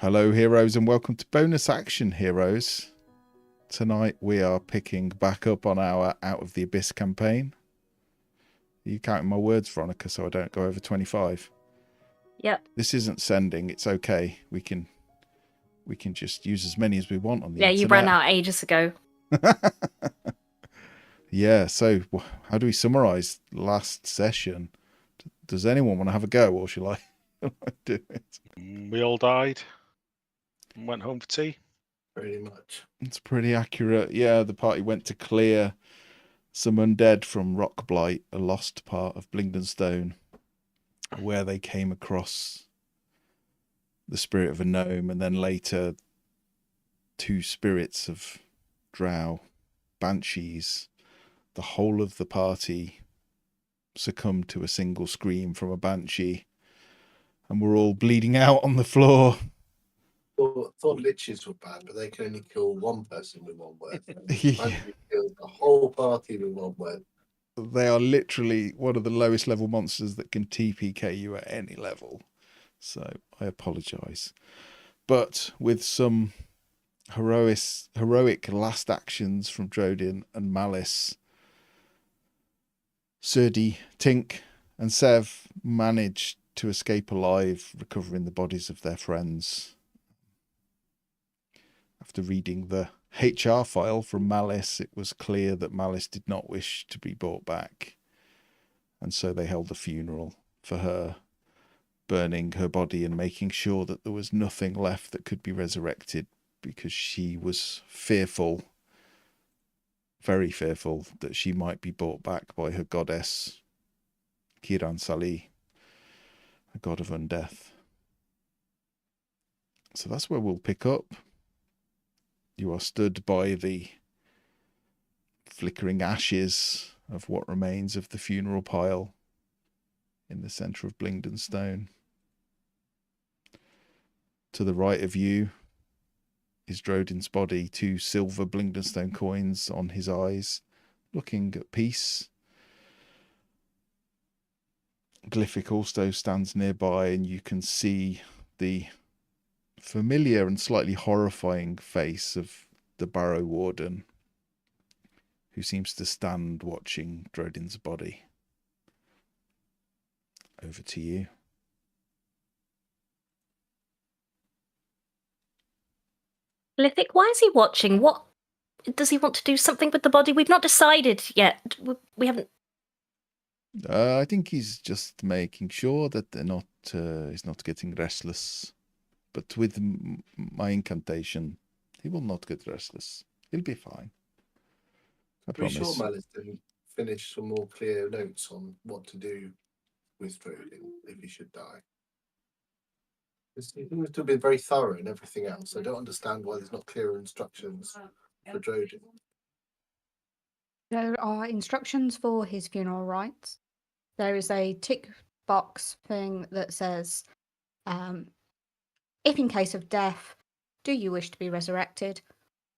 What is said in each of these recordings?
Hello, heroes, and welcome to Bonus Action Heroes. Tonight we are picking back up on our Out of the Abyss campaign. Are you counting my words, Veronica, so I don't go over 25? Yep. This isn't sending. It's okay. We can just use as many as we want on the internet. Yeah, you ran out ages ago. Yeah, so how do we summarise last session? Does anyone want to have a go, or shall I do it? We all died and went home for tea. Pretty much. It's pretty accurate. Yeah, the party went to clear some undead from Rock Blight, a lost part of Blingdenstone, where they came across the spirit of a gnome, and then later two spirits of drow, banshees. The whole of the party succumbed to a single scream from a banshee, and we're all bleeding out on the floor. Thought liches were bad, but they can only kill one person with one word. Yeah. Killed the whole party with one word. They are literally one of the lowest level monsters that can TPK you at any level. So I apologise. But with some heroic last actions from Drodin and Malice, Serdi, Tink and Sev managed to escape alive, recovering the bodies of their friends. After reading the HR file from Malice, it was clear that Malice did not wish to be brought back, and so they held a funeral for her, burning her body and making sure that there was nothing left that could be resurrected, because she was fearful, very fearful, that she might be brought back by her goddess, Kiran Sali, a god of undeath. So that's where we'll pick up. You are stood by the flickering ashes of what remains of the funeral pile in the centre of Blingdenstone. To the right of you is Drodin's body, 2 silver Blingdenstone coins on his eyes, looking at peace. Glyphic also stands nearby, and you can see the familiar and slightly horrifying face of the Barrow Warden, who seems to stand watching Drodin's body. Over to you. Lithic, why is he watching? What does he want to do something with the body? We've not decided yet. We haven't. I think he's just making sure that he's not getting restless. But with my incantation, he will not get restless. He'll be fine. I Pretty promise. sure Malice didn't finish some more clear notes on what to do with Drodin if he should die. He seems to have been very thorough in everything else. I don't understand why there's not clearer instructions for Drodin. There are instructions for his funeral rites. There is a tick box thing that says, if in case of death, do you wish to be resurrected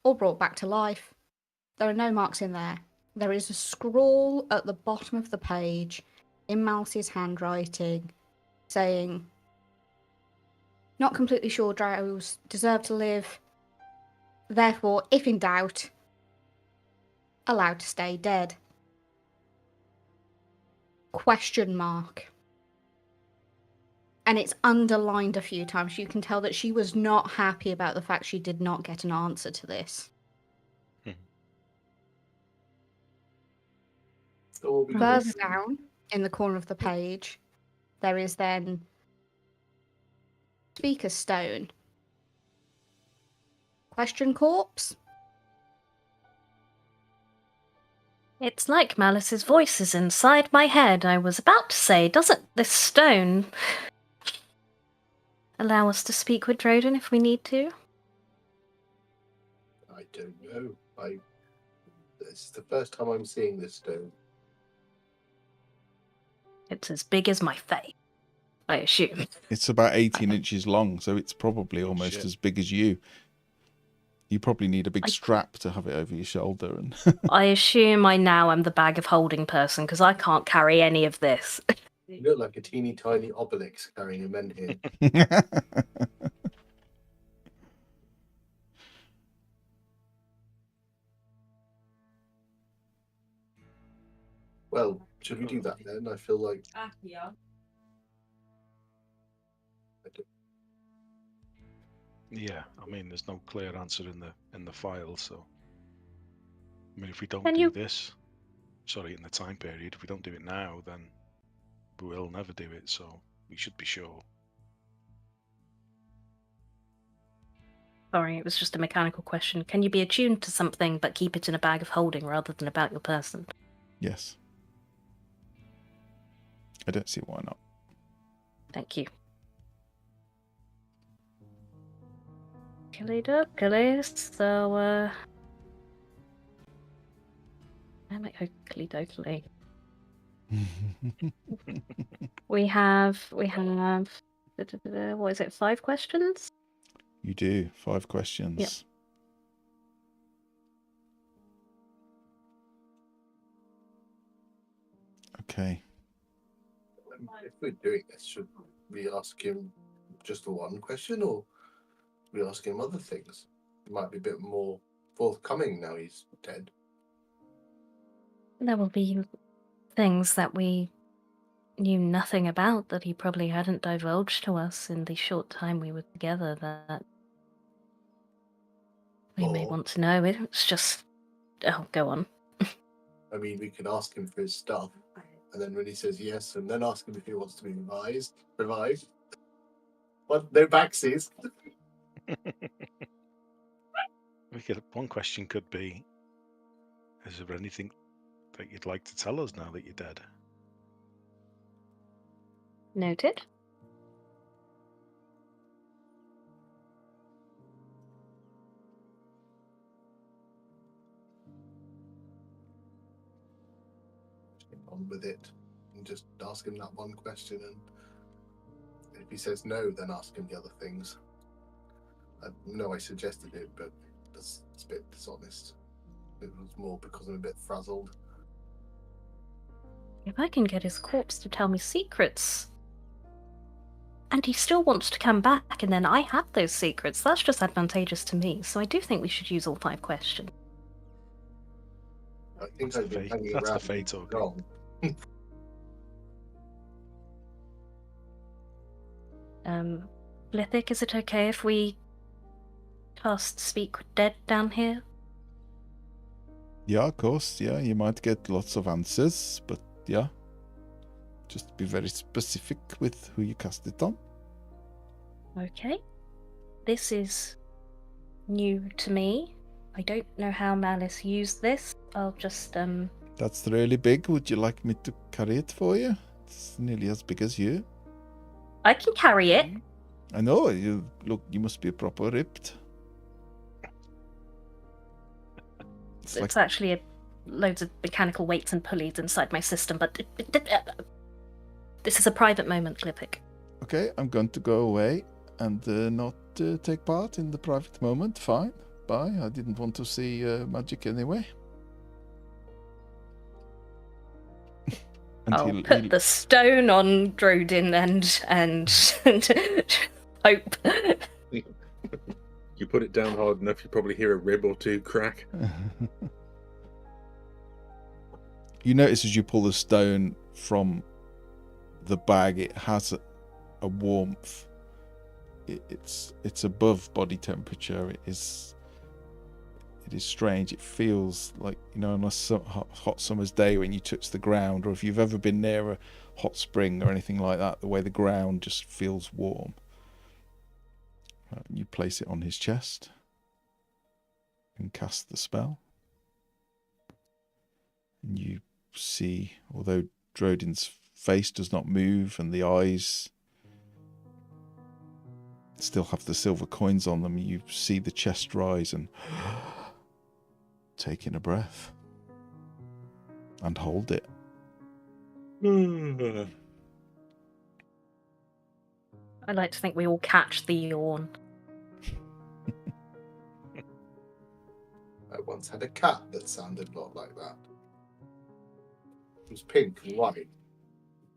or brought back to life? There are no marks in there. There is a scrawl at the bottom of the page in Malice's handwriting saying, not completely sure drows deserve to live. Therefore, if in doubt, allowed to stay dead. Question mark. And it's underlined a few times. You can tell that she was not happy about the fact she did not get an answer to this. Further down in the corner of the page, there is then Speaker's Stone. Question corpse? It's like Malice's voice is inside my head. I was about to say, doesn't this stone allow us to speak with Drodin if we need to? I don't know. This is the first time I'm seeing this stone. It's as big as my face, I assume. It's about 18 inches long, so it's probably almost as big as you. You probably need a big strap to have it over your shoulder. And I assume I now am the bag of holding person, because I can't carry any of this. You look like a teeny tiny Obelix carrying a menhir. Should we do that then? I feel like Yeah. Yeah, I mean, there's no clear answer in the file, so I mean, if we don't Can do you- this, sorry, in the time period, if we don't do it now, then we will never do it. So we should be sure. Sorry, it was just a mechanical question. Can you be attuned to something but keep it in a bag of holding rather than about your person? Yes. I don't see why not. Thank you. Okey-dokey, so, I'm like, okey-dokey. We have, what is it, 5 questions? You do. 5 questions. Okay. if we're doing this, should we ask him just the one question, or we ask him other things? It might be a bit more forthcoming now he's dead. There will be things that we knew nothing about that he probably hadn't divulged to us in the short time we were together that we may Or- want to know. It's just... Oh, go on. I mean, we could ask him for his stuff, and then when he says yes, and then ask him if he wants to be revived. What? No backsies. One question could be: is there anything that you'd like to tell us now that you're dead? Noted. Get on with it, and just ask him that one question, and if he says no, then ask him the other things. I know I suggested it, but it's a bit dishonest. It was more because I'm a bit frazzled. If I can get his corpse to tell me secrets, and he still wants to come back, and then I have those secrets, that's just advantageous to me. So I do think we should use all 5 questions. I think That's I've the been fate- hanging that's the around fate too talking. long. Blithic, is it okay if we cast Speak with Dead down here? Yeah, of course. Yeah, you might get lots of answers, but yeah. Just be very specific with who you cast it on. Okay. This is new to me. I don't know how Malice used this. I'll just, That's really big. Would you like me to carry it for you? It's nearly as big as you. I can carry it. I know. You look. You must be proper ripped. It's actually loads of mechanical weights and pulleys inside my system, but this is a private moment, Blithic. Okay. I'm going to go away and not take part in the private moment. Fine. Bye. I didn't want to see magic anyway. And I'll put the stone on Drodin and hope. You put it down hard enough, you probably hear a rib or two crack. You notice as you pull the stone from the bag, it has a warmth. It's above body temperature. It is strange. It feels like, you know, on a hot summer's day when you touch the ground, or if you've ever been near a hot spring or anything like that, the way the ground just feels warm. You place it on his chest and cast the spell. And you see, although Drodin's face does not move and the eyes still have the silver coins on them, you see the chest rise and take in a breath and hold it. I like to think we all catch the yawn. I once had a cat that sounded a lot like that. It was pink and white.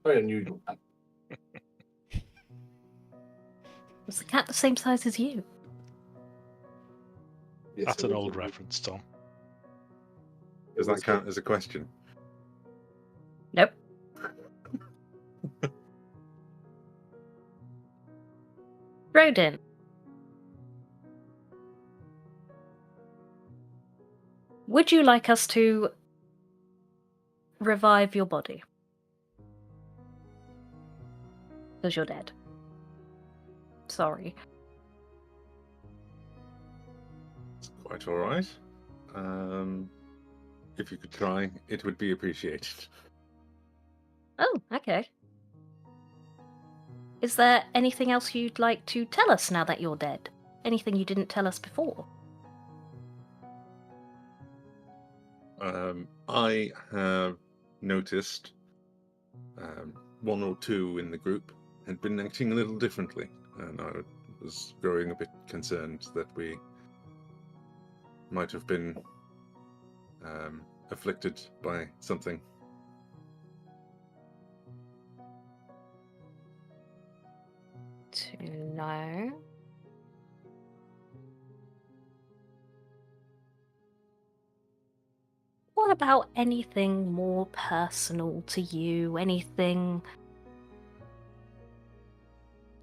Very unusual. Was the cat the same size as you? Yes, That's it an was old a- reference, Tom. Does that count as a question? Nope. Rodin. Would you like us to revive your body? Because you're dead. Sorry. It's quite all right. If you could try, it would be appreciated. Oh, okay. Is there anything else you'd like to tell us now that you're dead? Anything you didn't tell us before? I have noticed one or two in the group had been acting a little differently, and I was growing a bit concerned that we might have been afflicted by something. To know. What about anything more personal to you? Anything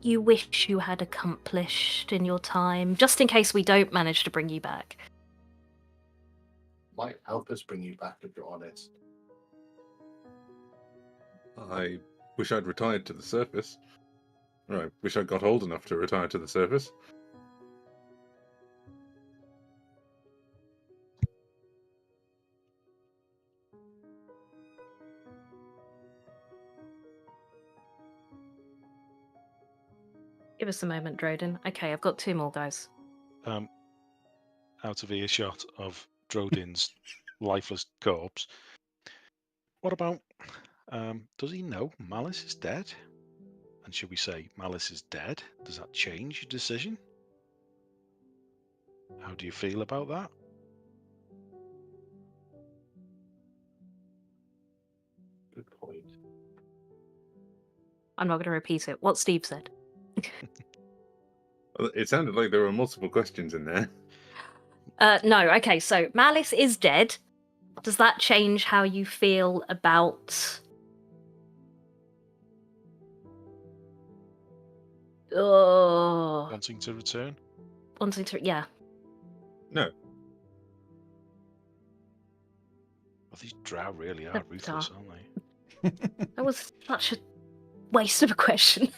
you wish you had accomplished in your time, just in case we don't manage to bring you back? Might help us bring you back if you're honest. I wish I'd retired to the surface. Or I wish I got old enough to retire to the surface. Give us a moment, Drodin. Okay, I've got 2 more, guys. Out of earshot of Drodin's lifeless corpse. What about, does he know Malice is dead? And should we say Malice is dead? Does that change your decision? How do you feel about that? Good point. I'm not going to repeat it. What Steve said. It sounded like there were multiple questions in there. No, okay, so Malice is dead. Does that change how you feel about... Wanting to return? wanting to... Yeah. No. Well, these drow really are They're ruthless, bizarre. aren't they? That was such a waste of a question.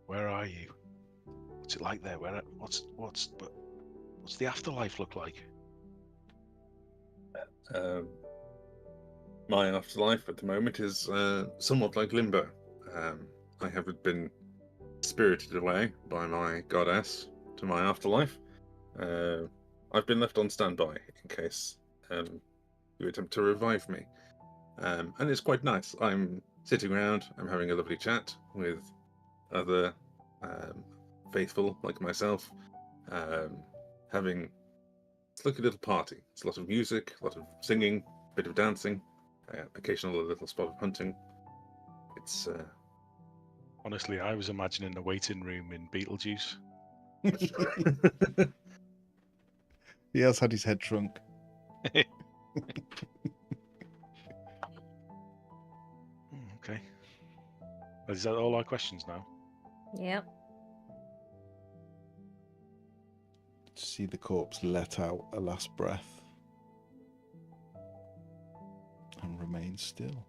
Where are you? What's it like there? What's the afterlife look like? My afterlife at the moment is somewhat like limbo. I have been spirited away by my goddess to my afterlife. I've been left on standby in case you attempt to revive me. And it's quite nice. I'm sitting around, I'm having a lovely chat with other faithful like myself, having it's like a little party. It's a lot of music, a lot of singing, a bit of dancing, occasional little spot of hunting. It's Honestly, I was imagining a waiting room in Beetlejuice. He has had his head shrunk. Okay. Is that all our questions now? Yep. See the corpse let out a last breath and remain still.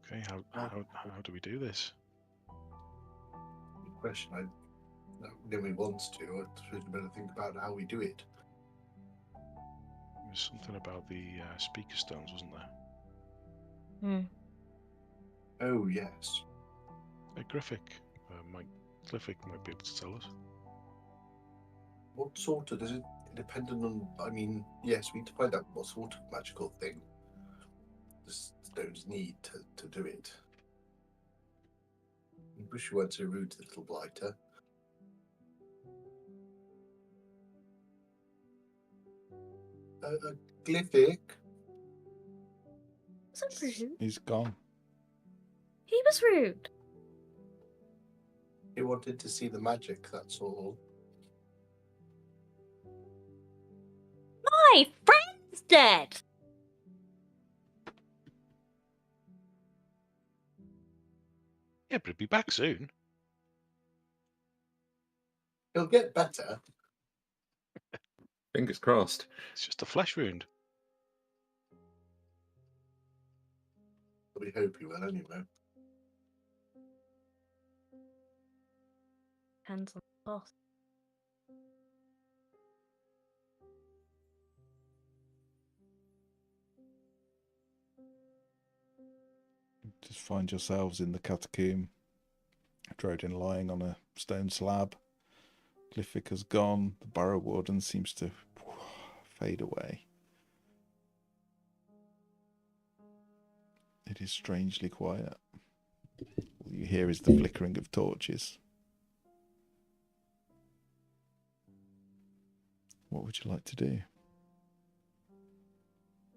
Okay, how do we do this? Good question. I know he wants to. I suppose we better think about how we do it. There's something about the speaker stones, wasn't there? Hmm. Oh, yes. Griffic, Mike Cliffic might be able to tell us. What sort of, is it dependent on, I mean, yes, we need to find out what sort of magical thing the stones need to do it. I wish you weren't so rude to the little blighter. Glyphic? Was that rude? He's gone. He was rude. He wanted to see the magic, that's all. My friend's dead! Yeah, but he'll be back soon. He'll get better. Fingers crossed. It's just a flesh wound. We hope he will anyway. Depends on the boss. Just find yourselves in the catacomb. Drodin lying on a stone slab. Glyphic has gone. The Barrow Warden seems to fade away. It is strangely quiet. All you hear is the flickering of torches. What would you like to do?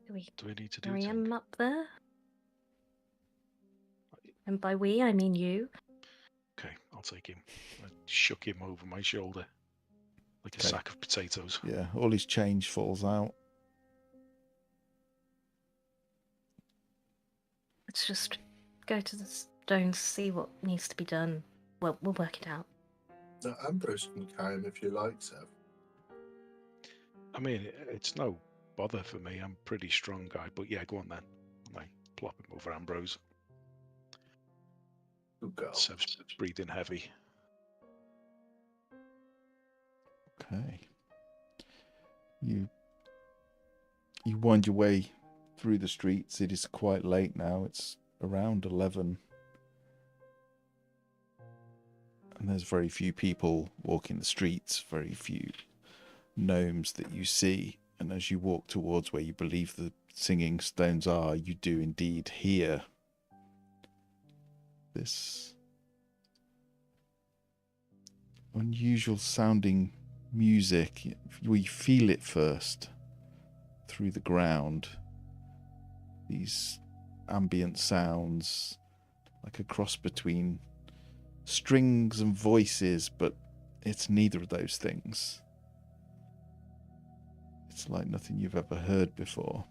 Do we Do we need to do carry anything? him up there? And by we, I mean you. Okay, I'll take him. I shook him over my shoulder like a Okay. sack of potatoes. Yeah, all his change falls out. Let's just go to the stones, see what needs to be done. We'll work it out. No, Ambrose can carry him if you like, so. I mean, it's no bother for me. I'm a pretty strong guy, but yeah, go on then. I plop him over Ambrose. Good girl. Sev's breathing heavy. Okay. You wind your way through the streets. It is quite late now. It's around 11. And there's very few people walking the streets, very few gnomes that you see. And as you walk towards where you believe the singing stones are, you do indeed hear this unusual sounding music. We feel it first through the ground. These ambient sounds, like a cross between strings and voices, but it's neither of those things. It's like nothing you've ever heard before.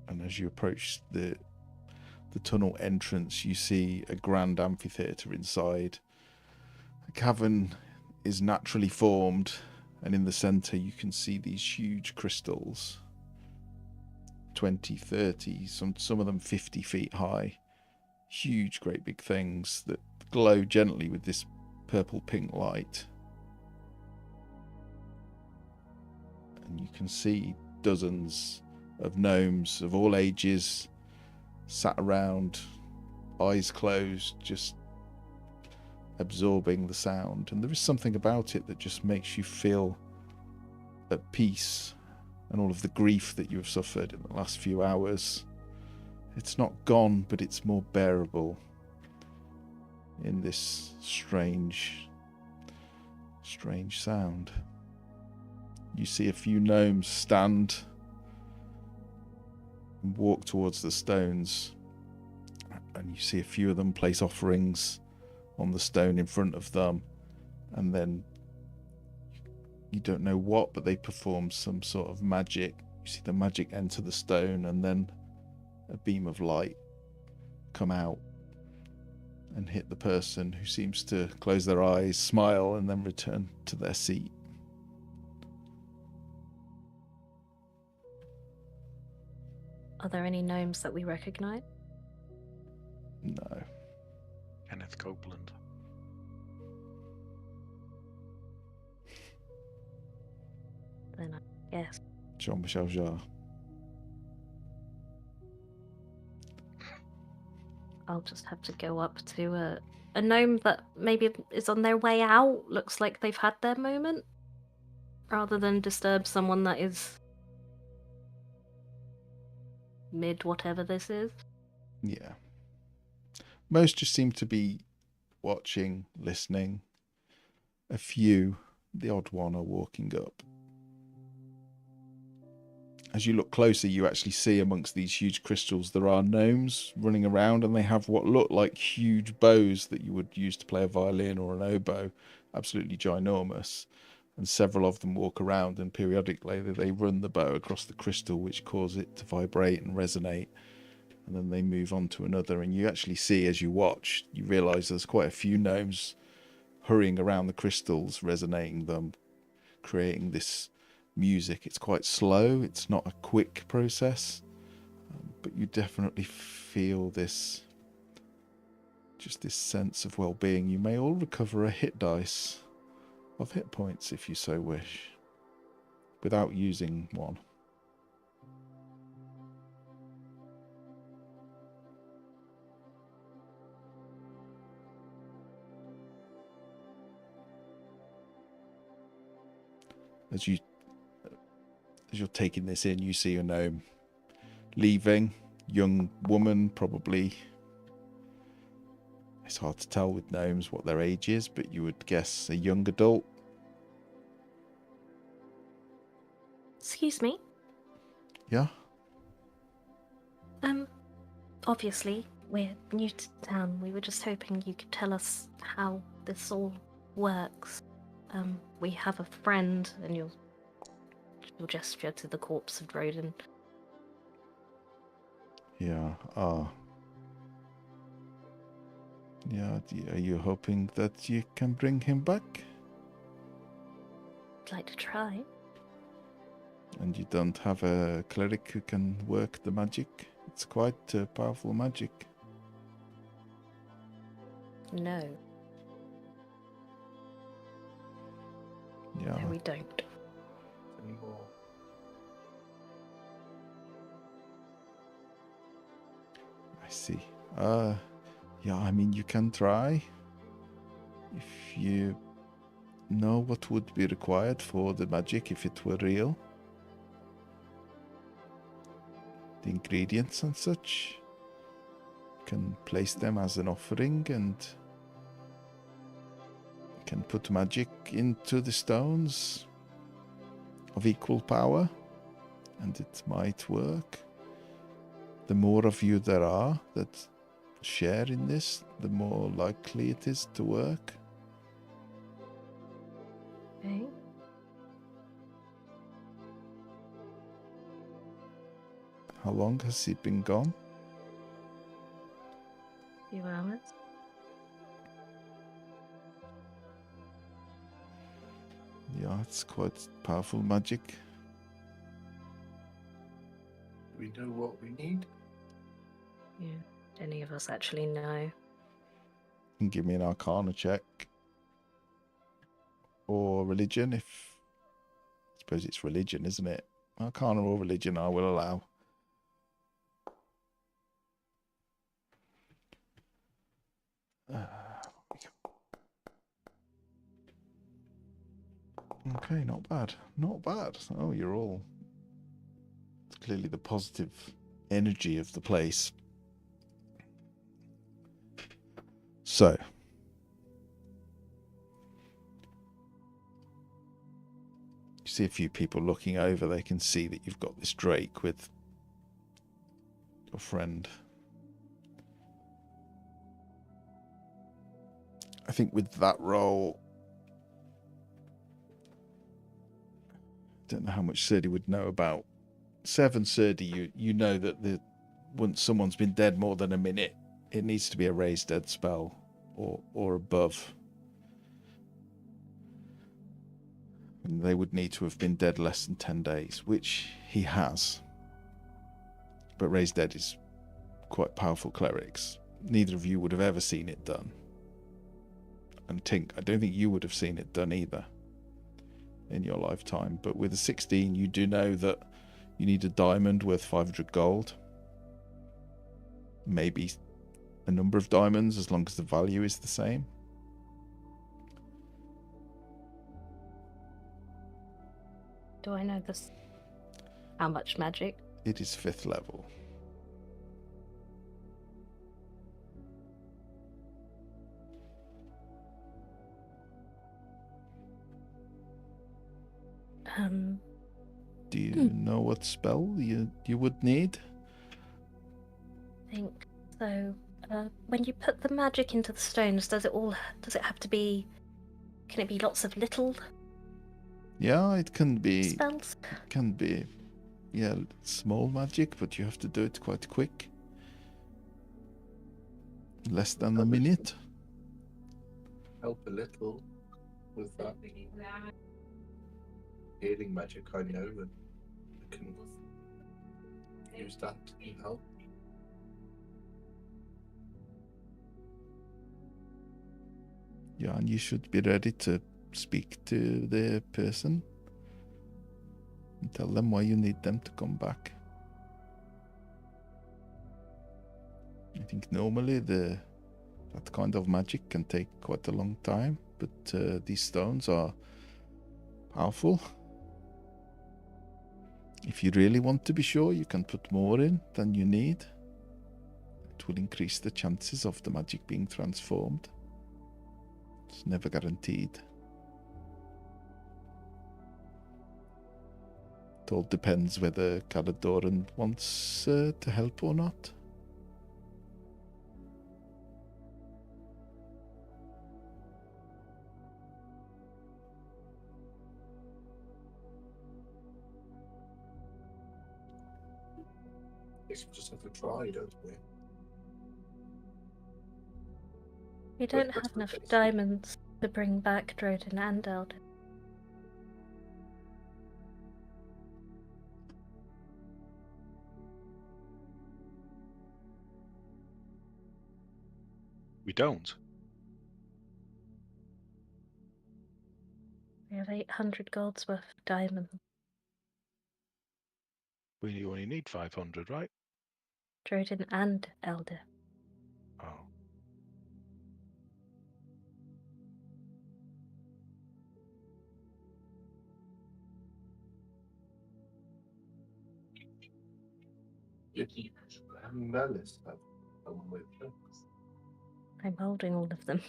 And as you approach the tunnel entrance, you see a grand amphitheatre inside. The cavern is naturally formed, and in the centre you can see these huge crystals, 20, 30, some of them 50 feet high. Huge, great big things that glow gently with this purple-pink light. And you can see dozens of gnomes of all ages sat around, eyes closed, just absorbing the sound. And there is something about it that just makes you feel at peace, and all of the grief that you have suffered in the last few hours, it's not gone, but it's more bearable in this strange sound. You see a few gnomes stand and walk towards the stones, and you see a few of them place offerings on the stone in front of them, and then you don't know what, but they perform some sort of magic. You see the magic enter the stone, and then a beam of light come out and hit the person, who seems to close their eyes, smile, and then return to their seat. Are there any gnomes that we recognize? No. Kenneth Copeland. Then I guess. Jean-Michel Jarre. I'll just have to go up to a gnome that maybe is on their way out. Looks like they've had their moment. Rather than disturb someone that is mid whatever this is. Yeah. Most just seem to be watching, listening. A few, the odd one, are walking up. as you look closer, you actually see amongst these huge crystals there are gnomes running around, and they have what look like huge bows that you would use to play a violin or an oboe, absolutely ginormous. And several of them walk around, and periodically they run the bow across the crystal, which causes it to vibrate and resonate. And then they move on to another, and you actually see, as you watch, you realise there's quite a few gnomes hurrying around the crystals, resonating them, creating this music. It's quite slow, it's not a quick process, but you definitely feel this, just this sense of well-being. You may all recover a hit dice of hit points if you so wish, without using one. As you're taking this in, you see a gnome leaving, young woman, probably. It's hard to tell with gnomes what their age is, but you would guess a young adult. Excuse me. Yeah? Obviously, we're new to town. We were just hoping you could tell us how this all works. We have a friend, and you'll gesture to the corpse of Drodin. Yeah. Yeah, are you hoping that you can bring him back? I'd like to try. And you don't have a cleric who can work the magic? It's quite powerful magic. No. Yeah. No, we don't. Anymore. I see. Yeah, I mean, you can try. If you know what would be required for the magic if it were real. The ingredients and such. You can place them as an offering and you can put magic into the stones of equal power, and it might work. The more of you there are that share in this, the more likely it is to work. Okay. How long has he been gone? Few hours. Yeah, it's quite powerful magic. Do we know what we need? Yeah. Any of us actually know? You can give me an Arcana check. Or religion, if... I suppose it's religion, isn't it? Arcana or religion I will allow. Okay, not bad. Not bad. Oh, you're all... It's clearly the positive energy of the place. So... You see a few people looking over. They can see that you've got this Drake with your friend. I think with that role, don't know how much Serdi would know about. Seven Serdi, you know that once someone's been dead more than a minute, it needs to be a raised dead spell or above. And they would need to have been dead less than 10 days, which he has. But raised dead is quite powerful clerics. Neither of you would have ever seen it done. And Tink, I don't think you would have seen it done either in your lifetime. But with a 16, you do know that you need a diamond worth 500 gold. Maybe a number of diamonds, as long as the value is the same. Do I know this? How much magic? It is 5th level. Do you know what spell you would need? I think so. When you put the magic into the stones, does it have to be? Can it be lots of little Yeah, it can be. spells? Can be. Yeah, small magic, but you have to do it quite quick. Less than a minute. Help a little with that. Healing magic, I know, and I can use that to help. Yeah, and you should be ready to speak to the person and tell them why you need them to come back. I think normally that kind of magic can take quite a long time, but these stones are powerful. If you really want to be sure, you can put more in than you need. It will increase the chances of the magic being transformed. It's never guaranteed. It all depends whether Caladoran wants to help or not. We just have to try, don't we? We don't have enough diamonds to bring back Drodin and Elder. We don't. We have 800 golds worth of diamonds. We only need 500, right? Drodin and Elder. Oh. Malice have come with them. I'm holding all of them.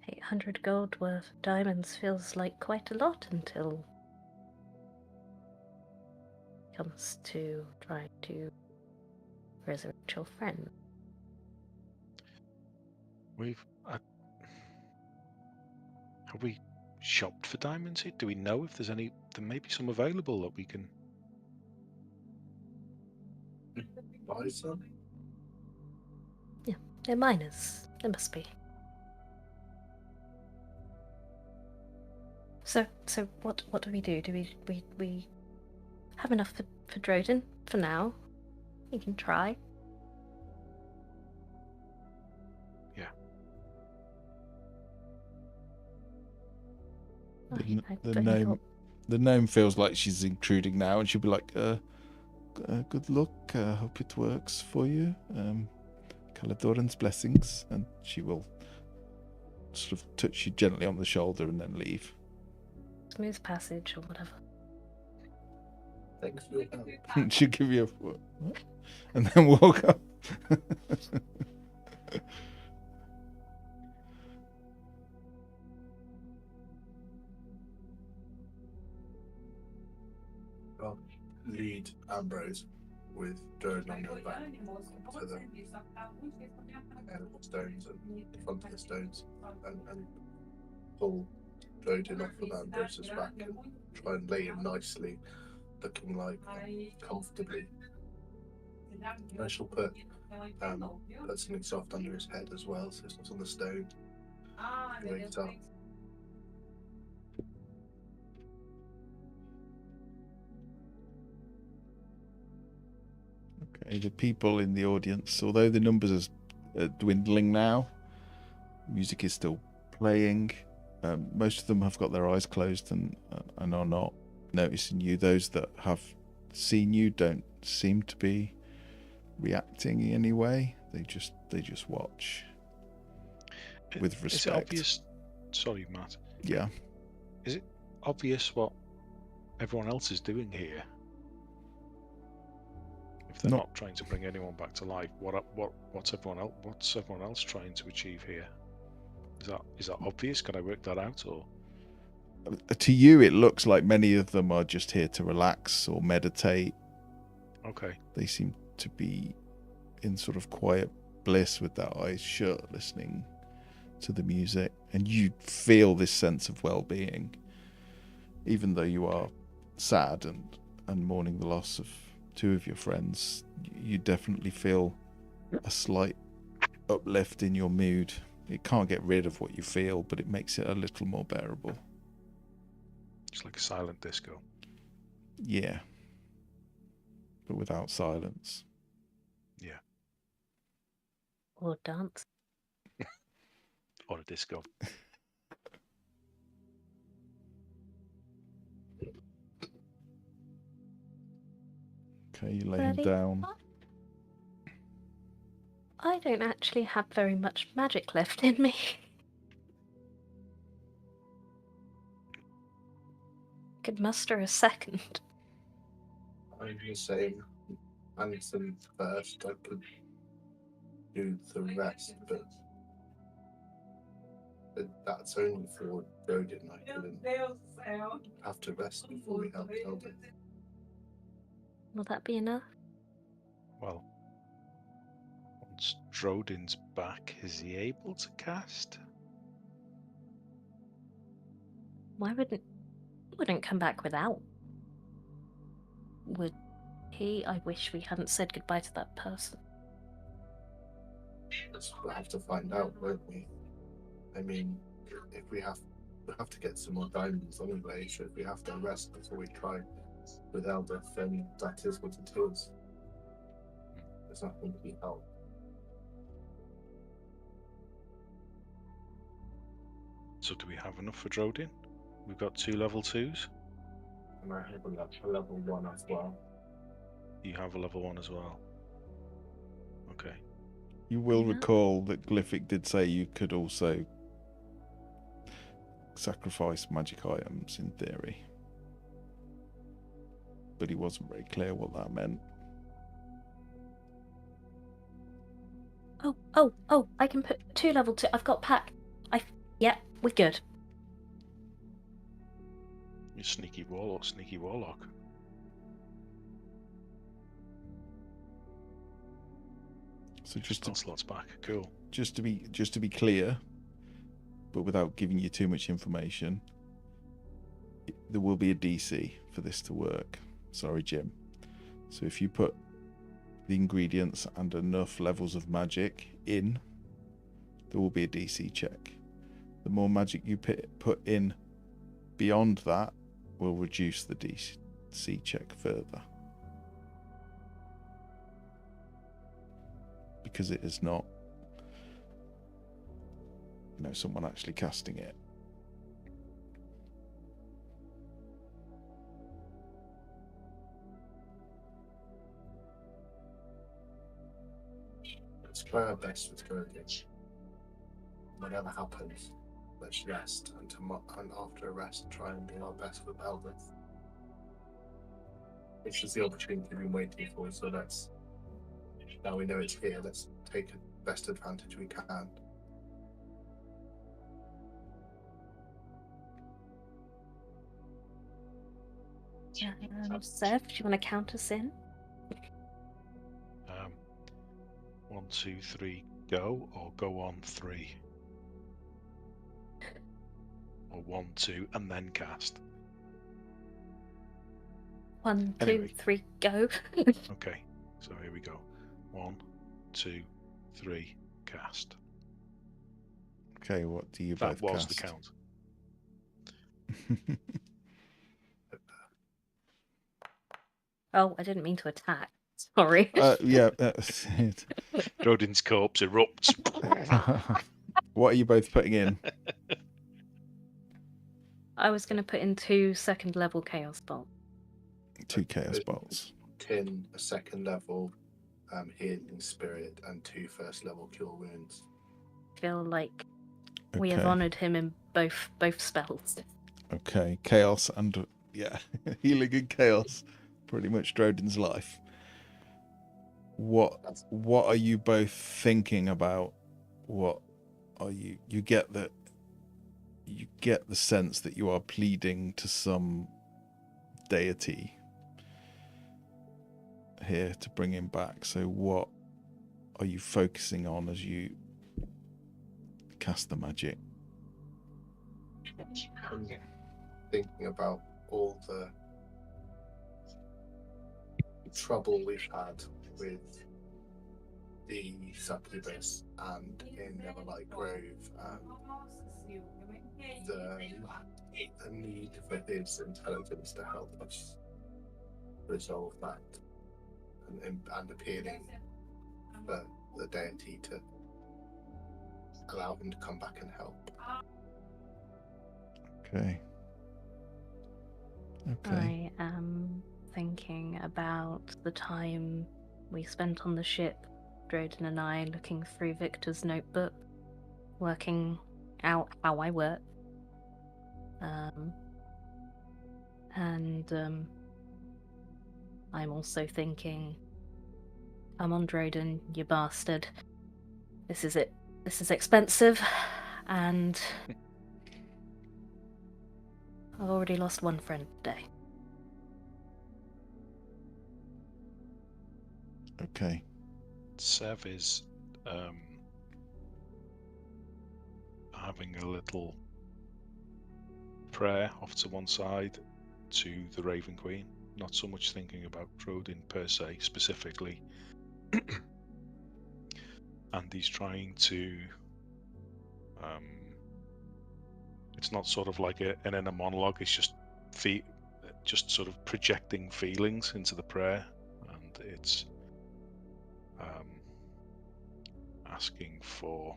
800 gold worth of diamonds feels like quite a lot until it comes to trying to resurrect your friend. Have we shopped for diamonds here? Do we know if there's any? There may be some available that we can. Buy some? They're miners. There must be. So what do we do? Do we have enough for Drodin for now? You can try. Yeah. The gnome feels like she's intruding now, and she'll be like, good luck. Hope it works for you. Caladoran's blessings, and she will sort of touch you gently on the shoulder and then leave. Smooth passage or whatever. Thanks for your help. She'll give you a foot, and then walk up. I'll lead Ambrose with Drodin on her back to the stones and in front of the stones and pull Drodin off of Ambrose's back and try and lay him nicely, looking like comfortably. And I shall put something soft under his head as well, so it's not on the stone. He wakes up. Okay, the people in the audience, although the numbers are dwindling now, music is still playing. Most of them have got their eyes closed and are not noticing you. Those that have seen you don't seem to be reacting in any way. They just watch with respect. Is it obvious? Sorry, Matt. Yeah. Is it obvious what everyone else is doing here? If they're not trying to bring anyone back to life, what's everyone else trying to achieve here? Is that obvious? Can I work that out or? To you, it looks like many of them are just here to relax or meditate. Okay. They seem to be in sort of quiet bliss with their eyes shut, listening to the music, and you feel this sense of well-being, even though you are sad and mourning the loss of two of your friends. You definitely feel a slight uplift in your mood. It can't get rid of what you feel, but it makes it a little more bearable. It's like a silent disco. Yeah, but without silence. Yeah. Or dance. Or a disco. Okay, you lay him Ready? down. I don't actually have very much magic left in me. Could muster a second. I'm the same. Anderson first. I could do the rest, but that's only for Rodin. I couldn't have to rest before we help Eldon. Will that be enough? Well, once Drodin's back, is he able to cast? Why wouldn't come back without? Would he? I wish we hadn't said goodbye to that person. We'll have to find out, won't we? I mean, if we'll have to get some more diamonds anyway, so if we have to rest before we try with Eldeth, then that is what it is. There's not going to be help. So do we have enough for Drodin? We've got 2 level 2s. And I have a level 1 as well. You have a level 1 as well. Okay. You will Yeah. recall that Glyphic did say you could also sacrifice magic items in theory, but he wasn't very clear what that meant. Oh, I can put 2 level 2. I've got pack. Yeah, we're good. You sneaky warlock. So just Spell slots back. Cool. to be clear, but without giving you too much information, there will be a DC for this to work. Sorry, Jim. So if you put the ingredients and enough levels of magic in, there will be a DC check. The more magic you put in beyond that will reduce the DC check further. Because it is not, someone actually casting it. Let's try our best with Rodin. Whatever happens, let's rest, and after a rest, try and do our best with Eldeth. It's just the opportunity we've been waiting for, so now we know it's here, let's take the best advantage we can. Sev, do you want to count us in? 1, 2, 3, go, or go on 3? Or 1, 2, and then cast. 1, 2, Anyway. 3, go. Okay, so here we go. 1, 2, 3, cast. Okay, what do you That both was cast? the count. Oh, I didn't mean to attack. Sorry. Yeah. Rodin's corpse erupts. What are you both putting in? I was going to put in 2 second level chaos bolts. 2 chaos bolts. Tin, a second level healing spirit, and 2 first level cure wounds. Feel like we have Okay. honoured him in both spells. Okay, chaos and healing and chaos, pretty much Drodin's life. What are you both thinking about? What are you get that you get the sense that you are pleading to some deity here to bring him back. So what are you focusing on as you cast the magic? I'm thinking about all the trouble we've had with the succubus and in Neverlight Grove, and the need for his intelligence to help us resolve that, and appealing for the deity to allow him to come back and help. Okay. I am thinking about the time we spent on the ship, Droden and I, looking through Victor's notebook, working out how I work. I'm also thinking, come on, Droden, you bastard. This is it. This is expensive, and I've already lost one friend today. Okay. Sev is having a little prayer off to one side to the Raven Queen, not so much thinking about Droden per se specifically. And he's trying to it's not sort of like an inner monologue, it's just sort of projecting feelings into the prayer, and it's asking for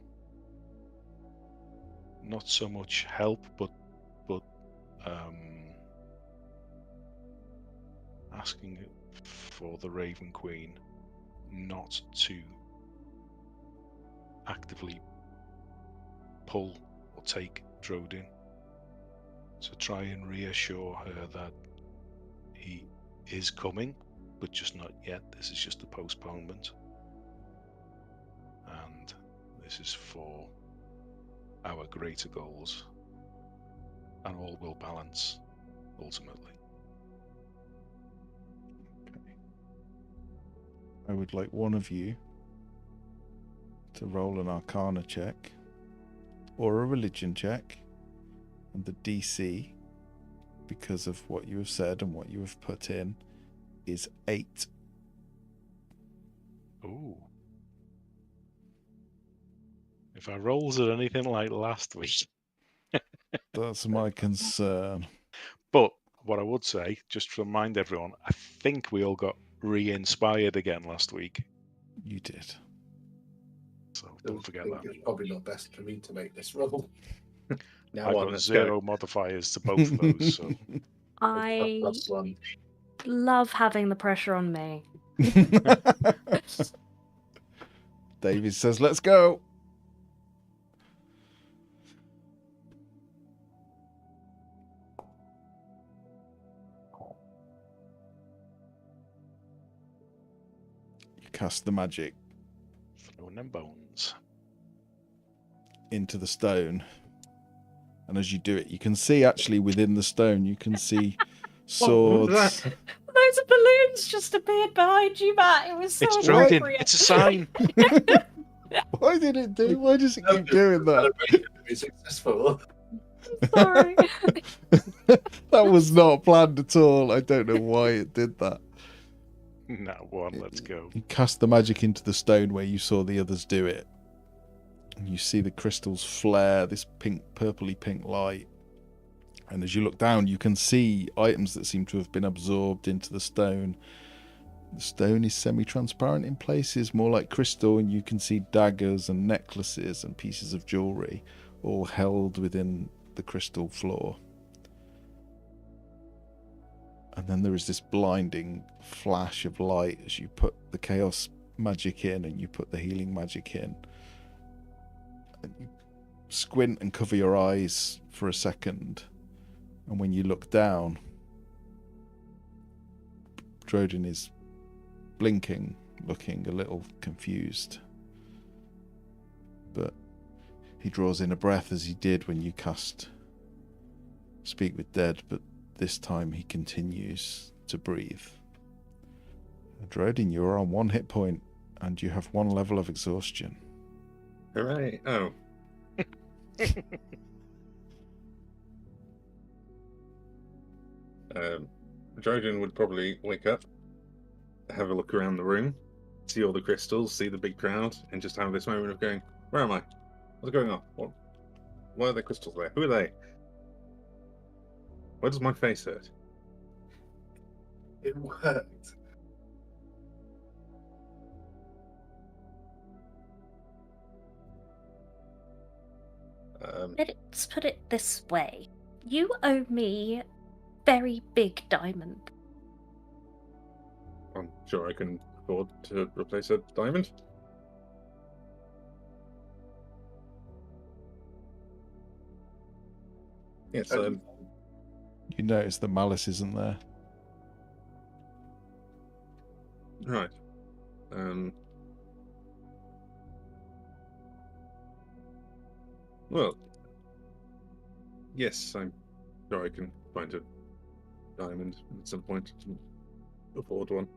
not so much help, but asking for the Raven Queen not to actively pull or take Droden, to try and reassure her that he is coming, but just not yet. This is just a postponement, and this is for our greater goals, and all will balance ultimately. Okay. I would like one of you to roll an Arcana check or a religion check, and the DC, because of what you have said and what you have put in, is 8. Ooh. If our rolls are anything like last week. That's my concern. But what I would say, just to remind everyone, I think we all got re-inspired again last week. You did. So don't forget that. It's probably not best for me to make this roll. Now I on, got let's 0 go. modifiers to both of those, so I Plus one. love having the pressure on me. David says, let's go. You cast the magic throwing them bones. into the stone. And as you do it, you can see actually within the stone, you can see swords. Loads of balloons just appeared behind you, Matt. It was so It's Right. Droden. It's a sign. Why did it do? Why does it keep doing that? Be successful. Sorry. That was not planned at all. I don't know why it did that. Nat 1, let's go. You cast the magic into the stone where you saw the others do it. And you see the crystals flare, this pink, purpley pink light. And as you look down, you can see items that seem to have been absorbed into the stone. The stone is semi-transparent in places, more like crystal, and you can see daggers and necklaces and pieces of jewellery, all held within the crystal floor. And then there is this blinding flash of light as you put the chaos magic in and you put the healing magic in. And you squint and cover your eyes for a second. And when you look down, Droden is blinking, looking a little confused. But he draws in a breath as he did when you cast speak with dead, but this time he continues to breathe. Drodin, you're on 1 hit point, and you have 1 level of exhaustion. Hooray! Oh. Drodin would probably wake up, have a look around the room, see all the crystals, see the big crowd, and just have this moment of going, where am I? What's going on? Why are there crystals there? Who are they? Why does my face hurt? It worked. Let's put it this way. You owe me very big diamond. I'm sure I can afford to replace a diamond. Yes, Okay. You notice the Malice isn't there. right. Well, yes, I'm sure I can find a diamond at some point and afford one.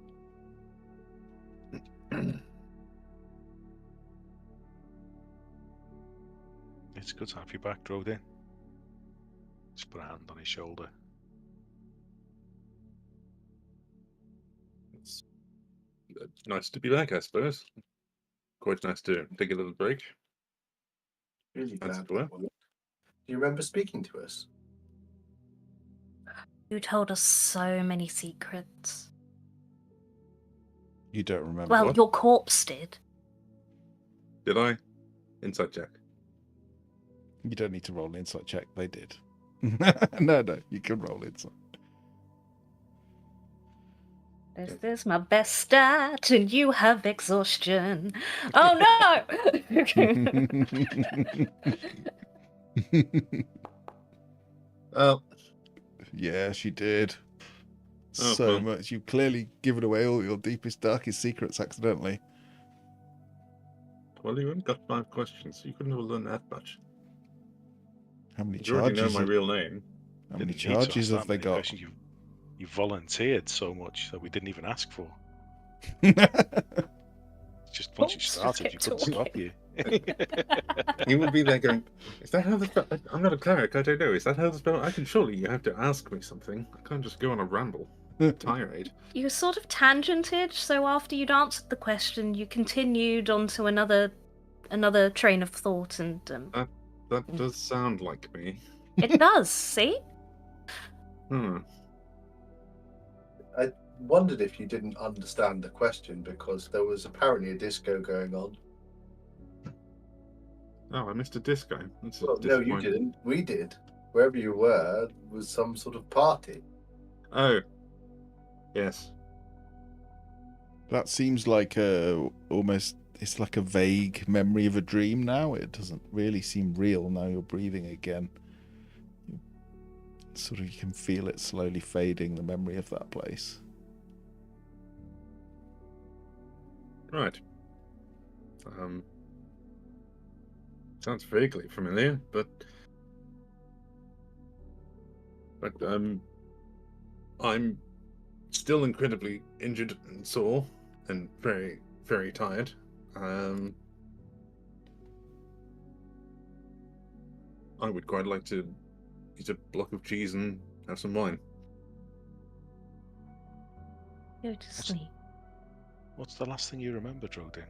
It's good to have you back, Drodin. Just put a hand on his shoulder. It's nice to be back, I suppose. Quite nice to take a little break. Really That's glad. cool. Do you remember speaking to us? You told us so many secrets. You don't remember. Well, what? your corpse did. Did I? Inside check. You don't need to roll an insight check. They did. No, you can roll insight. This is my best stat, and you have exhaustion. Oh no! Oh, Yeah, she did. Oh, So well. much. You've clearly given away all your deepest, darkest secrets accidentally. well, you only got 5 questions, so you couldn't have learned that much. How many You already know charges? my real name. How many Didn't need to ask charges that have they many got? questions. You volunteered so much that we didn't even ask for. Just once you Oops, just started, you kept couldn't stop talking. you. You would be there going, is that how the spell? I'm not a cleric, I don't know. Is that how the spell? I can surely you have to ask me something. I can't just go on a ramble. Tirade. You sort of tangented, so after you'd answered the question, you continued onto another train of thought, and That does sound like me. it does. See? I wondered if you didn't understand the question because there was apparently a disco going on. Oh, I missed a disco. That's Well, no, you disappointing. didn't. We did. Wherever you were was some sort of party. Oh. Yes. That seems like it's like a vague memory of a dream now. It doesn't really seem real now you're breathing again. Sort of, you can feel it slowly fading, the memory of that place. Right. Sounds vaguely familiar, but I'm still incredibly injured and sore and very, very tired. I would quite like to eat a block of cheese and have some wine. Go to sleep. What's the last thing you remember, Drodin?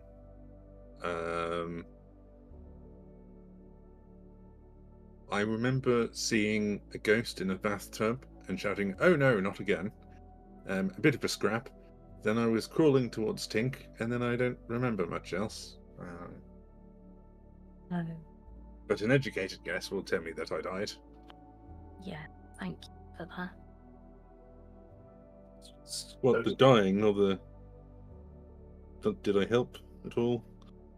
I remember seeing a ghost in a bathtub and shouting, "Oh no, not again!" A bit of a scrap. Then I was crawling towards Tink, and then I don't remember much else. Oh, But an educated guess will tell me that I died. yeah. Thank you for that. What, the dying or the... Did I help at all?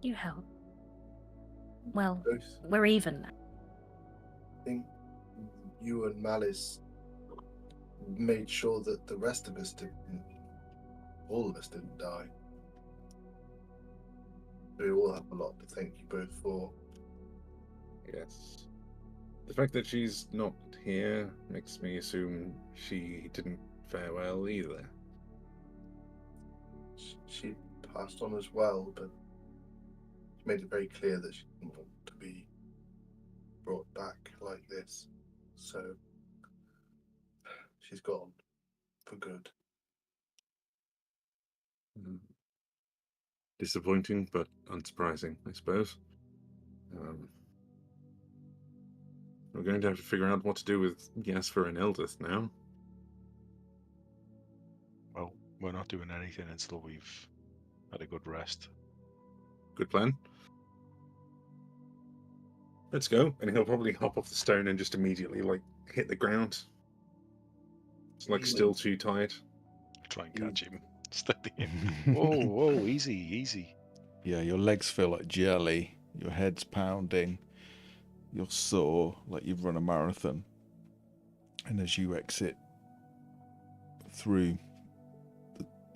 You help. Well, Both. we're even now. I think you and Malice made sure that the rest of us didn't. All of us didn't die. We all have a lot to thank you both for. Yes. The fact that she's not here makes me assume she didn't fare well either. She passed on as well, but she made it very clear that she didn't want to be brought back like this. So she's gone for good. Disappointing, but unsurprising, I suppose. We're going to have to figure out what to do with Jasper and Eldith now. Well, we're not doing anything until we've had a good rest. Good plan. Let's go. And he'll probably hop off the stone and just immediately, hit the ground. It's, still too tired. Try and catch him. Steady him. Whoa, whoa, easy, easy. Yeah, your legs feel like jelly. Your head's pounding. You're sore, like you've run a marathon. And as you exit through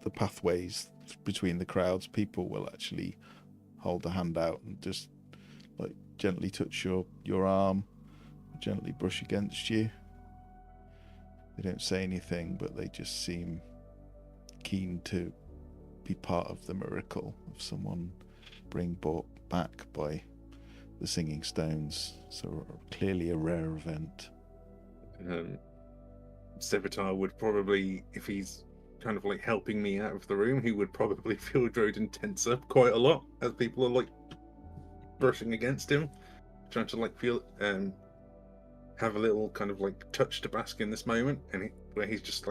the pathways between the crowds, people will actually hold a hand out and just gently touch your arm, gently brush against you. They don't say anything, but they just seem keen to be part of the miracle of someone being brought back by the Singing Stones. So clearly a rare event. Sevatar would probably, if he's kind of helping me out of the room, he would probably feel Droden tense up quite a lot as people are brushing against him, trying to feel have a little kind of touch to bask in this moment, and where he's just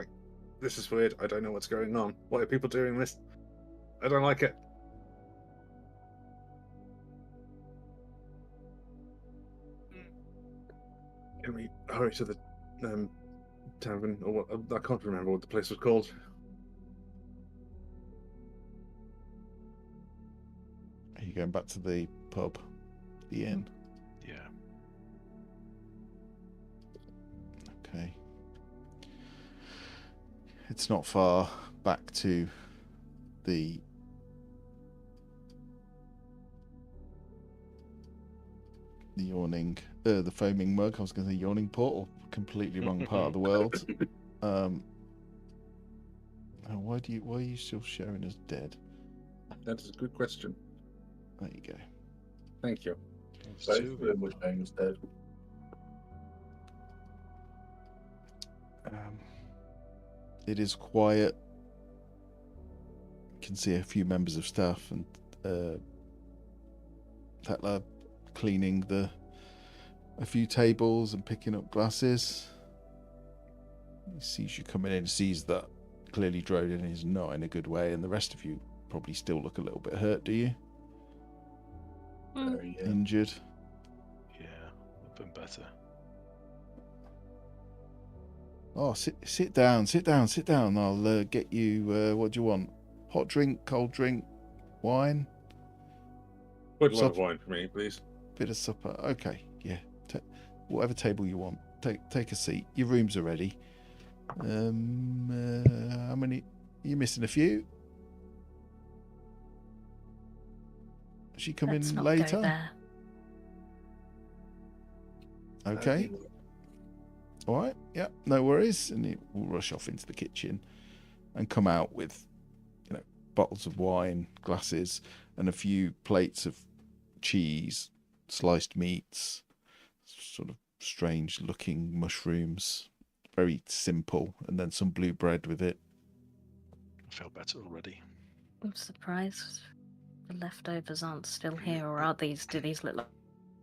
this is weird, I don't know what's going on, why are people doing this, I don't like it. Can we hurry to the tavern, or what? I can't remember what the place was called. Are you going back to the pub, the inn? Yeah. Okay. It's not far back to the the foaming mug. I was going to say yawning portal. Completely wrong part of the world. Why are you still sharing as dead? That is a good question. There you go. Thank you. Both of them were showing us dead. It is quiet. You can see a few members of staff and Tetla cleaning a few tables and picking up glasses. He sees you coming in, sees that clearly Droden is not in a good way, and the rest of you probably still look a little bit hurt, do you? Very, Injured. Yeah, I've been better. Oh, sit down. I'll get you, what do you want? Hot drink, cold drink, wine? Quite a lot of wine for me, please. Bit of supper. Okay, yeah. Whatever table you want. Take a seat. Your rooms are ready. How many? Are you missing a few? Is she coming Let's not later? go there. Okay. All right. Yeah. No worries. And he will rush off into the kitchen and come out with, bottles of wine, glasses, and a few plates of cheese, sliced meats, sort of strange-looking mushrooms. Very simple, and then some blue bread with it. I feel better already. I'm surprised the leftovers aren't still here, or do these look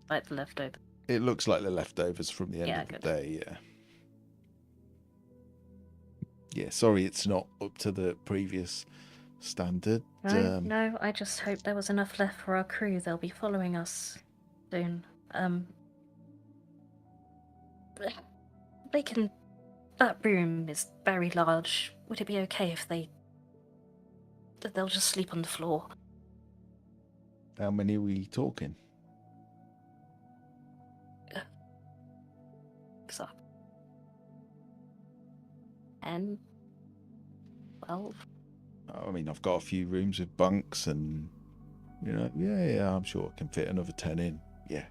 like the leftovers? It looks like the leftovers from the end Yeah, of the good. day, yeah. Yeah, sorry it's not up to the previous standard. No, I just hope there was enough left for our crew. They'll be following us soon. That room is very large. Would it be okay if they'll just sleep on the floor? How many are we talking? So, 10, 12. I mean, I've got a few rooms with bunks and, yeah, I'm sure I can fit another 10 in. Yeah,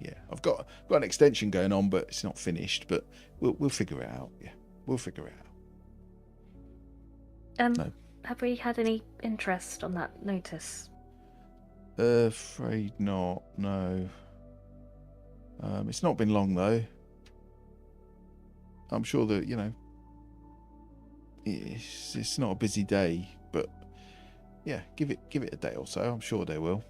Yeah, I've got an extension going on, but it's not finished. But we'll figure it out. Yeah, we'll figure it out. No. Have we had any interest on that notice? Afraid not. No. It's not been long though. I'm sure that it's not a busy day, but yeah, give it a day or so. I'm sure they will.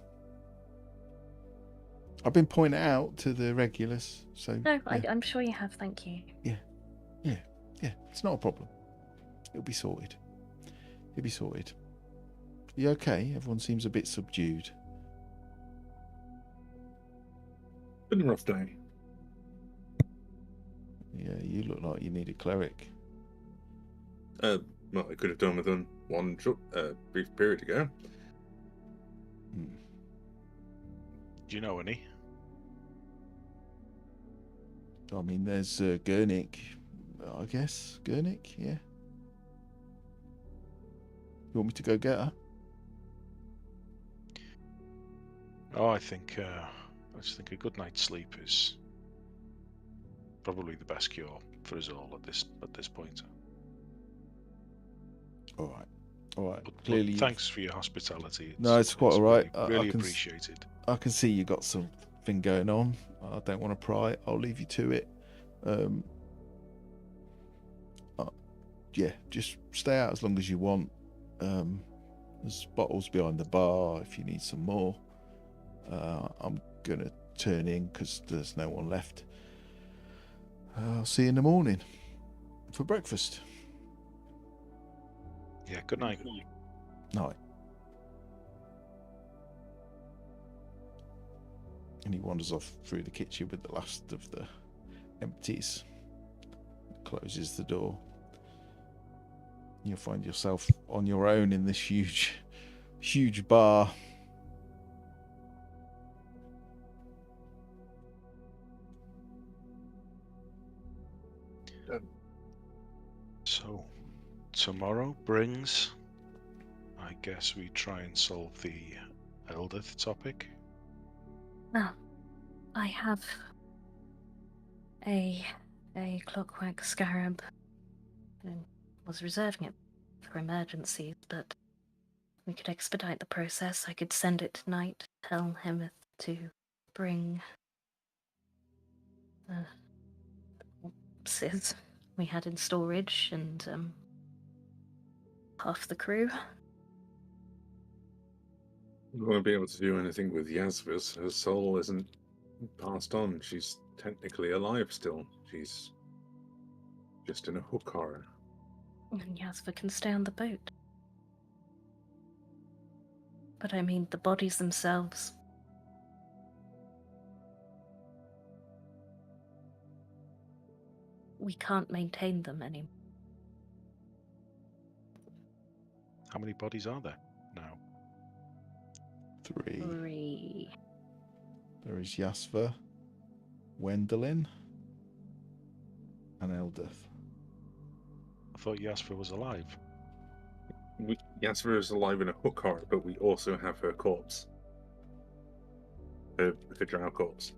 I've been pointing it out to the regulars, so No, yeah. I'm sure you have. Thank you. Yeah. It's not a problem. It'll be sorted. You okay? Everyone seems a bit subdued. Been a rough day. Yeah, you look like you need a cleric. Well, I could have done with one brief period ago. Do you know any? I mean, there's Gurnick, I guess. Gurnick, yeah. You want me to go get her? Oh, I just think a good night's sleep is probably the best cure for us all at this point. All right. But Clearly, thanks for your hospitality. No, it's quite all right. Really appreciated. I can see you got something going on. I don't want to pry. I'll leave you to it. Yeah, just stay out as long as you want. There's bottles behind the bar if you need some more. I'm gonna turn in because there's no one left. I'll see you in the morning for breakfast. Yeah, good night. Night. And he wanders off through the kitchen with the last of the empties. Closes the door. You'll find yourself on your own in this huge bar. So, tomorrow brings, I guess we try and solve the Eldith topic. Now, I have a clockwork scarab and was reserving it for emergencies, but we could expedite the process. I could send it tonight, tell Hemeth to bring corpses we had in storage and half the crew. We won't be able to do anything with Yasvis. Her soul isn't passed on. She's technically alive still. She's just in a hook horror. And Yasva can stay on the boat. But I mean, the bodies themselves. We can't maintain them anymore. How many bodies are there now? 3. There is Yasva, Wendelin, and Eldith. I thought Yasva was alive. Yasva is alive in a hook horror, but we also have her corpse. Her drow corpse.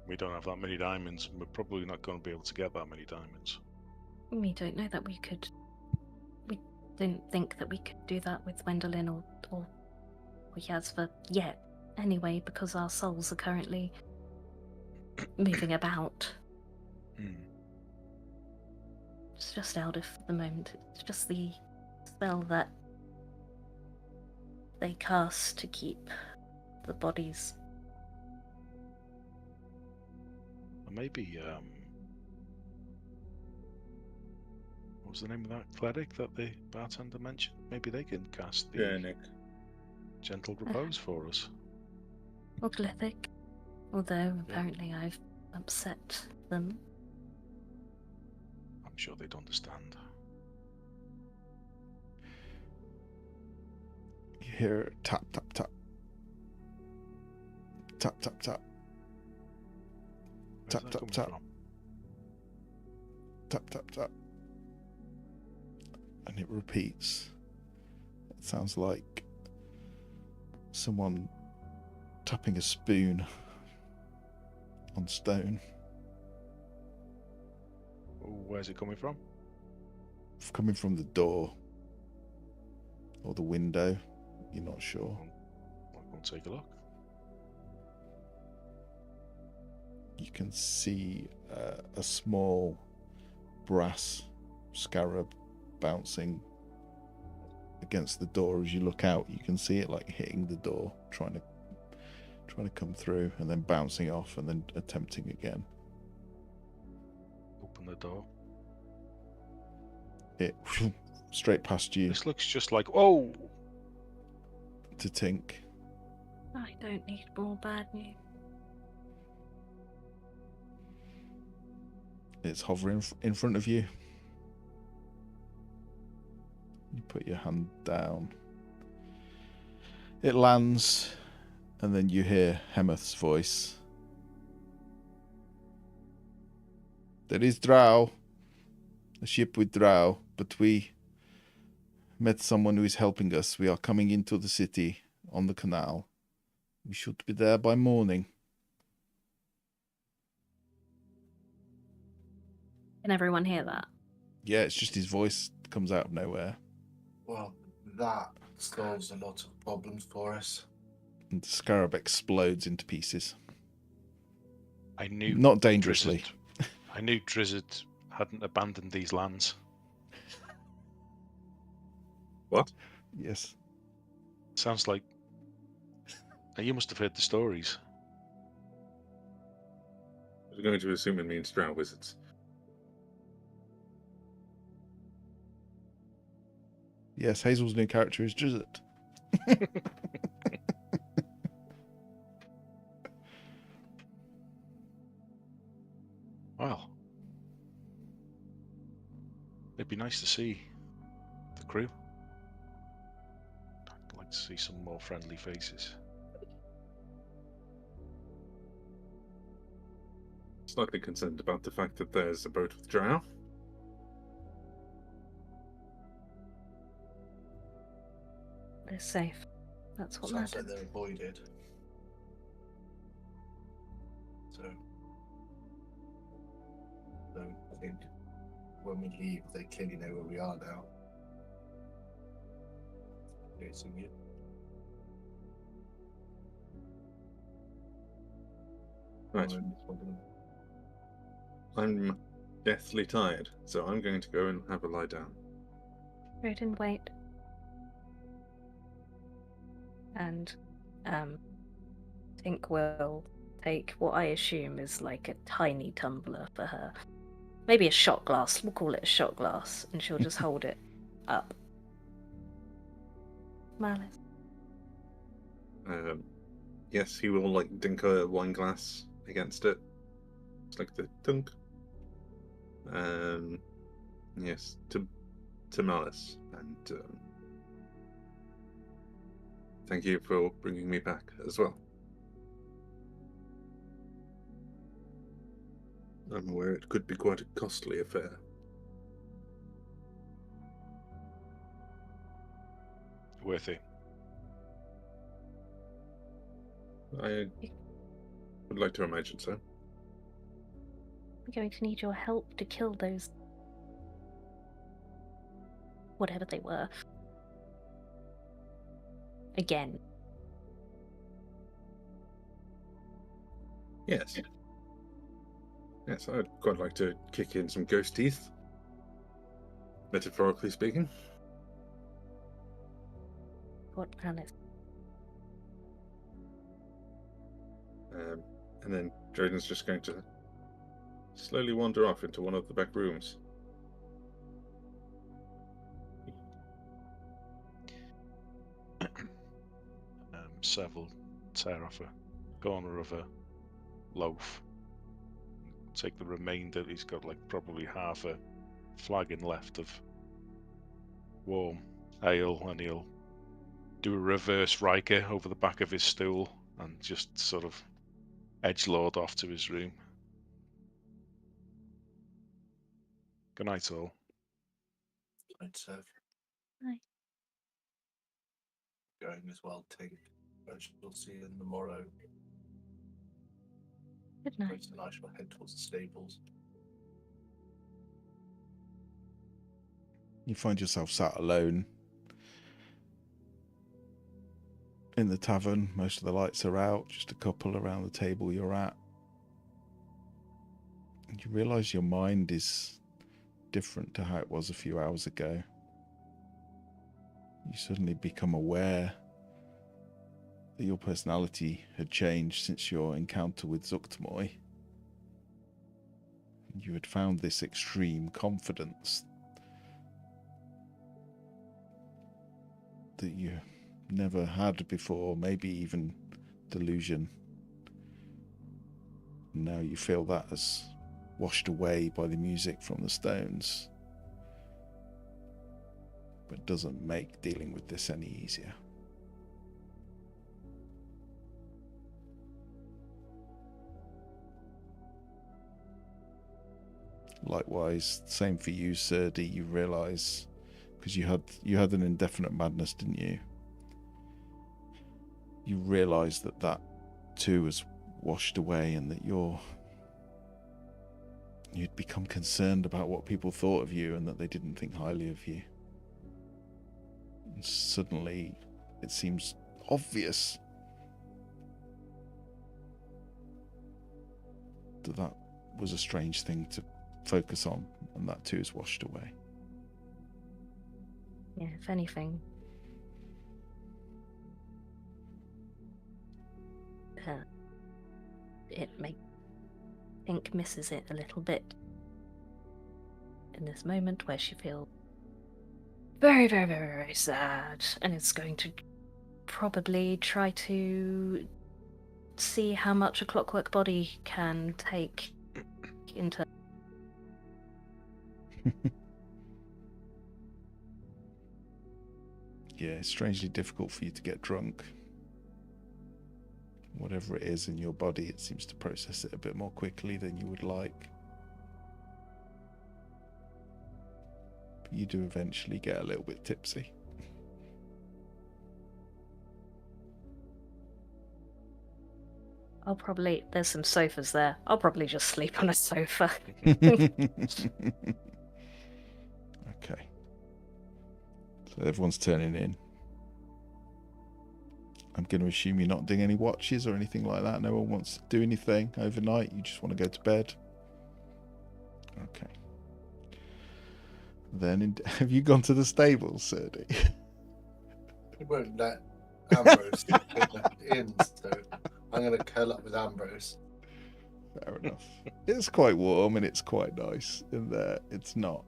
We don't have that many diamonds, and we're probably not going to be able to get that many diamonds. We don't know that we could. We didn't think that we could do that with Wendelin or Yasva yet. Anyway, because our souls are currently moving about. It's just out of the moment. It's just the spell that they cast to keep the bodies. Maybe, what was the name of that cleric that the bartender mentioned? Maybe they can cast the Nick. Gentle Repose for us. Or Glythic. Although, apparently I've upset them. I'm sure they'd understand. You hear tap, tap, tap. Tap, tap, tap. Where's Tap, that tap, coming tap. from? Tap, tap, tap. and it repeats. It sounds like someone tapping a spoon on stone. Where's it coming from? Coming from the door or the window, you're not sure. I'll go and take a look. You can see a small brass scarab bouncing against the door. As you look out, you can see it like hitting the door, trying to come through, and then bouncing off, and then attempting again. Open the door. It straight past you This looks just like... Oh! to Tink. I don't need more bad news. It's hovering in front of you. You put your hand down. It lands, and then you hear Hemeth's voice. There is drow. A ship with drow, but we met someone who is helping us. We are coming into the city on the canal. We should be there by morning. Can everyone hear that? Yeah, it's just his voice comes out of nowhere. Well, that solves a lot of problems for us. And the scarab explodes into pieces. I knew... Not dangerously. I knew Drizzard hadn't abandoned these lands. What? Yes. Sounds like... You must have heard the stories. I was going to assume it means drow wizards. Yes, Hazel's new character is Drizzard. Well, it'd be nice to see the crew. I'd like to see some more friendly faces. Slightly concerned about the fact that there's a boat with drow. We're safe. That's what Sounds matters. like they're avoided. So I think when we leave, they clearly know where we are now. Chasing you. Right. I'm deathly tired, so I'm going to go and have a lie down. Rodin, wait. And Tink will take what I assume is like a tiny tumbler for her. Maybe a shot glass. We'll call it a shot glass. And she'll just hold it up. Malice. Yes, he will like dink a wine glass against it. It's like the dunk. Yes, to Malice, and thank you for bringing me back as well. I'm aware it could be quite a costly affair. Worth it. I would like to imagine so. We're going to need your help to kill those... whatever they were. Again. Yes. Yes, I'd quite like to kick in some ghost teeth. Metaphorically speaking. What Malice? And then Jordan's just going to slowly wander off into one of the back rooms. Sev will tear off a corner of a loaf. Take the remainder. He's got like probably half a flagon left of warm ale, and he'll do a reverse Riker over the back of his stool and just sort of edgelord off to his room. Good night, all. Right, so Right. going as well, Tink. We'll see you in the morrow. Good night. Grace and I shall head towards the stables. You find yourself sat alone in the tavern. Most of the lights are out, just a couple around the table you're at. And you realise your mind is different to how it was a few hours ago. You suddenly become aware that your personality had changed since your encounter with Zuktmoy. You had found this extreme confidence that you never had before, maybe even delusion. And now you feel that as washed away by the music from the stones, but doesn't make dealing with this any easier. Likewise, same for you, Serdi. You realise, because you had an indefinite madness, didn't you? You realise that too was washed away, and that you'd become concerned about what people thought of you, and that they didn't think highly of you. And suddenly, it seems obvious that was a strange thing to focus on, and that too is washed away. Yeah, if anything, Tink misses it a little bit in this moment where she feels very, very, very, very sad, and is going to probably try to see how much a clockwork body can take into. Yeah, it's strangely difficult for you to get drunk. Whatever it is in your body, it seems to process it a bit more quickly than you would like. But you do eventually get a little bit tipsy. There's some sofas there. I'll probably just sleep on a sofa. Okay. So everyone's turning in. I'm going to assume you're not doing any watches or anything like that. No one wants to do anything overnight. You just want to go to bed. Okay. Then, have you gone to the stables, Serdi? We won't let Ambrose sleep in, so I'm going to curl up with Ambrose. Fair enough. It's quite warm and it's quite nice in there. It's not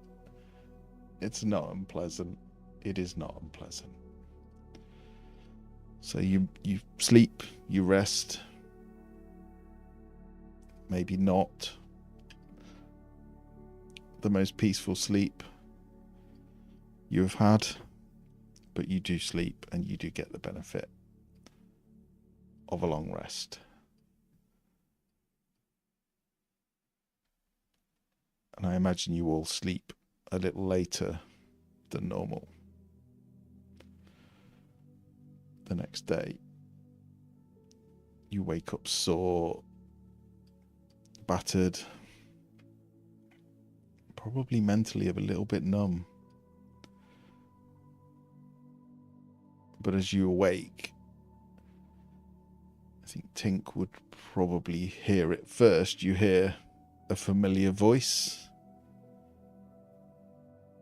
unpleasant. It is not unpleasant. So you sleep, you rest. Maybe not the most peaceful sleep you have had, but you do sleep and you do get the benefit of a long rest. And I imagine you all sleep a little later than normal. The next day, you wake up sore, battered, probably mentally a little bit numb. But as you awake, I think Tink would probably hear it first. You hear a familiar voice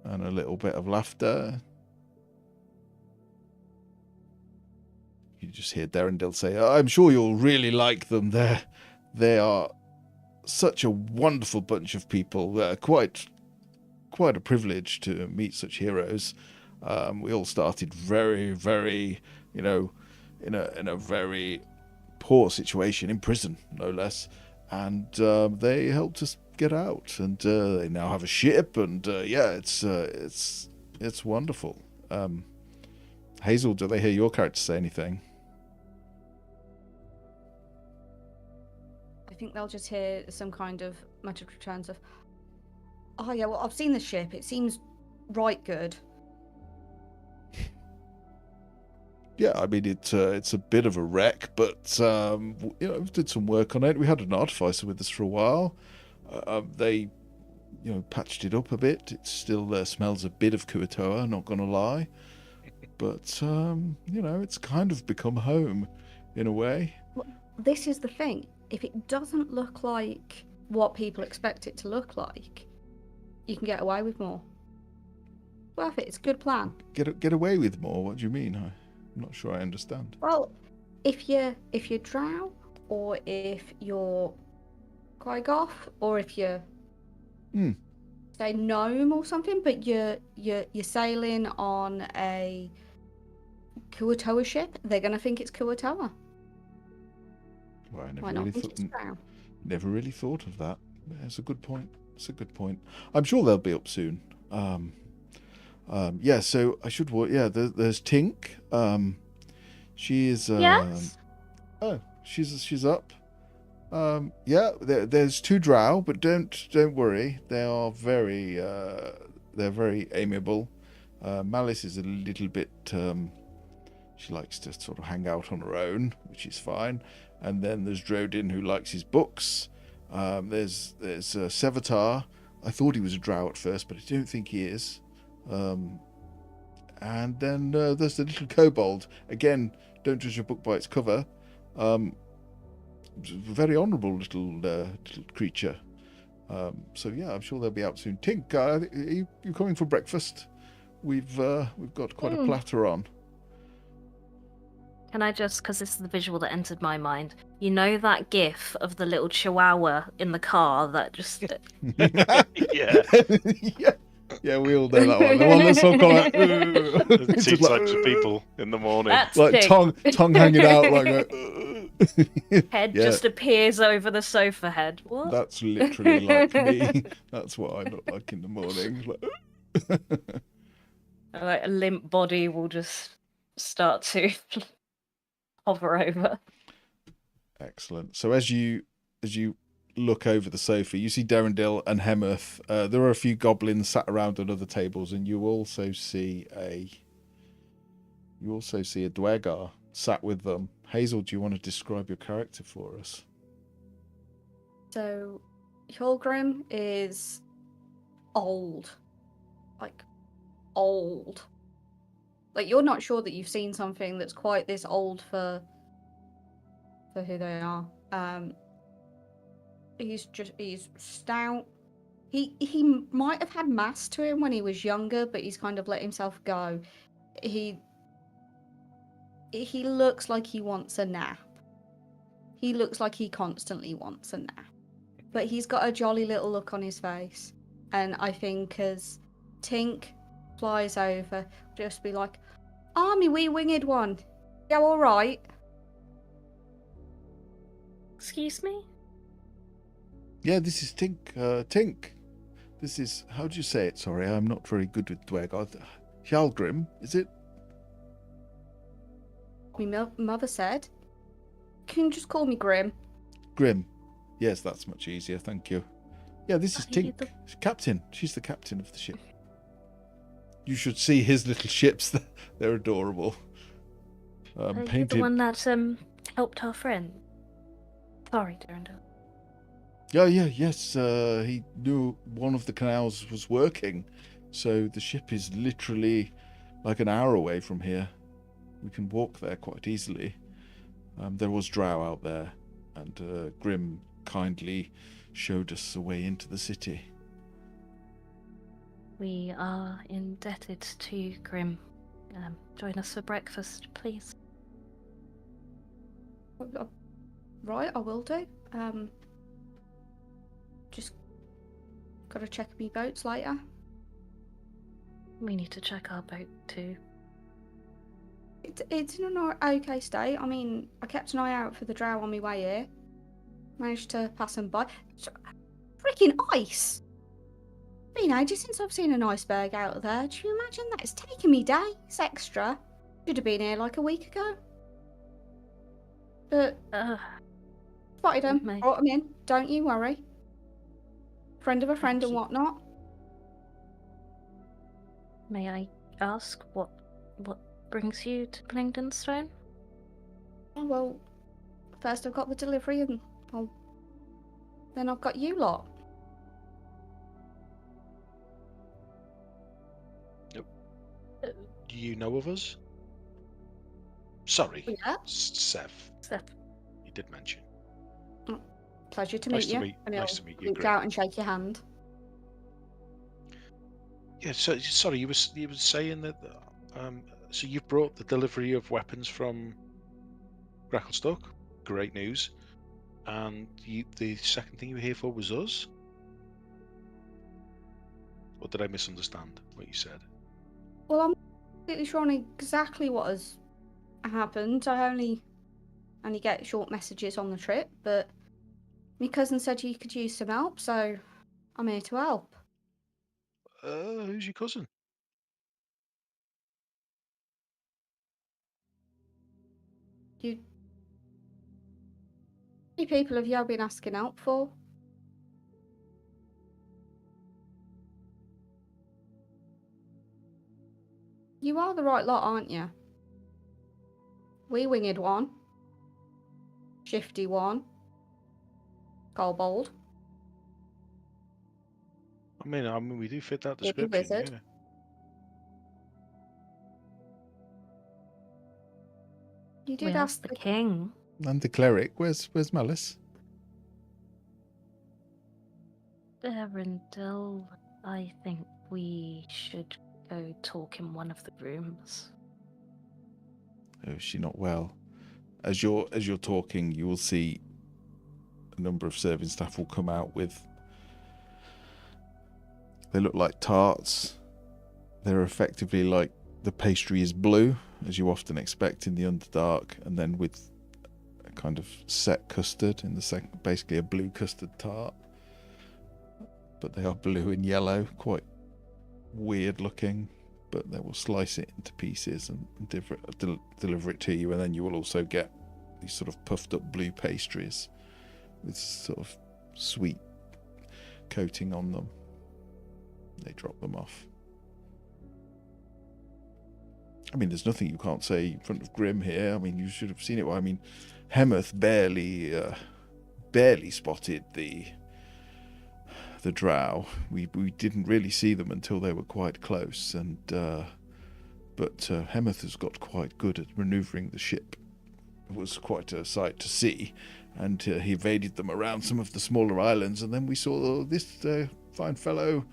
and a little bit of laughter. You just hear Derendil say, "I'm sure you'll really like them. They are such a wonderful bunch of people. Quite a privilege to meet such heroes. We all started very, very, in a very poor situation, in prison, no less. And they helped us get out, and they now have a ship, and it's wonderful." Hazel, do they hear your character say anything? I think they'll just hear some kind of muttered returns of, "Oh yeah, well, I've seen the ship. It seems right good. Yeah, I mean it's a bit of a wreck, but we did some work on it. We had an artificer with us for a while. They patched it up a bit. It still smells a bit of Kuatoa, not gonna lie, but it's kind of become home in a way. This is the thing. If it doesn't look like what people expect it to look like, you can get away with more. Worth it. It's a good plan. Get away with more? What do you mean? I'm not sure I understand. Well, if you're drow, or if you're Gwygoth, or if you're say gnome or something, but you're sailing on a Kuatoa ship, they're gonna think it's Kuatoa. Well, I Why not think it's drow? Never really thought of that. It's a good point. I'm sure they'll be up soon. So I should. There's Tink. She is. Yes. Oh, she's up. There's 2 drow, but don't worry. They are very amiable. Malice is a little bit. She likes to sort of hang out on her own, which is fine. And then there's Drodin, who likes his books. There's Sevatar. I thought he was a drow at first, but I don't think he is. And then there's the little kobold. Again, don't judge a book by its cover. Very honourable little creature. I'm sure they'll be out soon. Tink, are you coming for breakfast? We've got quite a platter on. Can I just, because this is the visual that entered my mind, you know that gif of the little chihuahua in the car that just... Yeah. Yeah, we all know that one. The one that's all kind of like... Two types of people in the morning. That's like Tink. tongue hanging out, like... Head just appears over the sofa head. What? That's literally like me. That's what I look like in the morning. Like a limp body will just start to hover over. Excellent. So as you look over the sofa, you see Derendil and Hemeth. There are a few goblins sat around at other tables, and you also see a Dwegar sat with them. Hazel, do you want to describe your character for us? So, Hjolgrim is old. Like, old. Like, you're not sure that you've seen something that's quite this old for who they are. He's stout. He might have had mass to him when he was younger, but he's kind of let himself go. He looks like he wants a nap. He looks like he constantly wants a nap. But he's got a jolly little look on his face. And I think as Tink flies over, just be like, "Ah, me wee winged one. You all right?" Excuse me? Yeah, this is Tink. Tink. This is, how do you say it? Sorry, I'm not very good with Dwegar. Hjolgrim, is it? My mother said, "Can you just call me Grim?" Grim. Yes, that's much easier, thank you. Yeah, this is Tink. Captain. She's the captain of the ship. You should see his little ships. They're adorable. Painted. You're the one that helped our friend. Sorry, Durandal. Yes. He knew one of the canals was working, so the ship is literally like an hour away from here. We can walk there quite easily. There was drow out there, and Grim kindly showed us the way into the city. We are indebted to Grim. Join us for breakfast, please. Right, I will do. Just gotta check me boats later. We need to check our boat too. It's in an okay state. I mean, I kept an eye out for the drow on my way here. Managed to pass them by. Freaking ice! Been ages since I've seen an iceberg out there. Do you imagine that? It's taken me days extra. Should have been here like a week ago. But spotted them, mate. brought them in. Don't you worry. Friend of a friend and whatnot. May I ask what brings you to Blingdenstone? Oh, well, first I've got the delivery and then I've got you lot. Do you know of us? Sorry, Yeah. Seth. Seth. You did mention. Pleasure to Nice meet to you. meet- And nice he'll to meet you, reach Grim. out and shake your hand. Yeah. So sorry, you were saying that. So you've brought the delivery of weapons from Gracklestock. Great news. And the second thing you were here for was us. Or did I misunderstand what you said? Well, I'm not completely sure on exactly what has happened. I only get short messages on the trip, but my cousin said you could use some help, so I'm here to help. Who's your cousin? You... How many people have you been asking help for? You are the right lot, aren't you? Wee winged one. Shifty one. Kobold. I mean, we do fit that Giddy description. wizard. Yeah. You We did asked ask the king. And the cleric, where's Malice? Berendil, I think we should go talk in one of the rooms. Oh, is she not well? As you're talking, you will see a number of serving staff will come out with. They look like tarts. They're effectively like the pastry is blue, as you often expect in the Underdark, and then with a kind of set custard in the second, basically a blue custard tart. But they are blue and yellow, quite weird looking. But they will slice it into pieces and deliver it to you, and then you will also get these sort of puffed up blue pastries with sort of sweet coating on them. They drop them off. I mean, there's nothing you can't say in front of Grim here. I mean, you should have seen it. I mean, Hemeth barely spotted the drow. We didn't really see them until they were quite close, and but Hemeth has got quite good at manoeuvring the ship. It was quite a sight to see, and he evaded them around some of the smaller islands, and then we saw this fine fellow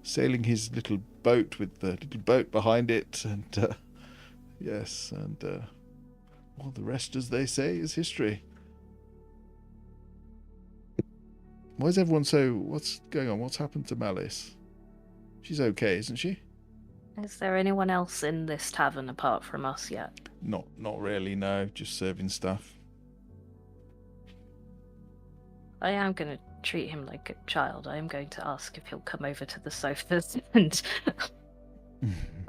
sailing his little boat with the little boat behind it, and yes, and well, the rest, as they say, is history. Why is everyone so... What's going on? What's happened to Malice? She's okay, isn't she? Is there anyone else in this tavern apart from us yet? Not really, no. Just serving staff. I am going to treat him like a child. I am going to ask if he'll come over to the sofas and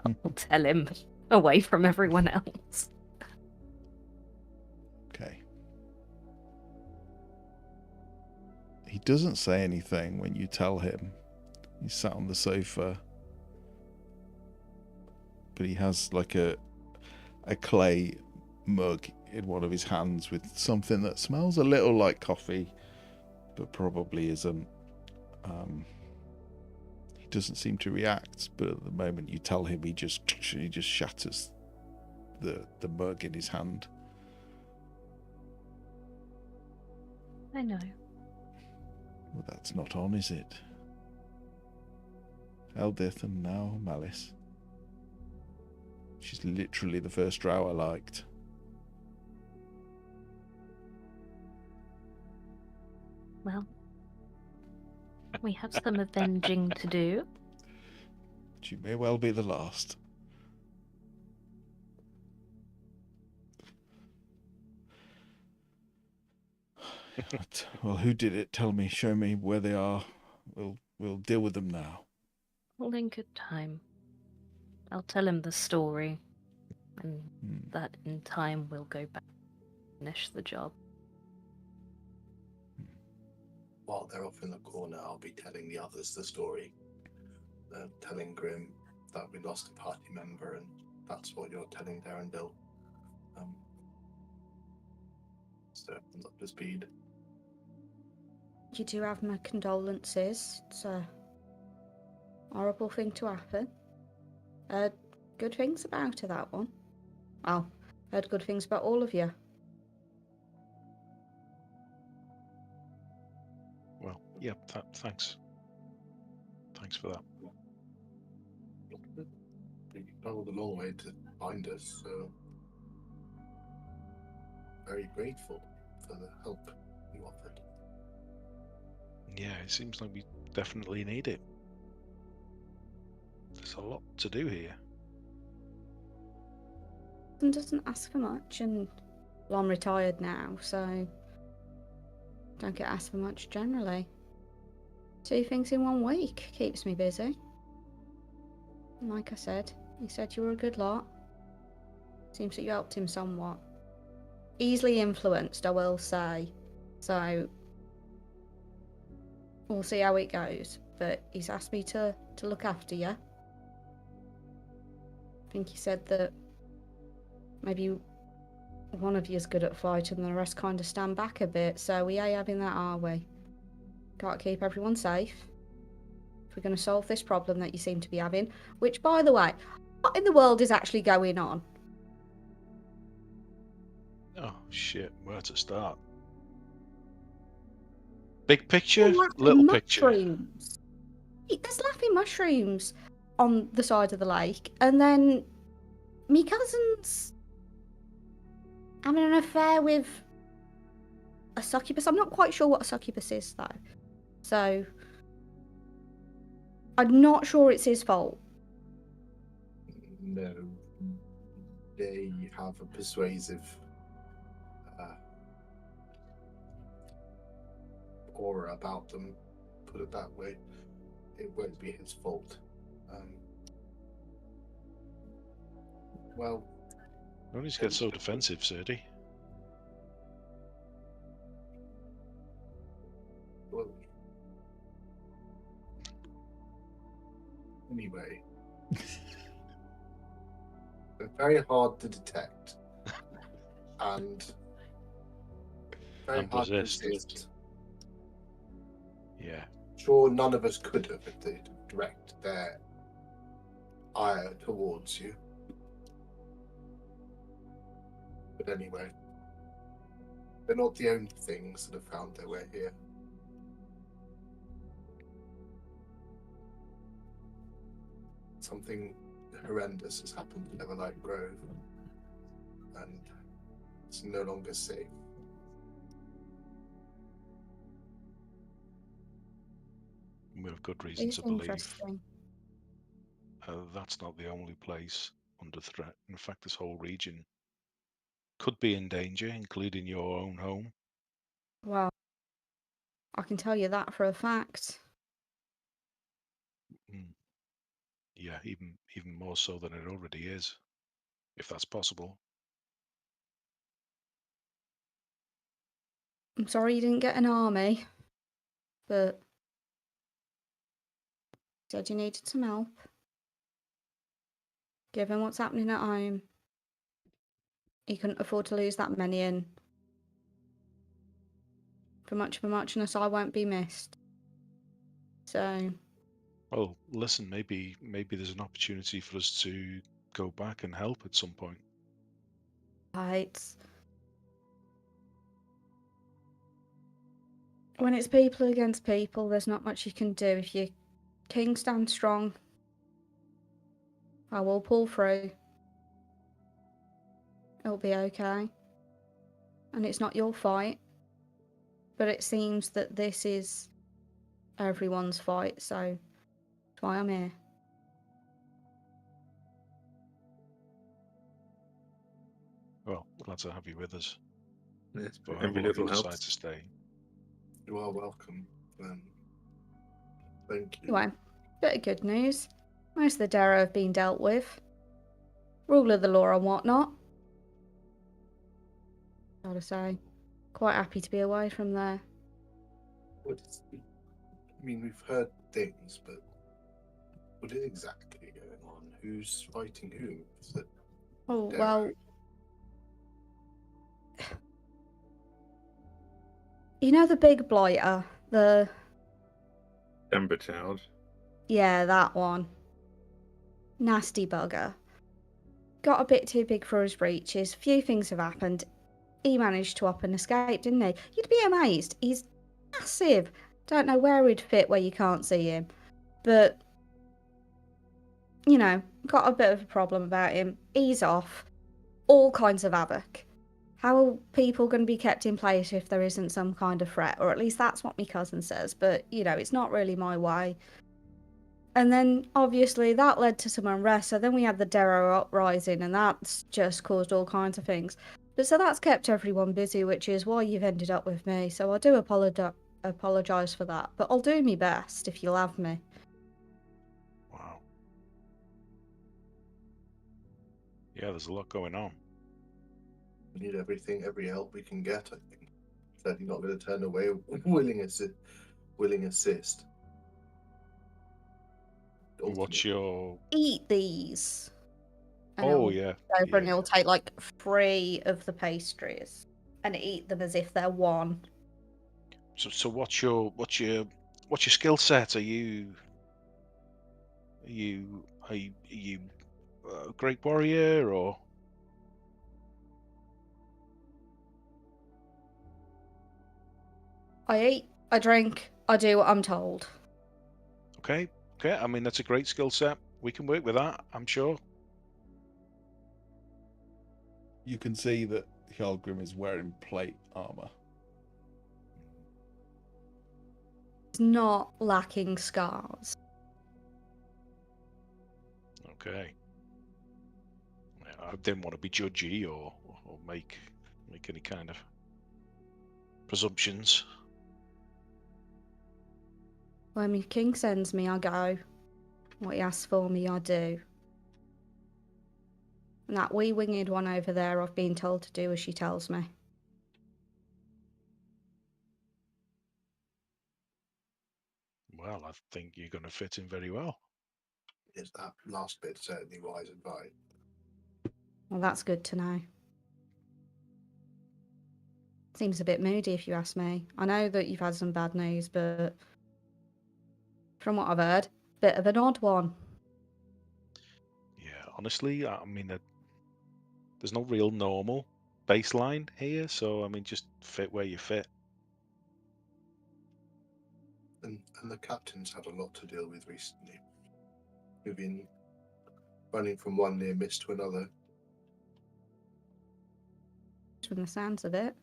I'll tell him away from everyone else. Okay. He doesn't say anything when you tell him. He's sat on the sofa. But he has like a clay mug in one of his hands with something that smells a little like coffee, but probably isn't. He doesn't seem to react, but at the moment you tell him, he just shatters the mug in his hand. I know. Well, that's not on, is it? Eldith and now Malice. She's literally the first drow I liked. Well, we have some avenging to do. She may well be the last. But, well, who did it? Tell me, show me where they are. We'll deal with them now. All in good time. I'll tell him the story, and that in time we'll go back and finish the job. While they're off in the corner, I'll be telling the others the story. Telling Grim that we lost a party member, and that's what you're telling Darendil. So I'm up to speed. You do have my condolences. It's a horrible thing to happen. Good things about her, that one. Well, heard good things about all of you. Well, yeah, thanks. Thanks for that. You travelled a long way to find us, so very grateful for the help you offered. Yeah, it seems like we definitely need it. There's a lot to do here. And doesn't ask for much, and well, I'm retired now, so don't get asked for much generally. 2 things in 1 week keeps me busy. And like I said, he said you were a good lot. Seems that you helped him somewhat. Easily influenced, I will say. So we'll see how it goes. But he's asked me to look after you. I think he said that maybe one of you is good at fighting and the rest kind of stand back a bit. So we ain't having that, are we? Got to keep everyone safe. If we're going to solve this problem that you seem to be having, which, by the way, what in the world is actually going on? Oh shit, where to start? Big picture, Laughing little picture. mushrooms. There's laughing mushrooms on the side of the lake, and then me cousin's having an affair with a succubus. I'm not quite sure what a succubus is, though. So I'm not sure it's his fault. No, they have a persuasive aura about them, put it that way. It won't be his fault. Well, Don't need to get so defensive, Serdy. well, anyway, they're very hard to detect and very And hard to resist. resist. Yeah. Sure, none of us could have if they direct their ire towards you. But anyway, they're not the only things that have found their way here. Something horrendous has happened in Everlight Grove, and it's no longer safe. We have good reason It's to believe interesting. that's not the only place under threat. In fact, this whole region could be in danger, including your own home. Well, I can tell you that for a fact. Yeah, even more so than it already is, if that's possible. I'm sorry you didn't get an army, but said you needed some help. Given what's happening at home, he couldn't afford to lose that many, and for much of a muchness, I won't be missed. So, Well, listen, maybe there's an opportunity for us to go back and help at some point. it's when it's people against people, there's not much you can do. If your king stands strong, I will pull through. It'll be okay. And it's not your fight, but it seems that this is everyone's fight, so that's why I'm here. Well, glad to have you with us. Yes, But I every will if you little decide helps. to stay. You are welcome. Thank you. Anyway, bit of good news. Most of the Darrow have been dealt with. Rule of the law and whatnot. Gotta say, quite happy to be away from there. What is, I mean, we've heard things, but what is exactly going on? who's fighting whom? Is it Oh, Darrow? well. You know the big blighter? Ember Child. Yeah, that one. Nasty bugger. Got a bit too big for his breeches. Few things have happened. He managed to up and escape, didn't he? You'd be amazed. He's massive. Don't know where he'd fit where you can't see him. But, you know, got a bit of a problem about him. He's off. All kinds of havoc. How are people going to be kept in place if there isn't some kind of threat? Or at least that's what my cousin says. But, you know, it's not really my way. And then, obviously, that led to some unrest. So then we had the Darrow uprising, and that's just caused all kinds of things. But so that's kept everyone busy, which is why you've ended up with me. So I do apologise for that. But I'll do my best if you'll have me. Wow. Yeah, there's a lot going on. We need every help we can get, I think. Certainly not going to turn away willing assist. What's your... Eat these. And Oh, he'll yeah. go over and Yeah. he'll take like 3 of the pastries and eat them as if they're one. So what's your skill set? Are you a great warrior, or... I eat, I drink, I do what I'm told. Okay, I mean, that's a great skill set. We can work with that, I'm sure. You can see that Hjalgrim is wearing plate armor. It's not lacking scars. Okay. I didn't want to be judgy or make any kind of presumptions. When my king sends me, I go. What he asks for me, I do. And that wee winged one over there, I've been told to do as she tells me. Well, I think you're going to fit in very well. Is that last bit certainly wise advice? Well, that's good to know. Seems a bit moody if you ask me. I know that you've had some bad news, but from what I've heard, bit of an odd one. Yeah, honestly, I mean, there's no real normal baseline here, so I mean, just fit where you fit. And the captain's had a lot to deal with recently. We've been running from one near miss to another. From the sounds of it.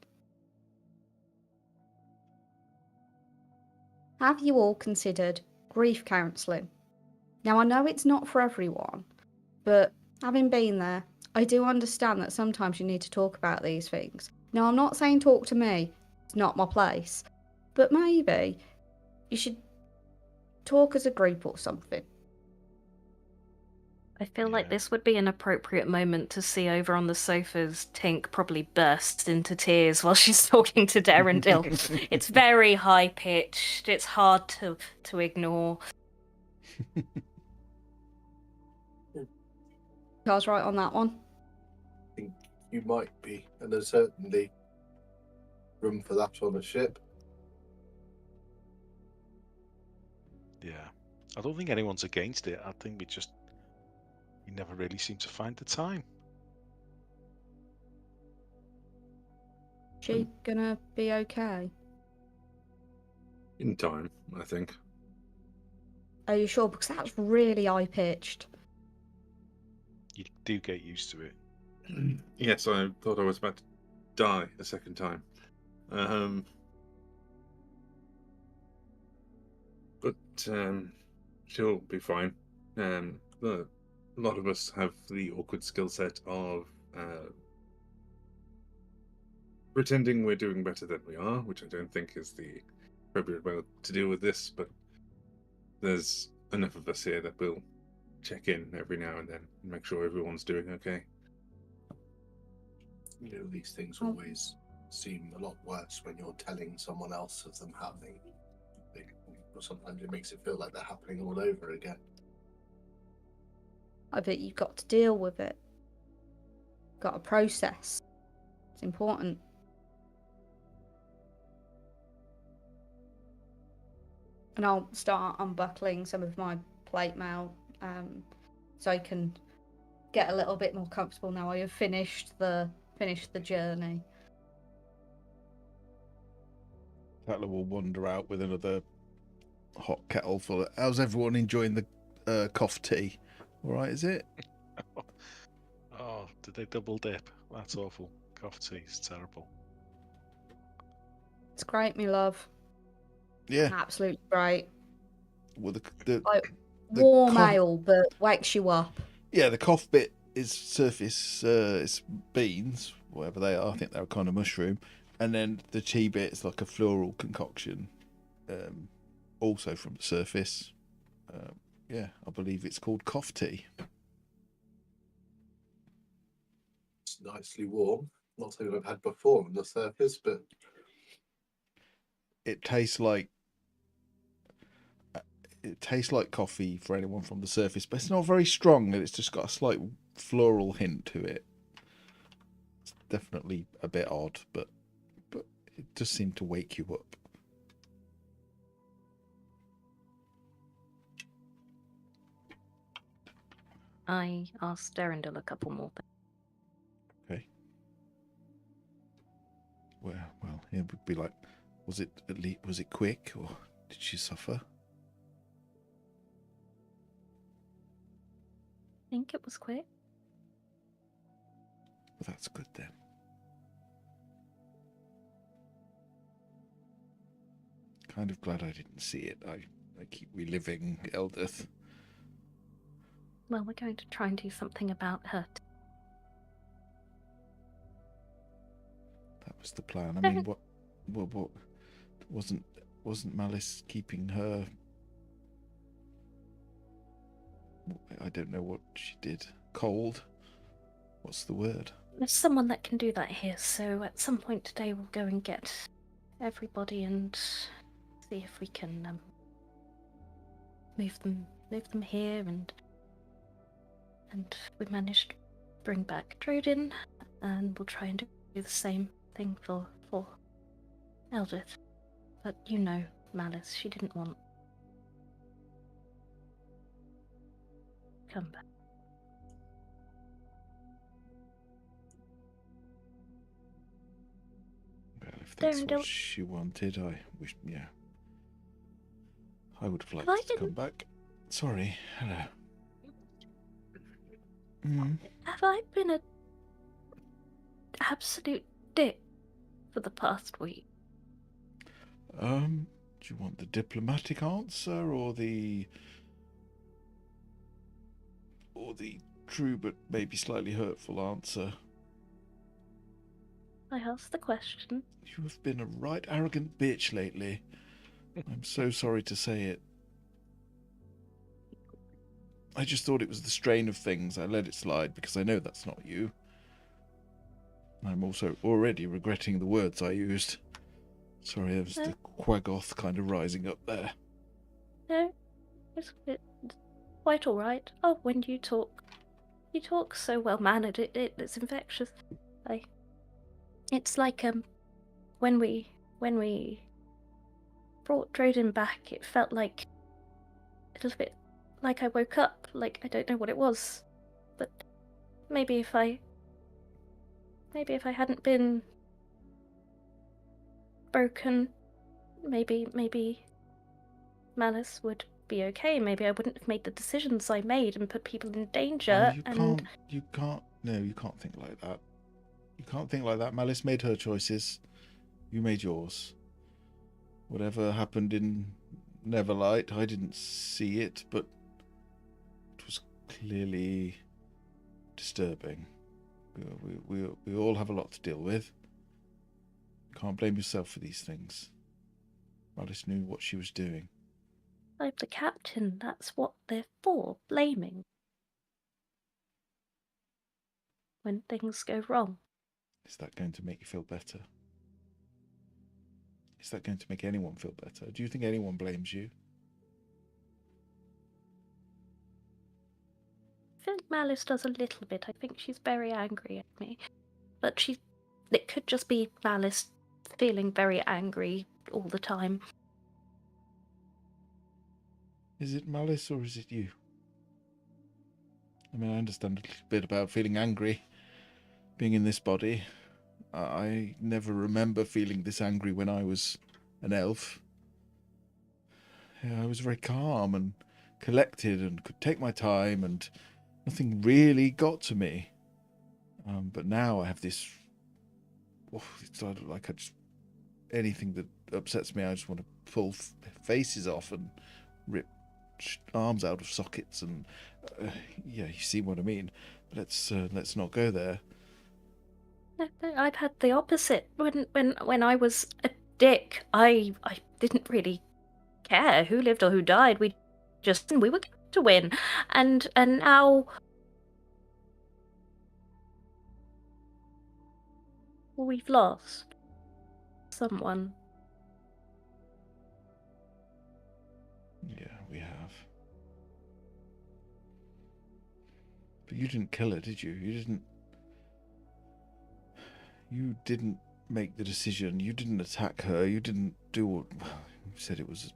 Have you all considered grief counselling? Now, I know it's not for everyone, but having been there, I do understand that sometimes you need to talk about these things. Now, I'm not saying talk to me, it's not my place, but maybe you should talk as a group or something. I feel like Yeah. this would be an appropriate moment to see over on the sofas Tink probably bursts into tears while she's talking to Darendil. It's very high pitched, it's hard to ignore. I was right on that one. I think you might be, and there's certainly room for that on a ship. Yeah, I don't think anyone's against it. I think we never really seem to find the time. She gonna be okay? In time, I think. Are you sure? Because that's really high pitched. You do get used to it. Yes, I thought I was about to die a second time. But she'll be fine. A lot of us have the awkward skill set of pretending we're doing better than we are, which I don't think is the appropriate way to deal with this, but there's enough of us here that will check in every now and then and make sure everyone's doing okay. You know, these things always seem a lot worse when you're telling someone else of them happening. Sometimes it makes it feel like they're happening all over again. of it. You've got to deal with it. Got to process. It's important. And I'll start unbuckling some of my plate mail, so I can get a little bit more comfortable now I have finished the journey. Tatler will wander out with another hot kettle full of... How's everyone enjoying the cough tea? All right, is it? Oh, did they double dip? That's awful. Cough tea is terrible. It's great, me love. Yeah. Absolutely great. Well, the Warm cough- ale, but wakes you up. Yeah, the cough bit is surface, it's beans, whatever they are. I think they're a kind of mushroom. And then the tea bit is like a floral concoction, also from the surface. Yeah, I believe it's called cough tea. It's nicely warm. Not something I've had before on the surface, but It tastes like coffee for anyone from the surface, but it's not very strong, and it's just got a slight floral hint to it. It's definitely a bit odd, but it does seem to wake you up. I asked Derendil a couple more things. Okay. Well, it would be like, was it quick, or did she suffer? I think it was quick. Well, that's good then. Kind of glad I didn't see it. I keep reliving Eldith. Well, we're going to try and do something about her. That was the plan. I mean, what wasn't Malice keeping her? I don't know what she did. Cold? What's the word? There's someone that can do that here, so at some point today we'll go and get everybody and see if we can move them here, and we managed to bring back Drodin, and we'll try and do the same thing for Eldith. But you know, Malice, she didn't want come back. Well, if that's Don't- what she wanted, I wish. Yeah, I would have liked I her to come didn't- back. Sorry. Hello. Have I been a absolute dick for the past week? Do you want the diplomatic answer or the true but maybe slightly hurtful answer? I asked the question. You have been a right arrogant bitch lately. I'm so sorry to say it. I just thought it was the strain of things. I let it slide because I know that's not you. I'm also already regretting the words I used. Sorry, there was the Quaggoth kind of rising up there. No, it's quite all right. Oh, when you talk so well mannered. It's infectious. It's like when we brought Drodin back, it felt like a little bit like I woke up. Like I don't know what it was, but maybe if I hadn't been broken, maybe Malice would be okay. Maybe I wouldn't have made the decisions I made and put people in danger. You can't think like that. You can't think like that. Malice made her choices. You made yours. Whatever happened in Neverlight, I didn't see it, but it was clearly disturbing. We all have a lot to deal with. You can't blame yourself for these things. Malice knew what she was doing. I'm the captain. That's what they're for. Blaming when things go wrong. Is that going to make you feel better? Is that going to make anyone feel better? Do you think anyone blames you? I feel think Malice does a little bit. I think she's very angry at me. But it could just be Malice feeling very angry all the time. Is it Malice or is it you? I mean, I understand a little bit about feeling angry, being in this body. I never remember feeling this angry when I was an elf. Yeah, I was very calm and collected and could take my time, and nothing really got to me. But now I have this... it's like anything that upsets me, I just want to pull faces off and rip arms out of sockets, and yeah, you see what I mean. Let's not go there. No, I've had the opposite. When I was a dick, I didn't really care who lived or who died. We were going to win, and now we've lost someone. Yeah, we have. But you didn't kill her, did you? You didn't make the decision. You didn't attack her. You didn't do what... You said it was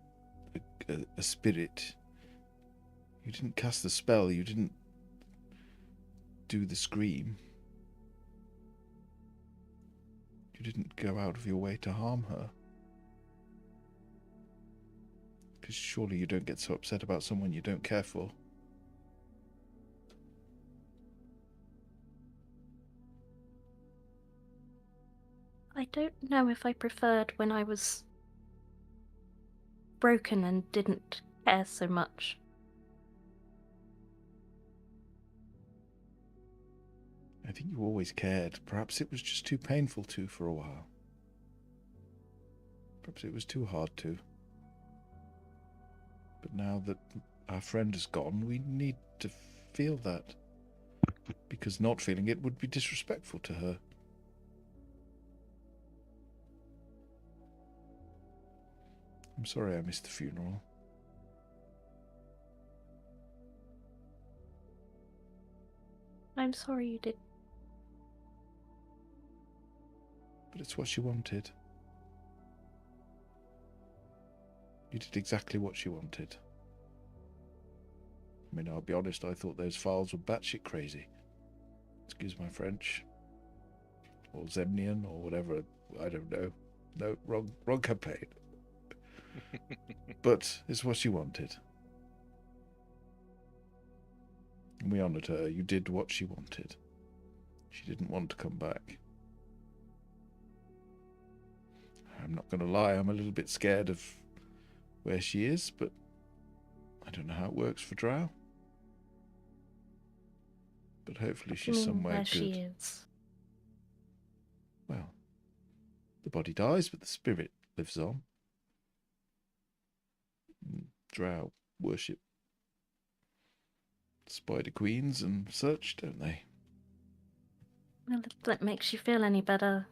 a spirit. You didn't cast the spell. You didn't do the scream. You didn't go out of your way to harm her. Because surely you don't get so upset about someone you don't care for. I don't know if I preferred when I was broken and didn't care so much. I think you always cared. Perhaps it was just too painful to for a while. Perhaps it was too hard to. But now that our friend is gone, we need to feel that. Because not feeling it would be disrespectful to her. I'm sorry I missed the funeral. I'm sorry you did. But it's what she wanted. You did exactly what she wanted. I mean, I'll be honest, I thought those files were batshit crazy. Excuse my French. Or Zemnian, or whatever. I don't know. No, wrong campaign. But it's what she wanted. And we honoured her. You did what she wanted. She didn't want to come back. I'm not going to lie, I'm a little bit scared of where she is, but I don't know how it works for Drow. But hopefully she's somewhere where good. She is? Well, the body dies, but the spirit lives on. Drow worship spider queens and such, don't they? Well, if that makes you feel any better.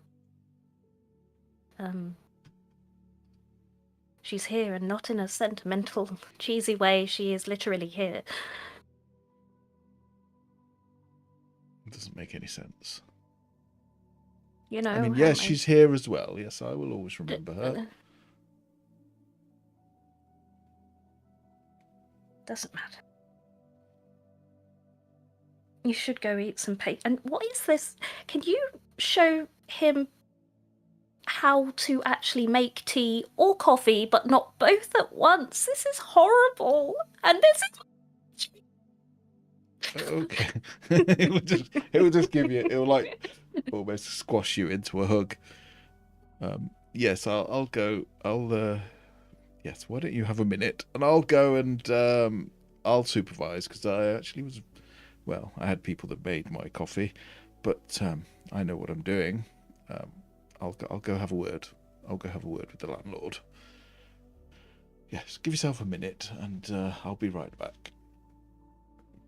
She's here, and not in a sentimental, cheesy way. She is literally here. It doesn't make any sense. You know. I mean, how yes, she's here as well. Yes, I will always remember her. Doesn't matter. You should go eat some And what is this? Can you show him how to actually make tea or coffee, but not both at once? This is horrible. And this is... Okay. it will just give you, it will like almost squash you into a hug. Yes, I'll go. Yes, why don't you have a minute? And I'll go and I'll supervise, because I actually was... Well, I had people that made my coffee, but I know what I'm doing. I'll go have a word. I'll go have a word with the landlord. Yes, give yourself a minute, and I'll be right back.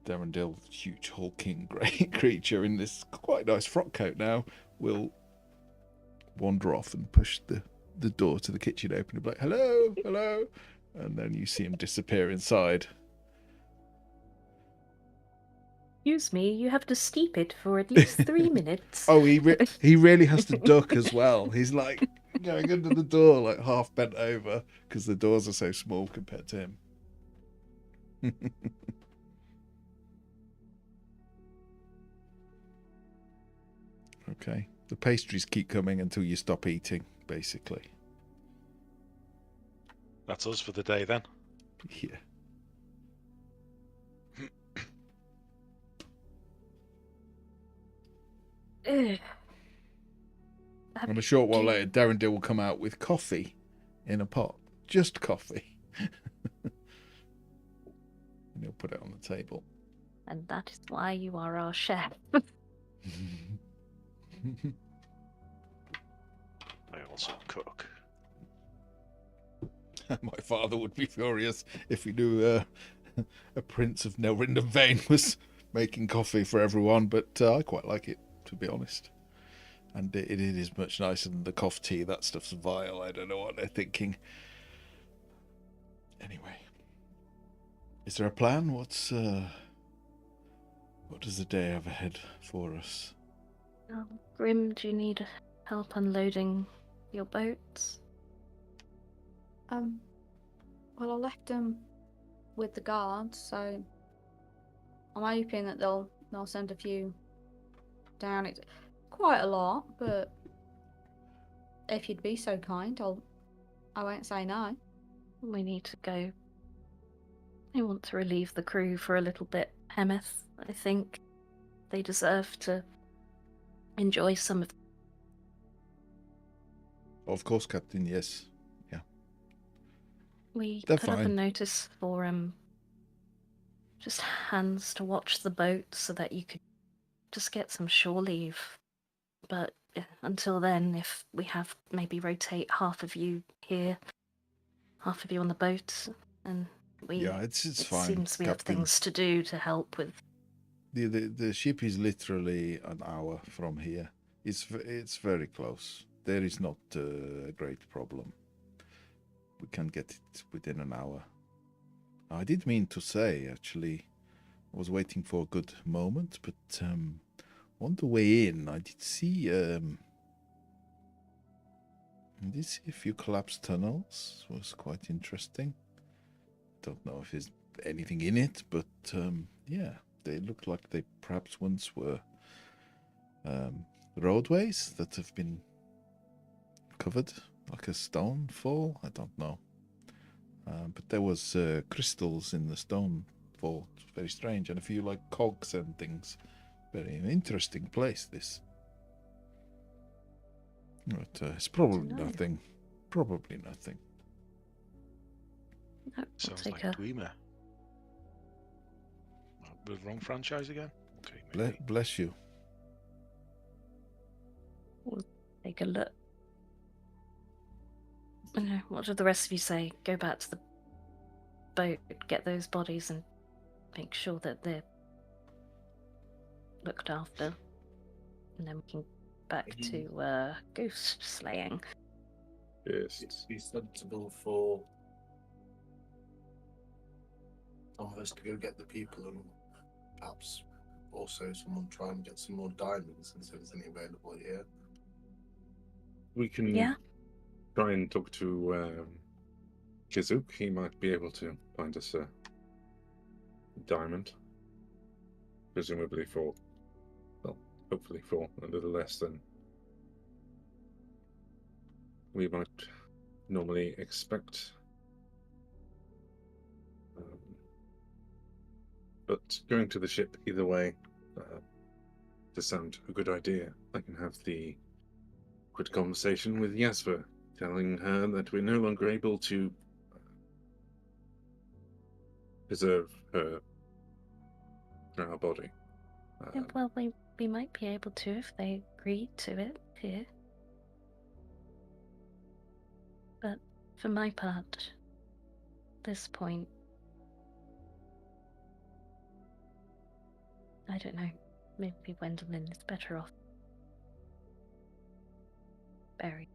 Darendil, huge hulking grey creature in this quite nice frock coat now, will wander off and push the door to the kitchen open and be like, hello, hello, and then you see him disappear inside. Excuse me, you have to steep it for at least 3 minutes. Oh, he really has to duck as well. He's like going under the door, like half bent over, because the doors are so small compared to him. Okay. The pastries keep coming until you stop eating, basically. That's us for the day then. Yeah. Ugh. And a short while Do you- later, Darren will come out with coffee in a pot. Just coffee. And he'll put it on the table. And that is why you are our chef. I also cook. My father would be furious if he knew a prince of Nelrindon Vane was making coffee for everyone, but I quite like it, to be honest. And it is much nicer than the cough tea. That stuff's vile. I don't know what they're thinking. Anyway, is there a plan? What does the day have ahead for us? Grim, do you need help unloading your boats? Well, I left them with the guards, so I'm hoping that they'll send a few down. It's quite a lot, but if you'd be so kind, I won't say no. We need to go. I want to relieve the crew for a little bit, Hemeth. I think they deserve to enjoy some of. Of course, Captain, yes. Yeah. We They're put up a fine. notice for just hands to watch the boat so that you could just get some shore leave. But until then, if we have maybe rotate half of you here, half of you on the boat, and Yeah, it's it fine, seems we have Captain. things to do to help with. The ship is literally an hour from here. It's very close. There is not a great problem. We can get it within an hour. I did mean to say, actually, I was waiting for a good moment, but on the way in, I did see a few collapsed tunnels. It was quite interesting. Don't know if there's anything in it, but yeah, they look like they perhaps once were roadways that have been covered like a stone fall. I don't know. But there was crystals in the stone fall. Very strange. And a few like cogs and things. Very interesting place, this. But it's probably know. nothing. Probably nothing. No, we'll Sounds take like a Dwemer. The wrong franchise again? Okay, maybe. Bless you. take a look. What did the rest of you say? Go back to the boat, get those bodies, and make sure that they're looked after, and then we can back to ghost slaying. Yes. It'd be sensible for some of us to go get the people and perhaps also someone try and get some more diamonds and see if there's any available here. We can Yeah. try and talk to Kizuk. He might be able to find us a diamond. Presumably for, well, hopefully for a little less than we might normally expect. But going to the ship either way does sound a good idea. I can have the quick conversation with Yasva, telling her that we're no longer able to preserve her our body. Yeah, well, we might be able to if they agree to it here. But for my part, at this point, I don't know. Maybe Gwendolyn is better off buried.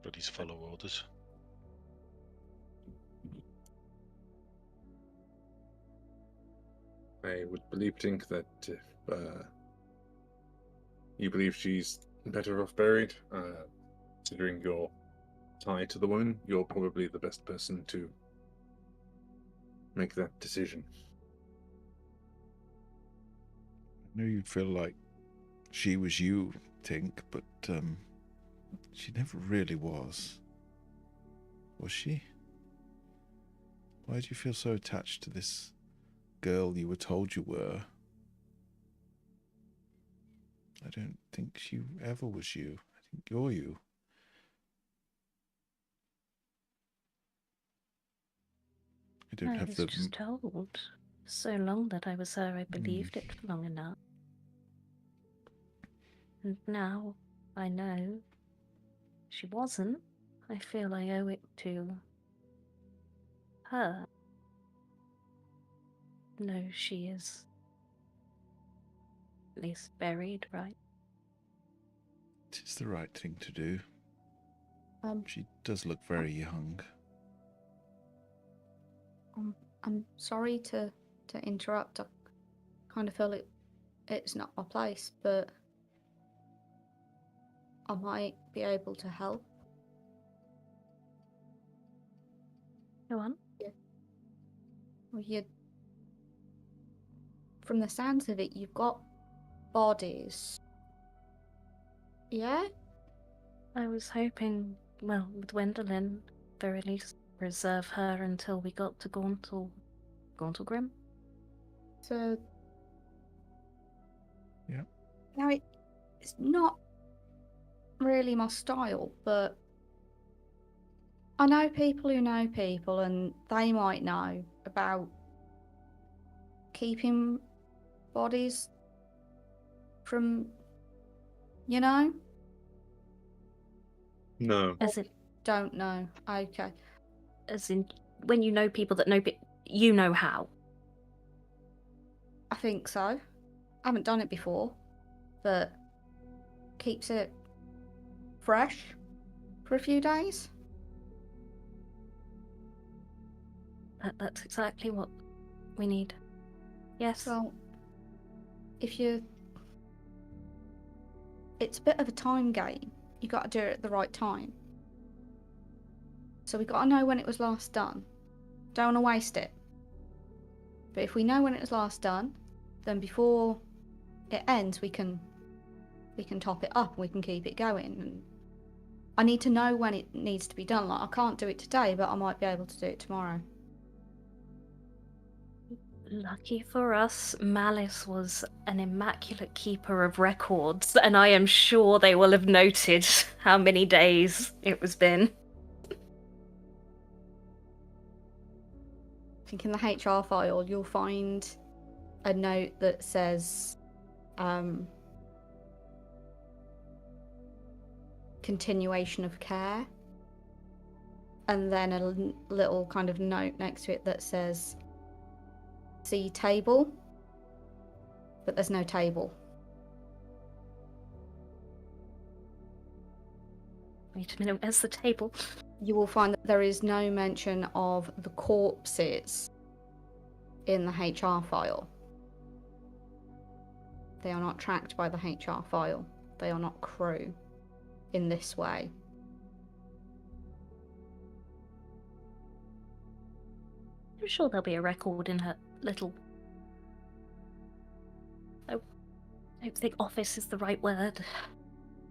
But everybody's follow orders. I would think that if you believe she's better off buried, considering your tie to the woman, you're probably the best person to make that decision. I know you feel like she was you, Tink, but she never really was. Was she? Why do you feel so attached to this girl you were told you were? I don't think she ever was you. I think you're you. I don't I have was the... just told. So long that I was her, I believed it for long enough. And now I know she wasn't. I feel I owe it to her. No, she is at least buried, right? It is the right thing to do. Um, She does look very young. I'm sorry to interrupt. I kind of feel it's not my place, but I might be able to help. Go on. Well, from the sounds of it, you've got bodies. Yeah? I was hoping, well, with Gwendolyn, very least reserve her until we got to Gauntelgrim. So. Yeah. Now, it's not really my style, but I know people who know people, and they might know about keeping bodies from, you know? No. As in, Don't know. Okay. when you know people that know you know how. I think so. I haven't done it before, but keeps it fresh for a few days. That's exactly what we need. Yes. So, it's a bit of a time game. You got to do it at the right time. So we got to know when it was last done. Don't want to waste it. But if we know when it was last done, then before it ends, we can top it up and we can keep it going. And I need to know when it needs to be done. Like, I can't do it today, but I might be able to do it tomorrow. Lucky for us, Malice was an immaculate keeper of records, and I am sure they will have noted how many days it was been. I think in the HR file, you'll find a note that says continuation of care, and then a little kind of note next to it that says see table, but there's no table. Wait a minute, where's the table? You will find that there is no mention of the corpses in the HR file. They are not tracked by the HR file. They are not crew in this way. I'm sure there'll be a record in her little... I don't think office is the right word.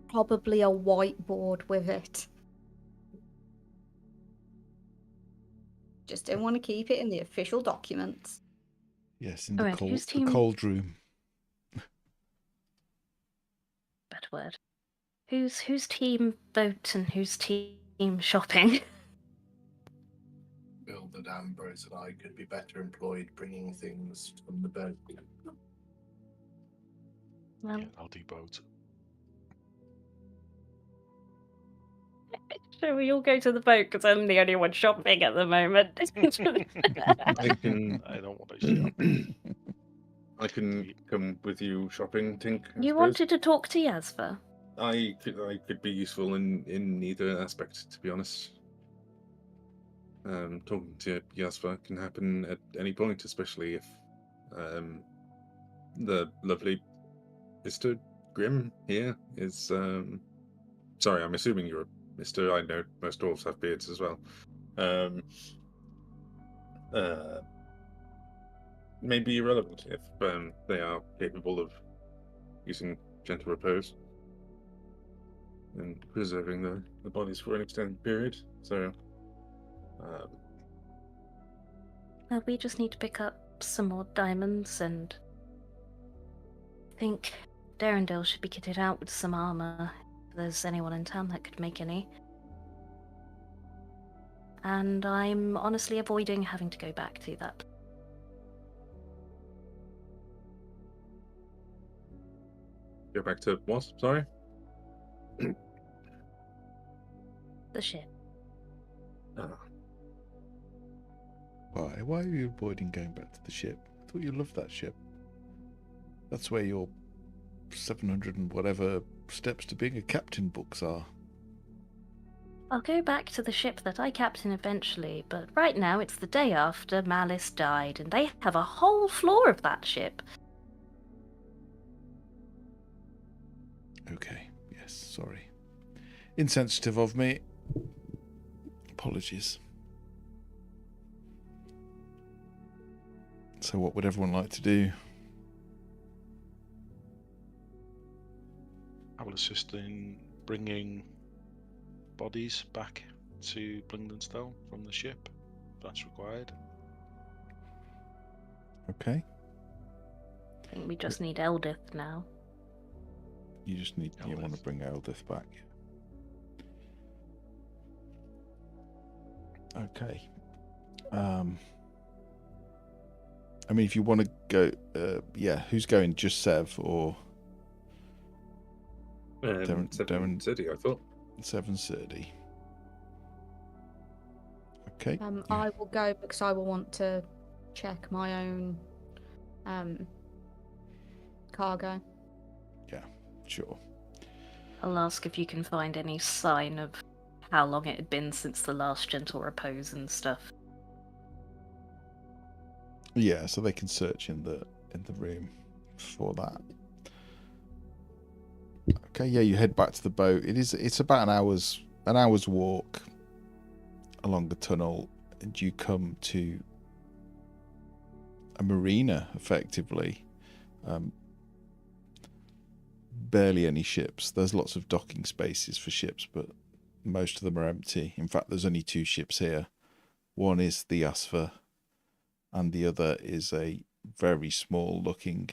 Probably a whiteboard with it. Just don't want to keep it in the official documents. Yes, in the Alright, whose the team- cold room. Better word. Who's team vote and who's team shopping? Bill and Ambrose and I could be better employed bringing things from the boat. Well, Yeah, I'll do both. shall we all go to the boat because I'm the only one shopping at the moment? I can. I don't want to shop. I can come with you shopping, Tink. I You suppose. wanted to talk to Yasva? I could be useful in either aspect, to be honest. Talking to Yasva can happen at any point, especially if the lovely Mr. Grimm here is. Sorry, I'm assuming you're a Mr. I know most dwarves have beards as well. May be irrelevant if they are capable of using gentle repose and preserving the bodies for an extended period. So, We just need to pick up some more diamonds, and I think Darendale should be kitted out with some armor. If there's anyone in town that could make any. And I'm honestly avoiding having to go back to that. go back to what? Sorry? The ship. Why are you avoiding going back to the ship? I thought you loved that ship. That's where your 700 and whatever steps to being a captain books are. I'll go back to the ship that I captain eventually, but right now it's the day after Malice died, and they have a whole floor of that ship. Okay, yes, sorry. Insensitive of me. Apologies. So what would everyone like to do? I will assist in bringing bodies back to Blingdenstone from the ship, if that's required. Okay. I think we just need Eldith now. You just need, you want to Eldith. bring Eldith back. Okay. I mean, if you want to go, yeah, who's going? Just Sev or Darren City, I thought. 7:30? Okay. I will go because I will want to check my own cargo. Sure. I'll ask if you can find any sign of how long it had been since the last gentle repose and stuff. Yeah, so they can search in the room for that. Okay, yeah, you head back to the boat. It's about an hour's walk along the tunnel, and you come to a marina, effectively. Barely any ships. There's lots of docking spaces for ships, but most of them are empty. In fact, there's only two ships here. One is the Asfa, and the other is a very small-looking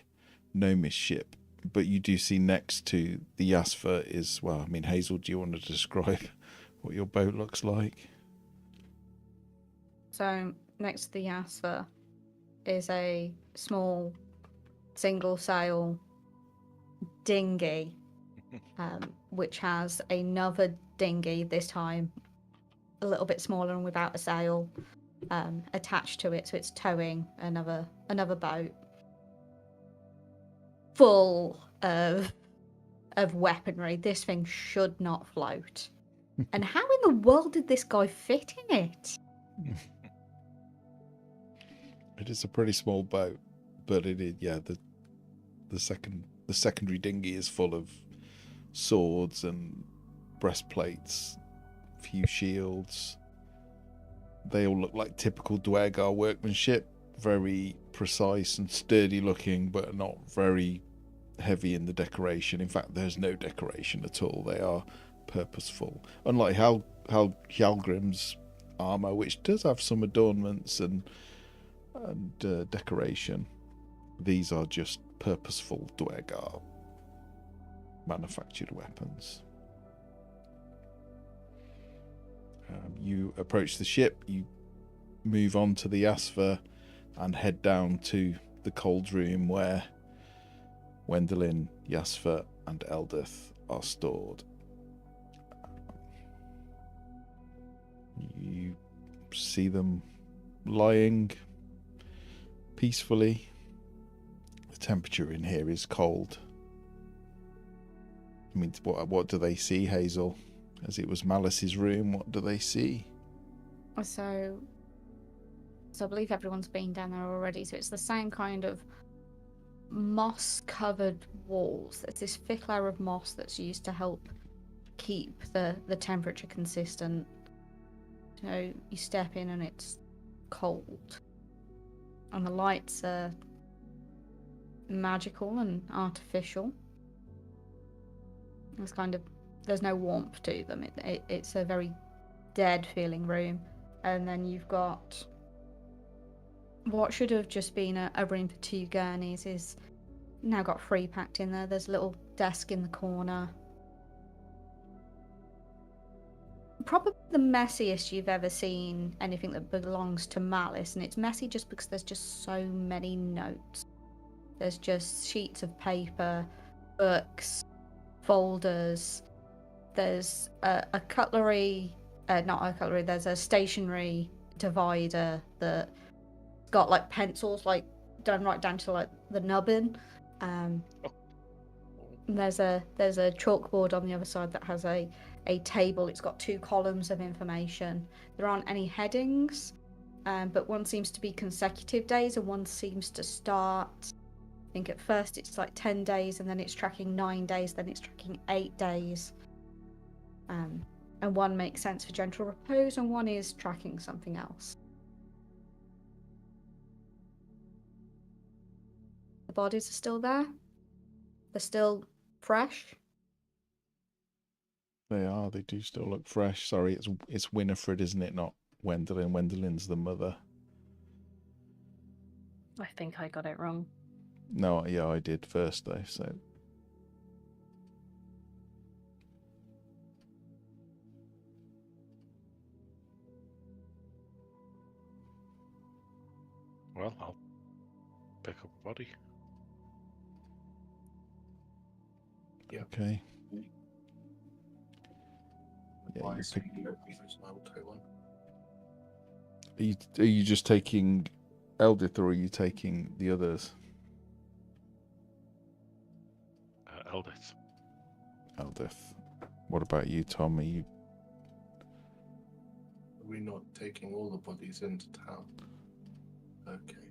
gnomish ship. But you do see next to the Asfa is, well, I mean, Hazel, do you want to describe what your boat looks like? So next to the Yasva is a small single sail dinghy, which has another dinghy, this time a little bit smaller and without a sail, attached to it, so it's towing another boat full of weaponry. This thing should not float. And how in the world did this guy fit in it? It is a pretty small boat, but it is, yeah, the secondary dinghy is full of swords and breastplates, few shields. They all look like typical Dwergar workmanship, very precise and sturdy looking, but not very heavy in the decoration. In fact, there's no decoration at all. They are purposeful, unlike Hjalgrim's armor, which does have some adornments and decoration. These are just purposeful Dwergar manufactured weapons. You approach the ship, you move on to the Asfa and head down to the cold room where Wendelin, Yasfa and Eldith are stored. You see them lying peacefully. The temperature in here is cold. I mean, what do they see, Hazel? As it was Malice's room, what do they see? So I believe everyone's been down there already. So it's the same kind of moss-covered walls. There's this thick layer of moss that's used to help keep the temperature consistent. So you step in and it's cold. And the lights are magical and artificial. There's no warmth to them. It's a very dead feeling room. And then you've got what should have just been a room for 2 gurneys is now got 3 packed in there. There's a little desk in the corner. Probably the messiest you've ever seen anything that belongs to Malice, and it's messy just because there's just so many notes. There's just sheets of paper, books, folders. There's a cutlery, not a cutlery, there's a stationery divider that got like pencils like done right down to like the nubbin. There's a chalkboard on the other side that has a table. It's got 2 columns of information. There aren't any headings, but one seems to be consecutive days and one seems to start, I think at first it's like 10 days and then it's tracking 9 days, then it's tracking 8 days. And one makes sense for gentle repose and one is tracking something else. The bodies are still there. They're still fresh. They are. They do still look fresh. Sorry, it's Winifred, isn't it? Not Wendelin. Wendelin's the mother. I think I got it wrong. No, yeah, I did first though. So Well, I'll pick up a body. okay. Yeah, Why you is pick, I will take one. are you just taking Eldith, or are you taking the others? Eldith. Eldith. What about you, Tom? Are you? Are we not taking all the bodies into town? Okay.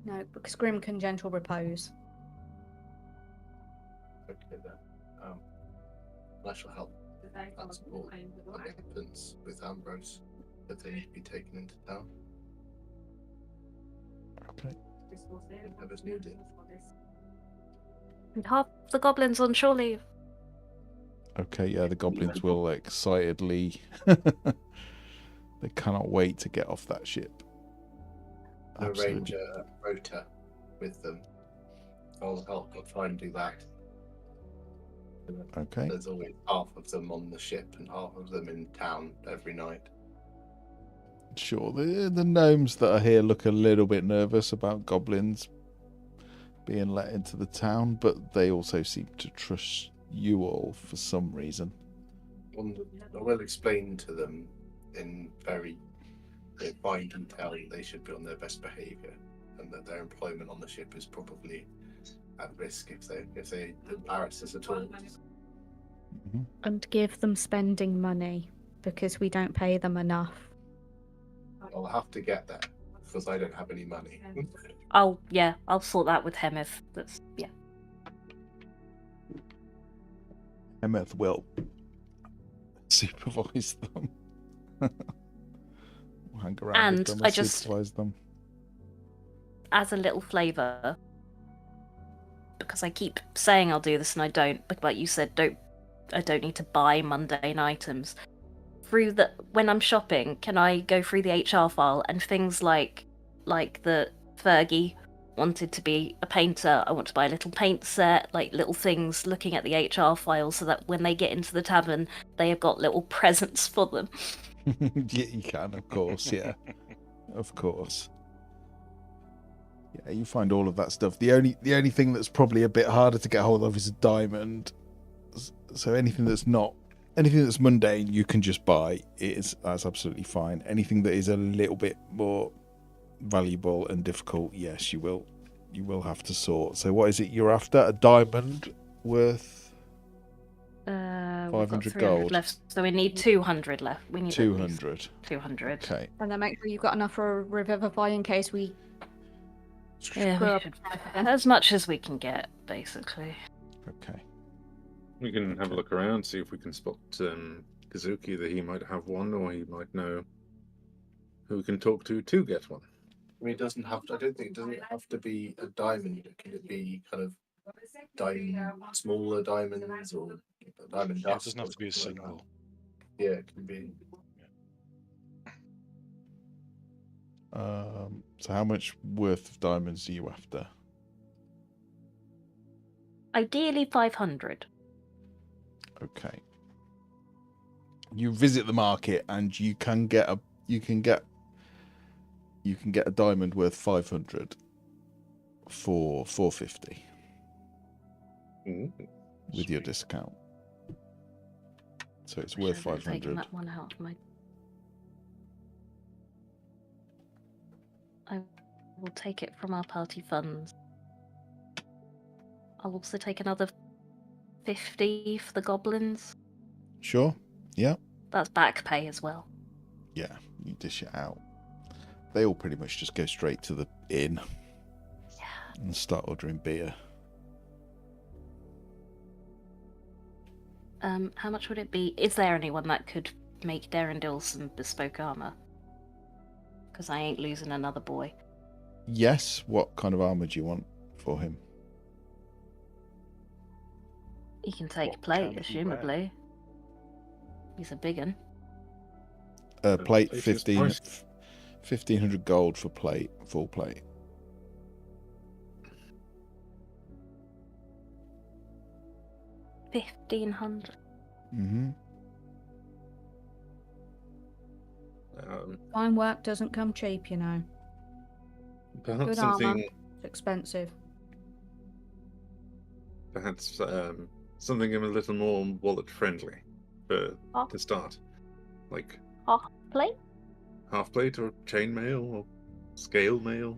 No, because Grim can gentle repose. Okay then. I shall help. That's all that happens with Ambrose, that they need to be taken into town. Okay. Whoever's needed. And half the goblins on shore leave. Okay. Yeah, the goblins will excitedly. They cannot wait to get off that ship. Arrange a rota with them. I'll help. I'll try and do that. Okay. There's always half of them on the ship and half of them in town every night. Sure. The gnomes that are here look a little bit nervous about goblins being let into the town, but they also seem to trust you all for some reason. I will explain to them in very fine detail that they should be on their best behaviour and that their employment on the ship is probably at risk if they embarrass us at all. Mm-hmm. And give them spending money because we don't pay them enough. I'll have to get that because I don't have any money. I'll sort that with him if that's Hemeth will supervise them. Hang around And with them I or just- supervise them. as a little flavour, because I keep saying I'll do this and I don't, but you said I don't need to buy mundane items. When I'm shopping, can I go through the HR file and things like the Fergie wanted to be a painter, I want to buy a little paint set, like little things, looking at the HR file so that when they get into the tavern, they have got little presents for them. Yeah, you can, of course, yeah. Of course. Yeah, you find all of that stuff. The only thing that's probably a bit harder to get hold of is a diamond. So anything that's mundane, you can just buy. That's absolutely fine. Anything that is a little bit more valuable and difficult, yes, you will have to sort. So what is it you're after? A diamond worth? We've got 500 300 gold. left, so we need 200 left. We need at least 200. 200. Okay. And then make sure you've got enough for a revivify in case we Yeah, screw we up. should, as much as we can get, basically. Okay. We can have a look around, see if we can spot Kazuki, that he might have one, or he might know who we can talk to get one. I mean, it doesn't have to. I don't think it doesn't have to be a diamond. Can it be kind of smaller diamonds or diamond Yeah, it dust? doesn't have or to be a something like single. that? Yeah, it can be. So how much worth of diamonds are you after? Ideally 500. Okay. You visit the market and you can get a diamond worth 500 for 450 Ooh, with your Sweet. discount. So it's I worth should have taken 500. that one out of my... I will take it from our party funds. I'll also take another 50 for the goblins. Sure. Yeah. That's back pay as well. Yeah. You dish it out. They all pretty much just go straight to the inn Yeah. and start ordering beer. How much would it be? Is there anyone that could make Darendil some bespoke armor? Because I ain't losing another boy. Yes. What kind of armor do you want for him? He can take What plate, can he wear? assumably. He's a big un. Plate plate is 15, priced. 1500 gold for plate, full plate. $1,500. Mm-hmm. Fine work doesn't come cheap, you know. Perhaps Good something. armor. It's expensive. Perhaps something a little more wallet friendly to start, like Half plate? half plate or chainmail or scale mail.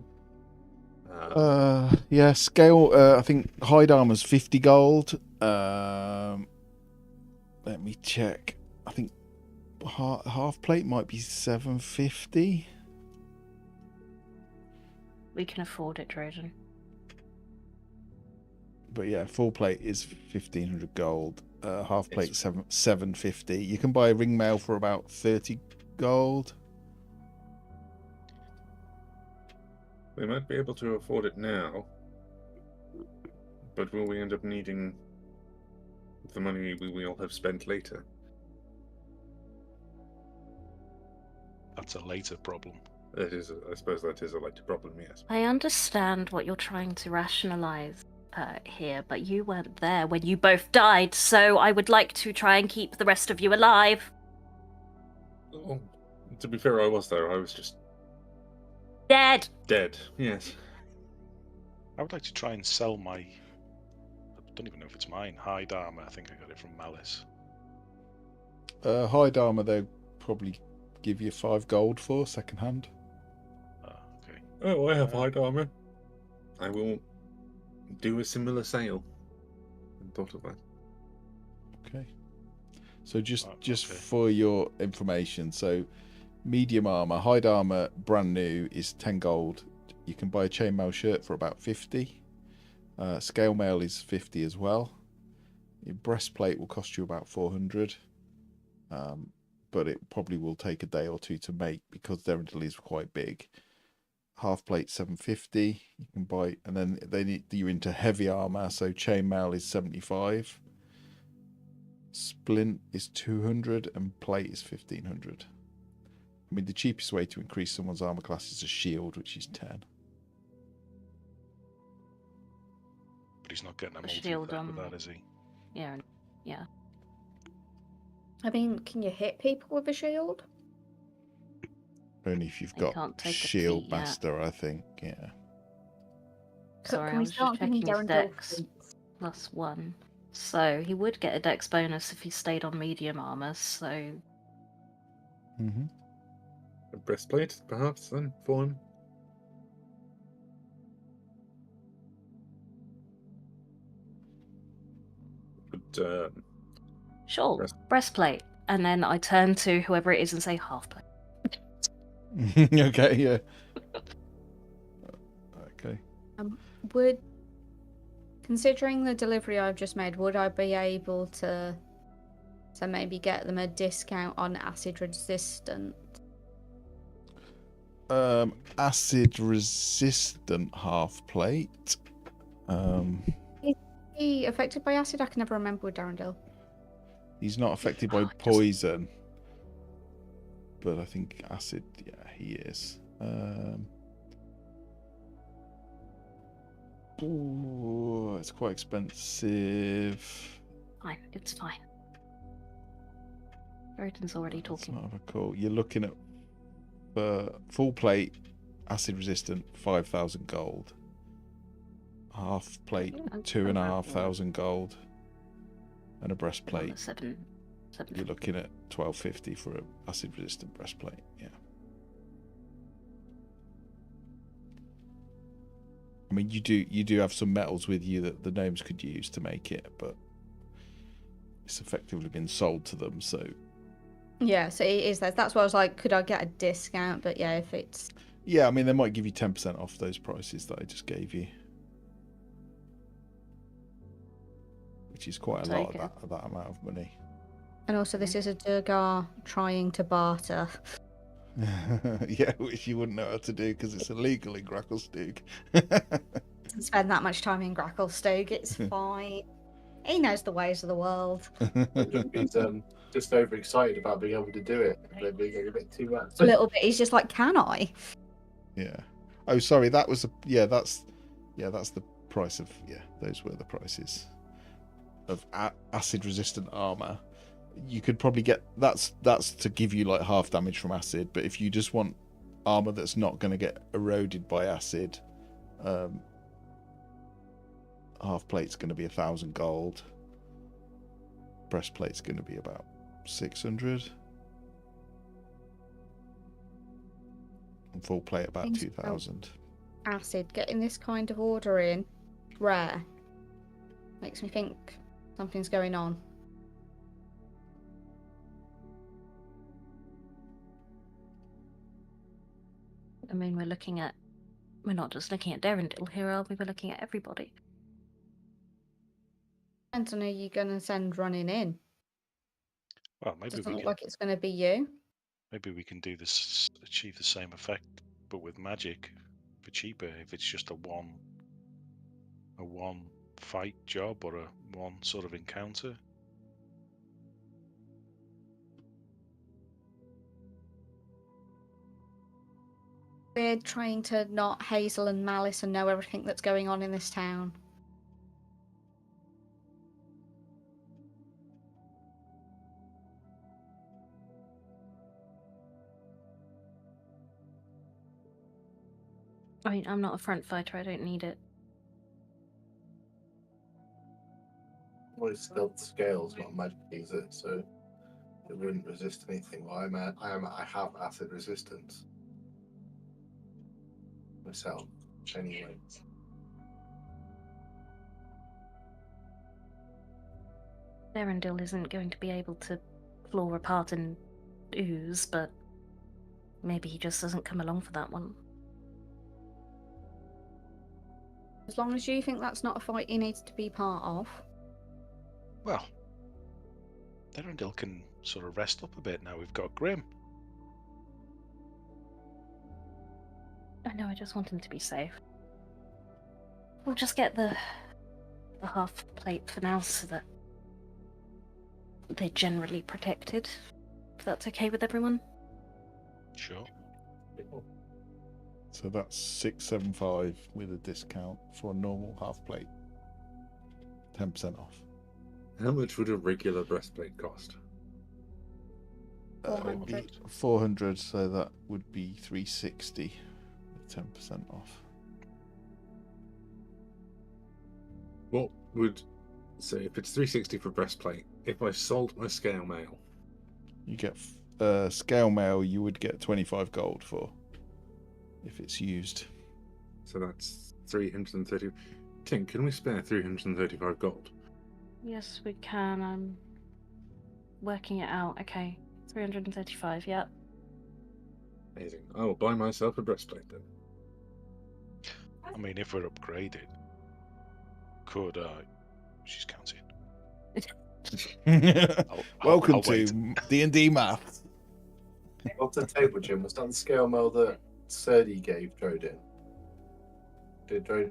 Yeah, scale. I think hide armor's 50 gold. Let me check. I think half plate might be 750. We can afford it, Trojan. But yeah, full plate is 1500 gold. Half plate 750. You can buy a ring mail for about 30 gold. We might be able to afford it now, but will we end up needing the money we will have spent later? That's a later problem. That is, I suppose, that is a later problem. Yes. I understand what you're trying to rationalize here, but you weren't there when you both died, so I would like to try and keep the rest of you alive. Oh, to be fair, I was there. I was just Dead! dead. Yes. I would like to try and sell my... I don't even know if it's mine. Hide armor. I think I got it from Malice. Hide armor, they'll probably give you 5 gold for second hand. Okay. Oh, I have hide armor. I will do a similar sale. I thought of that. Okay. So just Okay. for your information, so medium armor, hide armor, brand new is 10 gold. You can buy a chainmail shirt for about 50. Scale mail is 50 as well. Your breastplate will cost you about 400. But it probably will take a day or two to make because Derendil is quite big. Half plate 750. You can buy, and then they need you into heavy armor. So chainmail is 75. Splint is 200, and plate is 1500. I mean, the cheapest way to increase someone's armor class is a shield, which is 10. But he's not getting a A shield, multi with that, is he? Yeah, yeah. I mean, can you hit people with a shield? Only if you've You got can't take a shield feat, yeah. master, I think. Yeah. Sorry, Can I we was just start giving checking his Darendil dex feats? +1. So he would get a dex bonus if he stayed on medium armor, so Mm-hmm. A breastplate, perhaps, then, for him. But Sure, Breast- breastplate. And then I turn to whoever it is and say half plate. Okay, yeah. Okay. Would, considering the delivery I've just made, would I be able to maybe get them a discount on acid resistant? Acid resistant half plate. Is he affected by acid? I can never remember with Darendil. He's not affected by Just- poison, but I think acid. Yeah, he is. Ooh, it's quite expensive. Fine, it's fine. Roden's already That's talking. not a call. You're looking at full plate, acid resistant, 5,000 gold. Half plate, Yeah, 2,500 gold, and a On breastplate. the 7. You're looking at 1250 for an acid resistant breastplate. Yeah. I mean, you do have some metals with you that the gnomes could use to make it, but it's effectively been sold to them. So Yeah, so it is that. That's why I was like, could I get a discount? But yeah, if it's yeah, I mean, they might give you 10% off those prices that I just gave you, which is quite a lot Take it. of that amount of money. and also this is a Durgar trying to barter. Yeah, which you wouldn't know how to do because it's illegal in Gracklestug. Doesn't spend that much time in Gracklestug. It's fine. He knows the ways of the world. He's just overexcited about being able to do it. They're being a bit too much. A little bit. He's just like, can I? Yeah. Oh, sorry. That was that's the price of those were the prices of acid resistant armor. You could probably get that's to give you like half damage from acid, but if you just want armor that's not going to get eroded by acid, half plate's going to be 1,000 gold. Breastplate's going to be about 600. And full plate about Things 2,000. Acid, getting this kind of order in, rare. Makes me think something's going on. I mean, we're not just looking at Darendil here, are we? We're looking at everybody. Depends on who you're going to send running in. Well, maybe Doesn't we look can like it's going to be you. do this, achieve the same effect, but with magic for cheaper. If it's just a one fight job or a one sort of encounter. We're trying to not Hazel and Malice and know everything that's going on in this town. I mean, I'm not a front fighter, I don't need it. Well, it's stealth scales, not magic, is it? So it wouldn't resist anything. Well, I have acid resistance myself, anyway. Darendil isn't going to be able to claw apart and ooze, but maybe he just doesn't come along for that one. As long as you think that's not a fight he needs to be part of. Well, Darendil can sort of rest up a bit now. We've got Grim. I know, I just want him to be safe. We'll just get the half plate for now so that they're generally protected. If that's okay with everyone. Sure. So that's 675 with a discount for a normal half plate. 10% off. How much would a regular breastplate cost? That would be 400, so that would be 360 with 10% off. What would, so if it's 360 for breastplate, if I sold my scale mail, You get scale mail, you would get 25 gold for if it's used. so that's 330. Tink, can we spare 335 gold? Yes, we can. working it out. Okay, 335. Yep. Amazing. I will buy myself a breastplate then. I mean, if we're upgraded, could she's counting. Welcome I'll wait. to D&D Math. Off the table, Jim. Was that the scale mail that Serdi gave Drodin? Did Drodin,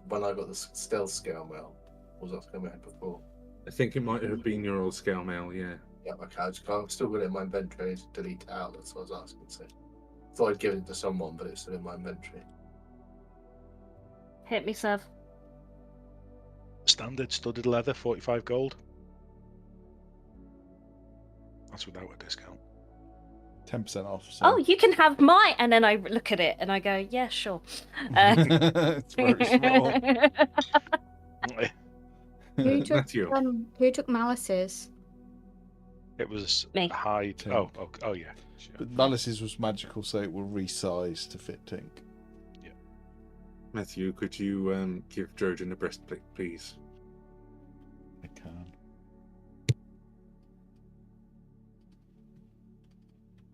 when I got the stealth scale mail, was that scale mail before? I think it might have been your old scale mail, yeah. Yeah, okay. I've still got it in my inventory. I need to delete it out. That's what I was asking. So, thought I'd given it to someone, but it's still in my inventory. Hit me, Sev. Standard studded leather, 45 gold. That's without a discount. 10% off. So. Oh, you can have mine. And then I look at it and I go, yeah, sure. It's very small. Who took Malice's? It was Me. hide. Tink. Oh yeah. Sure. But Malice's was magical, so it will resize to fit Tink. Matthew, could you give Trojan a breastplate, please? I can.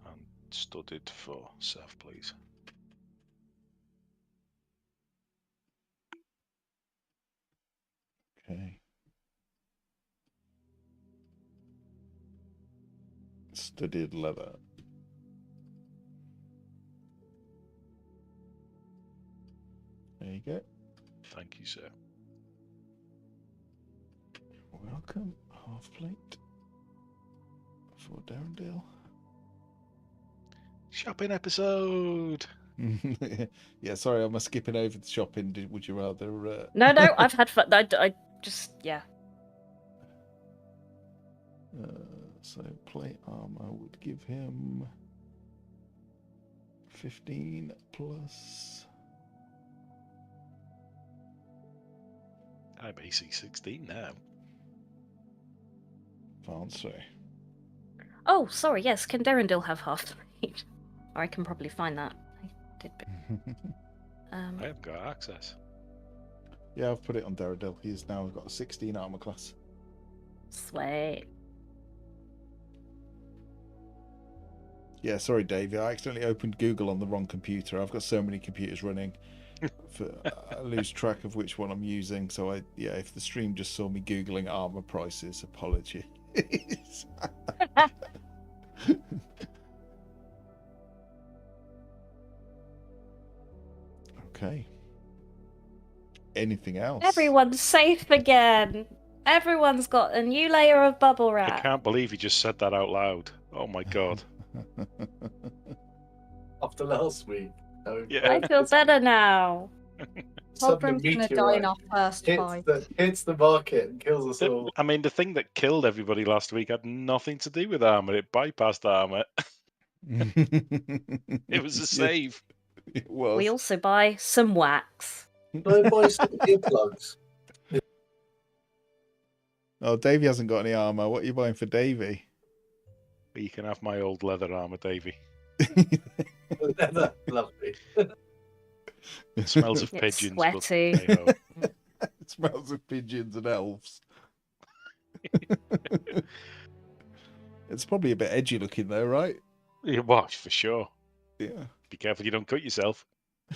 And studded for Seth, please. Okay. Studded leather. There you go. Thank you, sir. Welcome. Half plate for Darrendale. Shopping episode. Yeah, sorry, I'm skipping over the shopping. Would you rather? No, I've had fun. I just, yeah. So plate armor would give him 15 plus. I'm AC 16 now. Fancy. Oh, sorry, yes. Can Derendil have half the rate? Or I can probably find that. I did. I haven't got access. Yeah, I've put it on Darrendale. He's now got a 16 armor class. Sweet. Yeah, sorry, Dave. I accidentally opened Google on the wrong computer. I've got so many computers running. I lose track of which one I'm using. So if the stream just saw me Googling armor prices, apologies. Okay. Anything else? Everyone's safe again. Everyone's got a new layer of bubble I wrap. can't believe you just said that out loud. Oh my god. After last week. Yeah. I feel better now. Tolbrim's gonna die in our first fight. Hits the market and kills us all. I mean, the thing that killed everybody last week had nothing to do with armor. It bypassed armor. It was a save. It was. We also buy some wax. No, buy some earplugs. Oh, Davey hasn't got any armor. What are you buying for Davey? You can have my old leather armor, Davey. Lovely. It smells of It's pigeons. but sweaty. hey-ho. It smells of pigeons and elves. It's probably a bit edgy looking though, right? Yeah, well, for sure. Yeah. Be careful you don't cut yourself.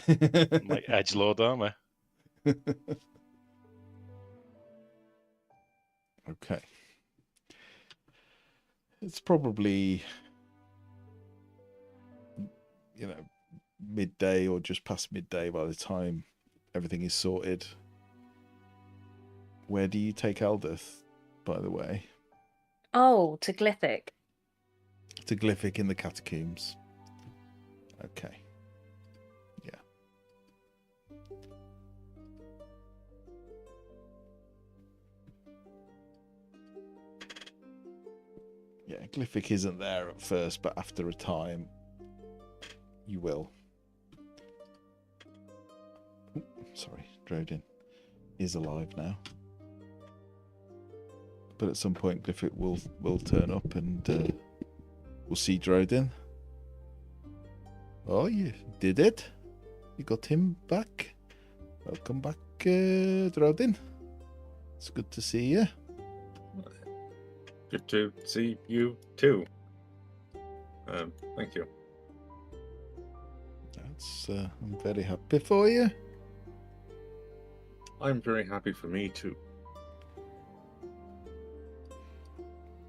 Like edgelord armor. Okay. It's probably, midday or just past midday by the time everything is sorted. Where do you take Eldith, by the way? Oh, to Glythic. To Glyphic in the catacombs. Okay. Yeah. Yeah, Glyphic isn't there at first, but after a time, you will. Ooh, sorry, Drodin is alive now. But at some point, Glyphic will turn up and we'll see Drodin. Oh, you did it. You got him back. Welcome back, Drodin. It's good to see you. Good to see you too. Thank you. I'm very happy for you. I'm very happy for me too.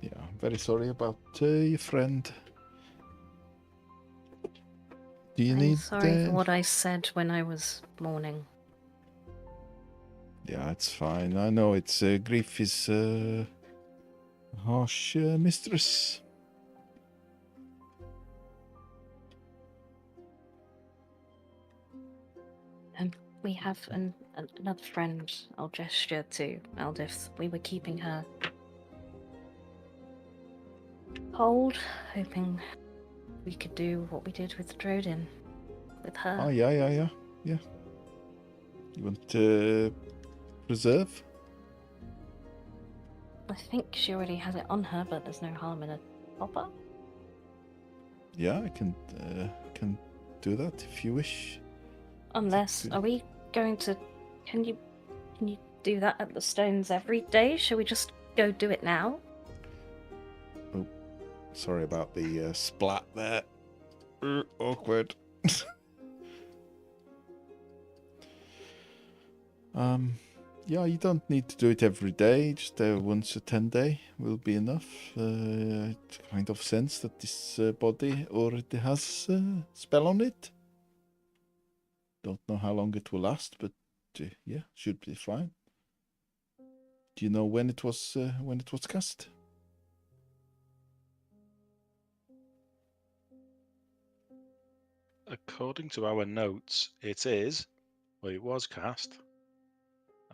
Yeah, I'm very sorry about your friend. Do you I'm need? sorry for what I said when I was mourning. Yeah, it's fine. I know it's grief is a harsh mistress. And we have another friend. I'll gesture to Aldith. We were keeping her cold, hoping we could do what we did with Drodin with her. Oh yeah. You want to preserve? I think she already has it on her, but there's no harm in a popper. Yeah, I can do that if you wish. Unless, are we going to? Can you do that at the stones every day? Shall we just go do it now? Oh, sorry about the splat there. Awkward. Yeah, you don't need to do it every day. Just once a 10-day will be enough. To kind of sense that this body already has a spell on it. Don't know how long it will last, but yeah, should be fine. Do you know when it was cast? According to our notes, it is. Well, it was cast.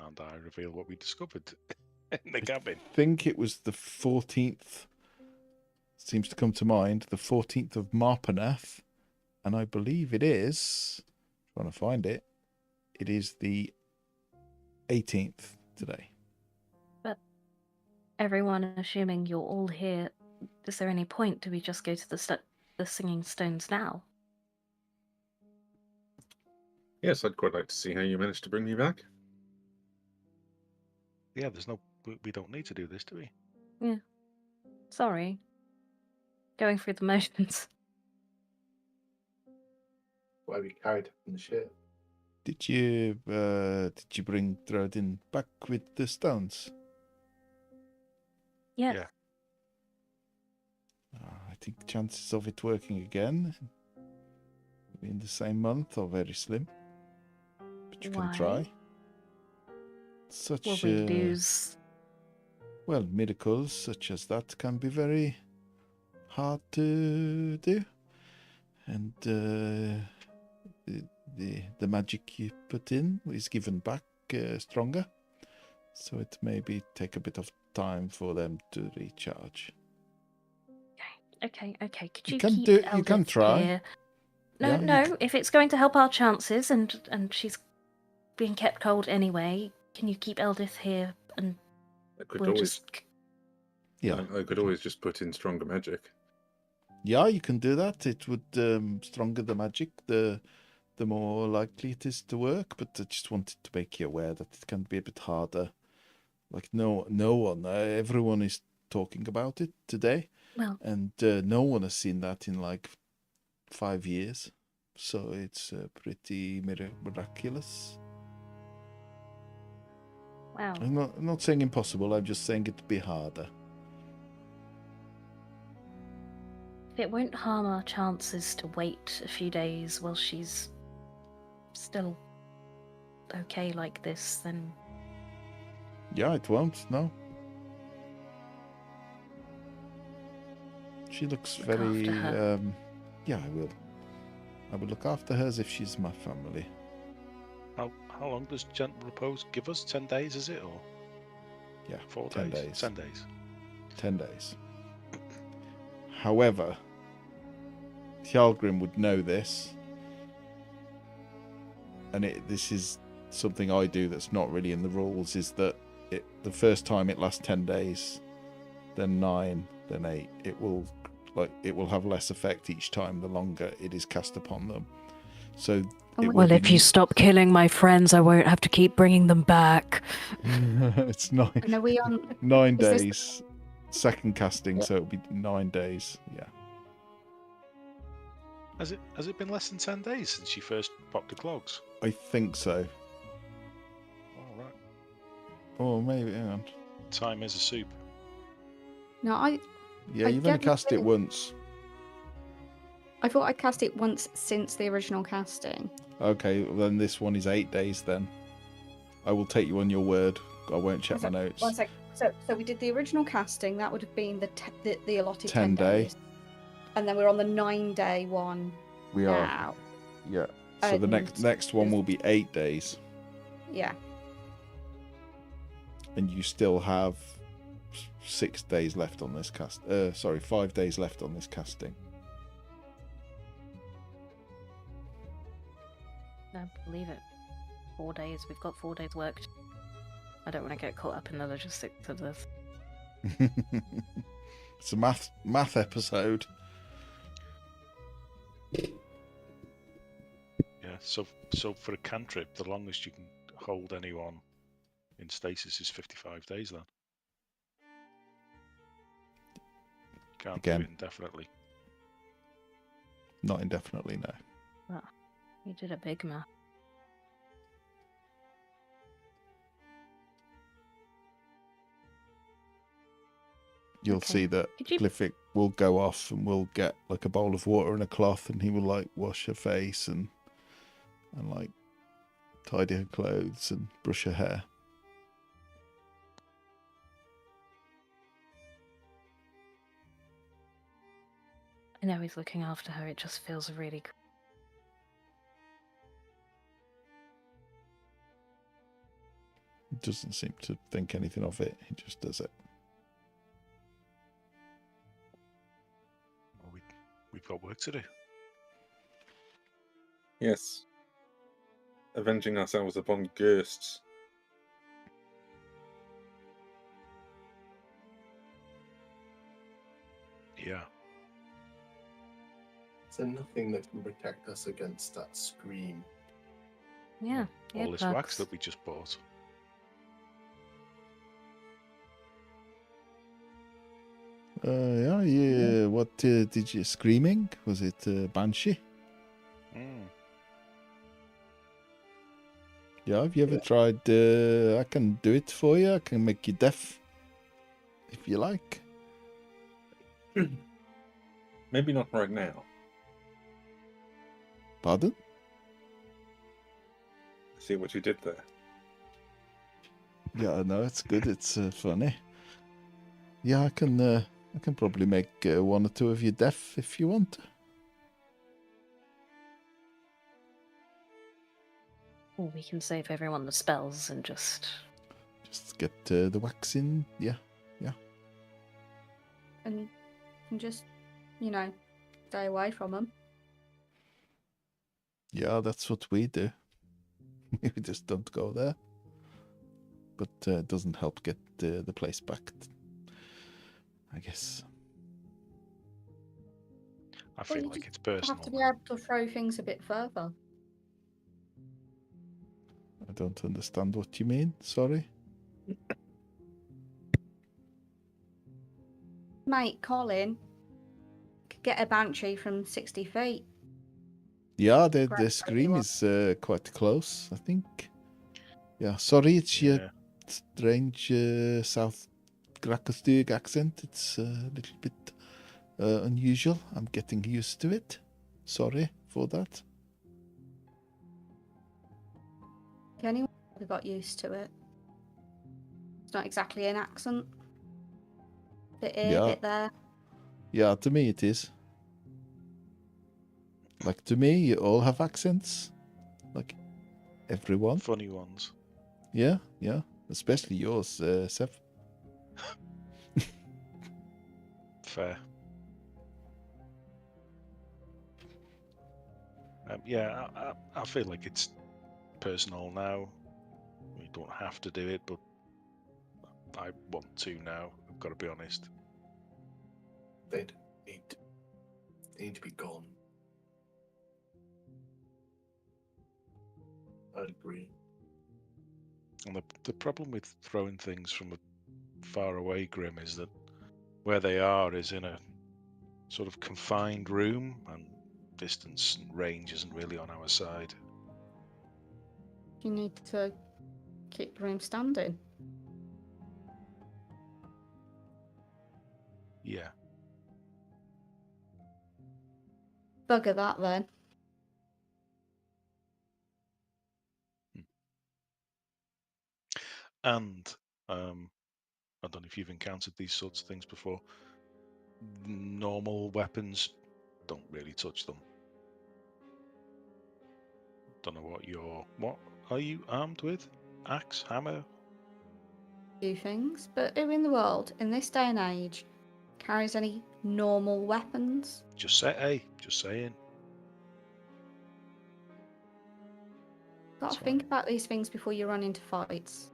And I reveal what we discovered in the cabin. I think it was the 14th. Seems to come to mind, the 14th of Marpanath. And I believe it is, trying to find it, it is the 18th today. But everyone, assuming you're all here, is there any point? Do we just go to the singing stones now? Yes, I'd quite like to see how you managed to bring me back. Yeah, we don't need to do this, do we? Yeah. Sorry. Going through the motions. Why we carried from the ship. Did you bring Drodin back with the stones? Yes. Yeah. I think chances of it working again in the same month are very slim. But you Why? can try. Such Will we lose? well, miracles such as that can be very hard to do, and the magic you put in is given back stronger, so it maybe take a bit of time for them to recharge. Okay. Could You you can keep do- you can Eldith try. here? No, Yeah, you no. If it's going to help our chances, and she's being kept cold anyway, can you keep Eldith here and I could we'll always, just? Yeah, I could always just put in stronger magic. yeah, you can do that. It would stronger the magic, the more likely it is to work. But I just wanted to make you aware that it can be a bit harder. Like no one, everyone is talking about it today, Well, and no one has seen that in like 5 years. So it's pretty miraculous. wow. I'm not saying impossible. I'm just saying it'd be harder. If it won't harm our chances to wait a few days while she's still okay like this, then Yeah, it won't. No. She looks Look very. after her. Yeah, I will. I will look after her as if she's my family. How long does gentle repose give us? 10 days, is it? Or Yeah, 4 10 days? days. 10 days. 10 days. However, Tjalgrim would know this, and this is something I do that's not really in the rules, is that the first time it lasts 10 days, then 9, then 8. It will have less effect each time the longer it is cast upon them. So it well, will if you stop killing my friends, I won't have to keep bringing them back. it's 9 And are we on? 9 Is this- days. second casting, Yeah. so it'll be 9 days. Yeah. Has it been less than 10 days since you first popped the clogs? I think so. All right. Or maybe, hang on. Time is a soup. No, Yeah, I you've only get the cast it feeling- once. I thought I cast it once since the original casting. Okay, well, then this one is 8 days then. I will take you on your word. I won't check my notes. One sec. So we did the original casting. That would have been the allotted 10 10 day. days, and then we're on the 9-day one We are. now. Yeah. So the And next one will be 8 days. Yeah. And you still have 6 days left on this cast. 5 days left on this casting. No, believe it. 4 days. We've got 4 days work. I don't want to get caught up in the logistics of this. It's a math episode. Yeah. So for a cantrip, the longest you can hold anyone in stasis is 55 days. Then can't Again. do it indefinitely. Not indefinitely, no. You did a big math. You'll Okay. see that Could you- Glyphic will go off and we'll get like a bowl of water and a cloth, and he will like wash her face and like tidy her clothes and brush her hair. I know he's looking after her. It just feels really. He doesn't seem to think anything of it. He just does it. Well, we've got work to do. Yes. Avenging ourselves upon ghosts. Yeah. Is there nothing that can protect us against that scream? Yeah. All this wax that we just bought. Yeah. What did you screaming? Was it Banshee? Mm. Yeah. Have you ever tried? I can do it for you. I can make you deaf, if you like. Maybe not right now. Pardon? See what you did there. Yeah, I know it's good. It's funny. Yeah, I can probably make one or two of you deaf if you want. Or we can save everyone the spells and just. Just get the wax in. Yeah. And just, stay away from them. Yeah, that's what we do. We just don't go there. But it doesn't help get the place back, I guess. I feel you like it's You personal. have to be able to throw things a bit further. I don't understand what you mean. Sorry. Mate, Colin could get a banshee from 60 feet. Yeah, the Correct, scream everyone. is quite close, I think. Yeah, sorry, it's your Yeah. strange South Grakostug accent. It's a little bit unusual. I'm getting used to it. Sorry for that. Anyone ever got used to it? It's not exactly an accent. Bit here, Yeah. bit there. Yeah, to me it is. Like, to me, you all have accents. Like, everyone. Funny ones. Yeah. Especially yours, Seth. Fair. Yeah, I feel like it's personal now. We don't have to do it, but I want to now. I've got to be honest. They need to be gone. I'd agree. And the problem with throwing things from a far away Grim is that where they are is in a sort of confined room, and distance and range isn't really on our side. You need to keep the room standing. Yeah. Bugger that then. And I don't know if you've encountered these sorts of things before. Normal weapons, don't really touch them. Don't know what are you armed with? Axe, hammer? Few things, but who in the world, in this day and age, carries any normal weapons? Just saying. Got to That's think about these things before you run into fights.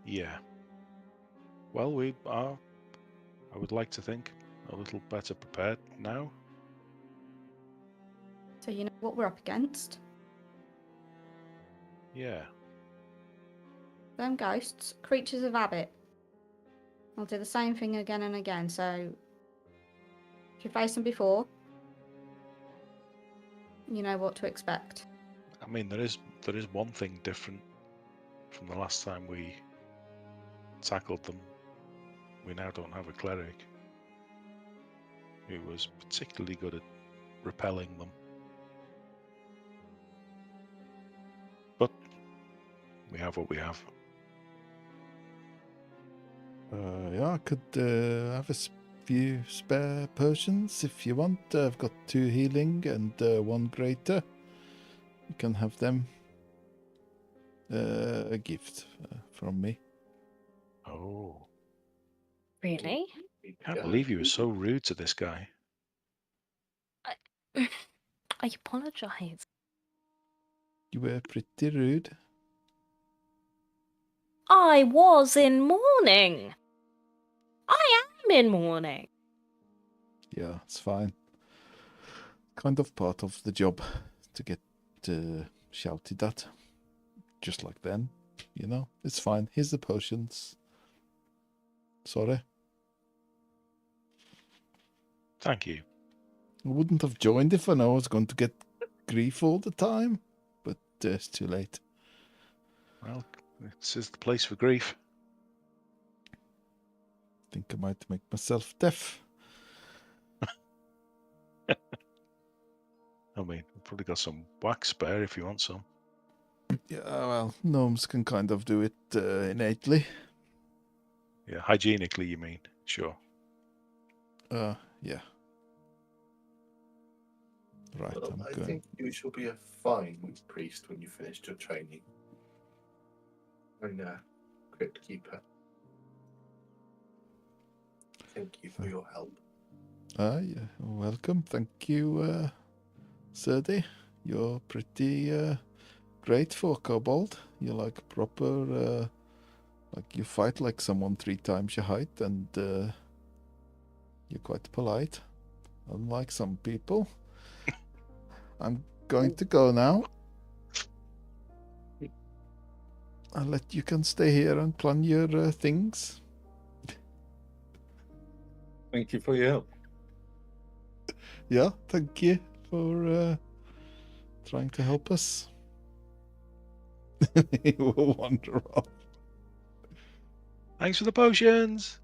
Yeah. Well, we are, I would like to think, a little better prepared now. So you know what we're up against. Yeah. Them ghosts, creatures of habit. I'll do the same thing again and again, so if you faced them before, you know what to expect. I mean, there is one thing different from the last time we tackled them. We now don't have a cleric who was particularly good at repelling them. But we have what we have. Yeah, I could have a few spare potions if you want. I've got 2 healing and 1 greater. You can have them. A gift from me. Oh, Really? can't believe you were so rude to this guy. I apologise. You were pretty rude. I was in mourning. I am in mourning. Yeah, it's fine. Kind of part of the job to get shouted at. Just like then, you know? It's fine. Here's the potions. Sorry. Thank you. I wouldn't have joined if I know I was going to get grief all the time. But it's too late. Well, this is the place for grief. Think I might make myself deaf. I mean, we've probably got some wax spare if you want some. Yeah, well, gnomes can kind of do it innately. Yeah, hygienically, you mean? Sure. Yeah. Right, Well, I'm I going. think you shall be a fine priest when you finished your training. And Crypt Keeper. Thank you for your help. Yeah, welcome. Thank you, Serdi. You're pretty great for kobold. You're like proper, like you fight like someone 3 times your height, and you're quite polite, unlike some people. I'm going to go now. You can stay here and plan your things. Thank you for your help. Yeah, thank you for trying to help us. He will wander off. Thanks for the potions.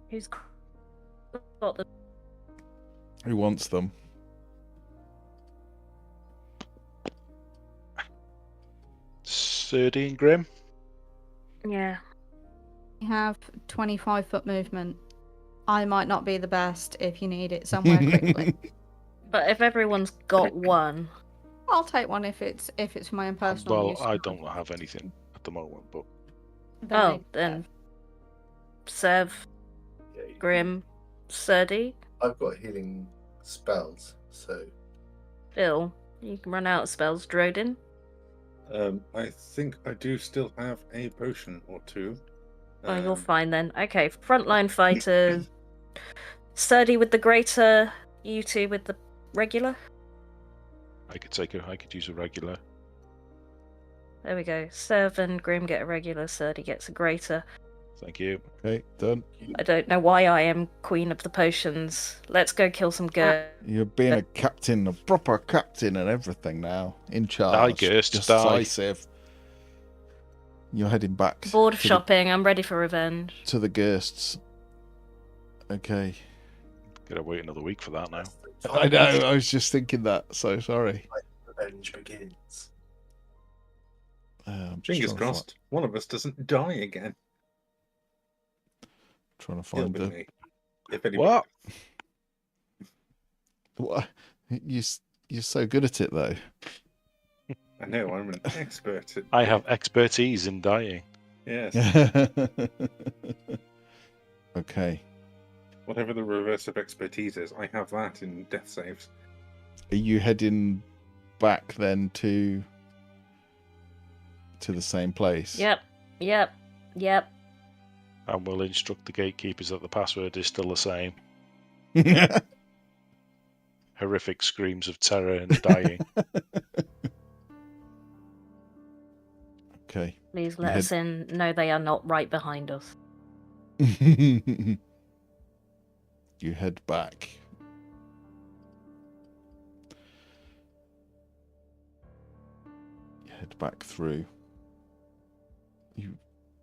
Who's got the... Who wants them? Sturdy and grim. Yeah. You have 25-foot movement. I might not be the best if you need it somewhere quickly. But if everyone's got one... I'll take one if it's for my own personal Well, use. I don't have anything at the moment, but Then Sev, Grim, Sturdy, I've got healing spells, so Phil. You can run out of spells, Drodin. I think I do still have a potion or 2. Oh, you're fine then. Okay, frontline fighters. Sturdy with the greater, you 2 with the regular. I could use a regular. There we go. 7. Grim get a regular. Surdy gets a greater. Thank you. Okay, done. I don't know why I am queen of the potions. Let's go kill some ghosts. You're being a captain, a proper captain and everything now. In charge. Ghost, die. Decisive. You're heading back Bored of shopping. I'm ready for revenge. to the ghosts. Okay. Gotta wait another week for that now. I know, I was just thinking that, so sorry. Revenge begins. I'm just Fingers trying to crossed, one of us doesn't die again. Trying to He'll find be the... me. If anyone. What? What? You're so good at it, though. I know, I'm an expert at I have expertise in dying. Yes. Okay. Whatever the reverse of expertise is, I have that in death saves. Are you heading back then to the same place? Yep. And we'll instruct the gatekeepers that the password is still the same. Horrific screams of terror and dying. Okay. Please let us in. No, they are not right behind us. You head back. You head back through. You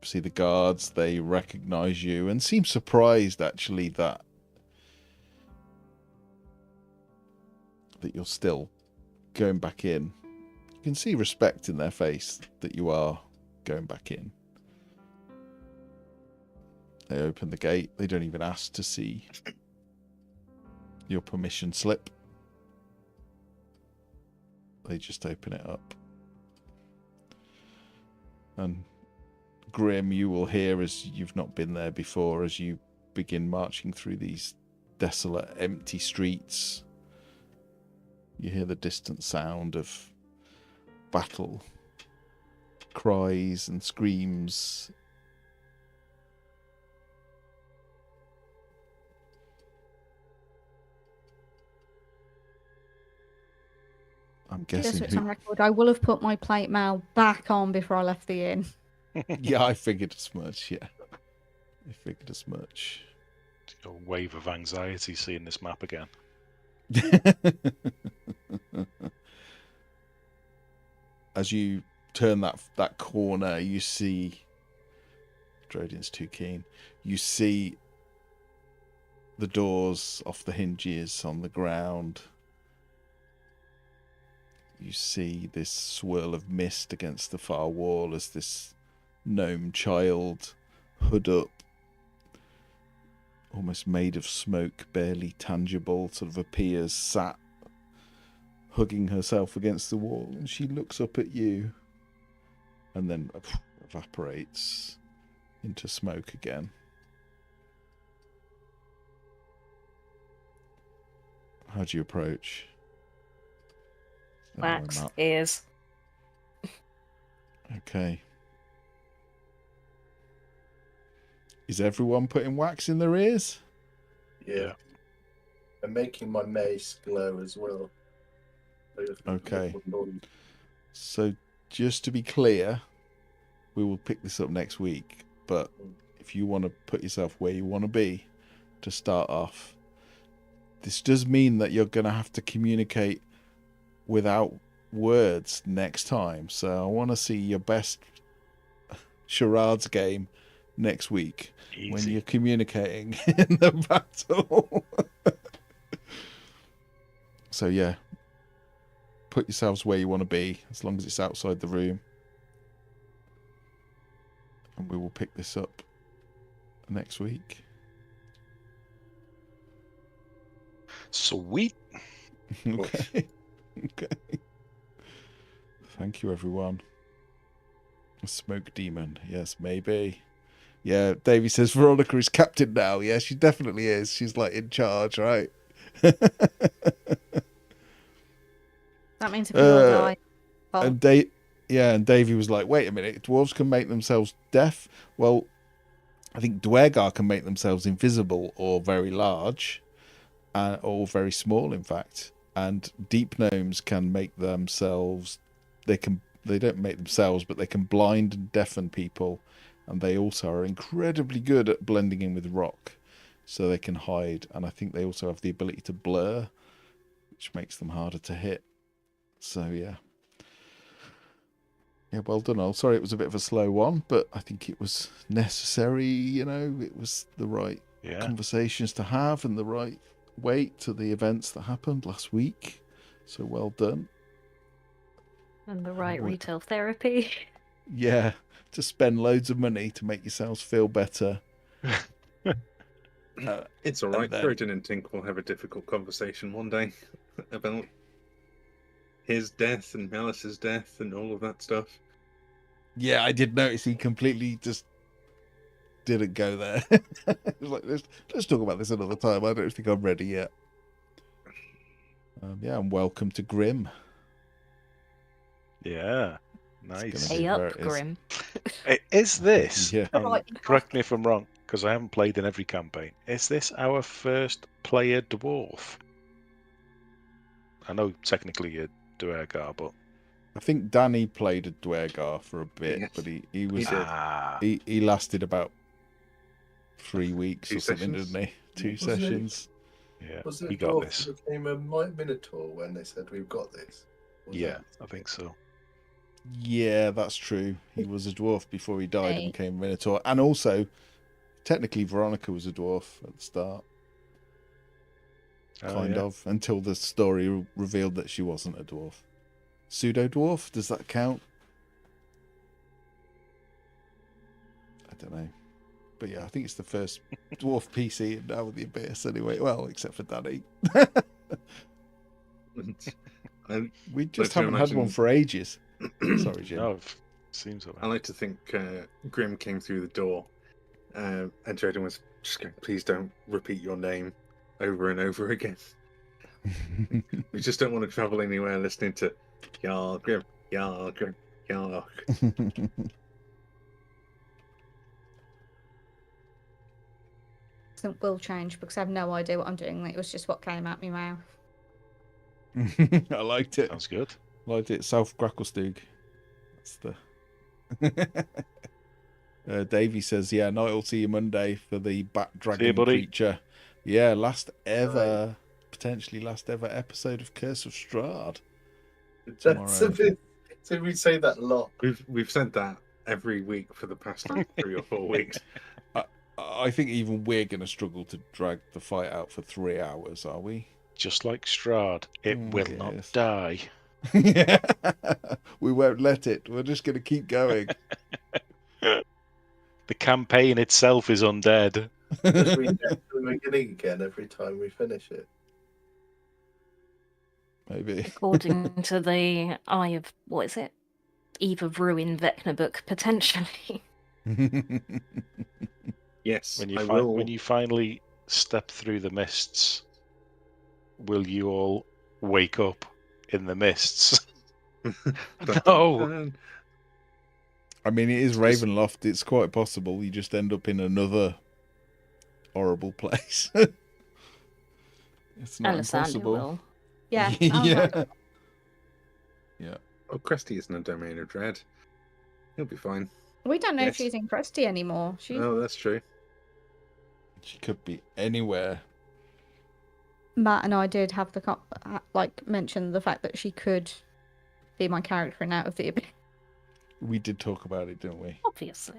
see the guards, they recognize you and seem surprised actually that you're still going back in. You can see respect in their face that you are going back in. They open the gate. They don't even ask to see your permission slip. They just open it up. And Grim, you will hear, as you've not been there before, as you begin marching through these desolate, empty streets. You hear the distant sound of battle, cries and screams. I'm Just guessing so on record, I will have put my plate mail back on before I left the inn. Yeah, I figured as much, yeah. I figured as much. A wave of anxiety seeing this map again. As you turn that corner, you see... Drodin's too keen. You see the doors off the hinges on the ground. You see this swirl of mist against the far wall as this gnome child, hood up, almost made of smoke, barely tangible, sort of appears sat, hugging herself against the wall, and she looks up at you and then evaporates into smoke again. How do you approach? Wax ears. Okay. Is everyone putting wax in their ears? Yeah. I'm making my mace glow as well. Okay. So, just to be clear, we will pick this up next week. But if you want to put yourself where you want to be to start off, this does mean that you're going to have to communicate without words next time. So I want to see your best charades game next week. Easy. When you're communicating in the battle. So yeah, put yourselves where you want to be, as long as it's outside the room, and we will pick this up next week. Sweet. Okay. Okay. Thank you, everyone. A smoke demon. Yes, maybe. Yeah, Davey says Veronica is captain now. Yeah, she definitely is. She's like in charge, right? That means if we all die. Well, And Davey was like, wait a minute, dwarves can make themselves deaf? Well, I think Dwergar can make themselves invisible or very large, or very small, in fact. And deep gnomes can make themselves, they can they don't make themselves, but they can blind and deafen people, and they also are incredibly good at blending in with rock, so they can hide. And I think they also have the ability to blur, which makes them harder to hit. So yeah, well done, Al. Sorry it was a bit of a slow one, but I think it was necessary. You know, it was the right conversations to have and the right weight to the events that happened last week. So well done. And the right retail therapy. Yeah, to spend loads of money to make yourselves feel better. It's all right. then- Croydon and Tink will have a difficult conversation one day about his death and Malice's death and all of that stuff. Yeah, I did notice he completely just didn't go there. It was like, let's talk about this another time. I don't think I'm ready yet. Yeah, and welcome to Grim. Yeah, nice. gonna Stay be where up, it is. Grim. Is this? Yeah. Correct me if I'm wrong, because I haven't played in every campaign. Is this our first player dwarf? I know technically you're Duergar, but I think Danny played a Duergar for a bit, Yes, but he was did. he lasted about 3 weeks 2 or something, sessions? didn't he? 2 Wasn't it? sessions. yeah, Was it he a got dwarf this. that became a Minotaur when they said we've got this? Was Yeah, that- I think so. Yeah, that's true. He was a dwarf before he died and Hey. became a Minotaur. And also, technically, Veronica was a dwarf at the start. Oh, Kind yeah. of, until the story revealed that she wasn't a dwarf. Pseudo-dwarf? Does that count? I don't know. But yeah, I think it's the first dwarf PC in Now with the Abyss anyway. Well, except for Danny. I We just to haven't had one imagine- for ages. Sorry, Jim. No, it seems like I like to think Grim came through the door and Jordan was just going, please don't repeat your name over and over again. We just don't want to travel anywhere listening to Yarl Grim, Yarl Grim, Yarl. It will change because I have no idea what I'm doing. It was just what came out my mouth. I liked it. sounds good. Liked it. South Gracklestug. That's the. Davey says, "Yeah, Night will see you Monday for the bat dragon buddy. creature. Yeah, potentially last ever episode of Curse of Strahd. That's a Tomorrow. bit. So we say that a lot. We've said that every week for the past 3 or 4 weeks. I think even we're going to struggle to drag the fight out for 3 hours, are we? Just like Strahd, it will not Yes. die. Yeah. We won't let it. We're just going to keep going. The campaign itself is undead. Just read it from the beginning again every time we finish it. Maybe. According to the Eye of, what is it? Eve of Ruin Vecna book, potentially. Yes, When you I will. when you finally step through the mists, will you all wake up in the mists? No. I mean, it is Just- Ravenloft. It's quite possible you just end up in another horrible place. It's not Alessandro impossible. will. Yeah. I'm Yeah. like, Oh, Cresty isn't a domain of dread. He'll be fine. we don't know if Yes. she's in Crusty anymore. She's Oh, that's true. She could be anywhere. Matt and I did have the mention the fact that she could be my character in Out of the Abyss. We did talk about it, didn't we? Obviously.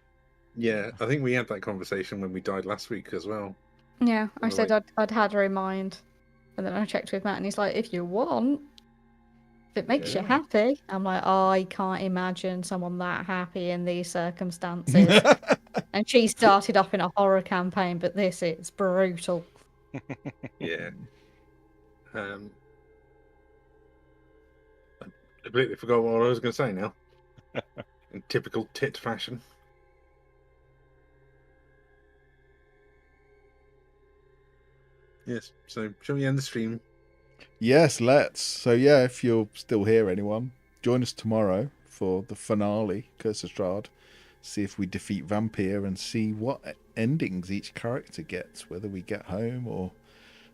Yeah, I think we had that conversation when we died last week as well. Yeah, I Well, said like- I'd had her in mind, and then I checked with Matt, and he's like, "If you want, if it makes you Yeah. happy." I'm like, I can't imagine someone that happy in these circumstances. And she started off in a horror campaign, but this is brutal. Yeah. I completely forgot what I was going to say now. In typical tit fashion. Yes, so shall we end the stream? Yes, let's. So yeah, if you're still here, anyone, join us tomorrow for the finale, Curse of Strahd. See if we defeat Vampire and see what endings each character gets, whether we get home or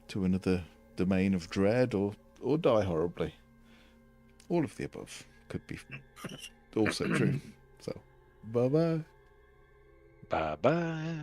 to another domain of dread or die horribly. All of the above could be also true. So, bye bye. Bye bye.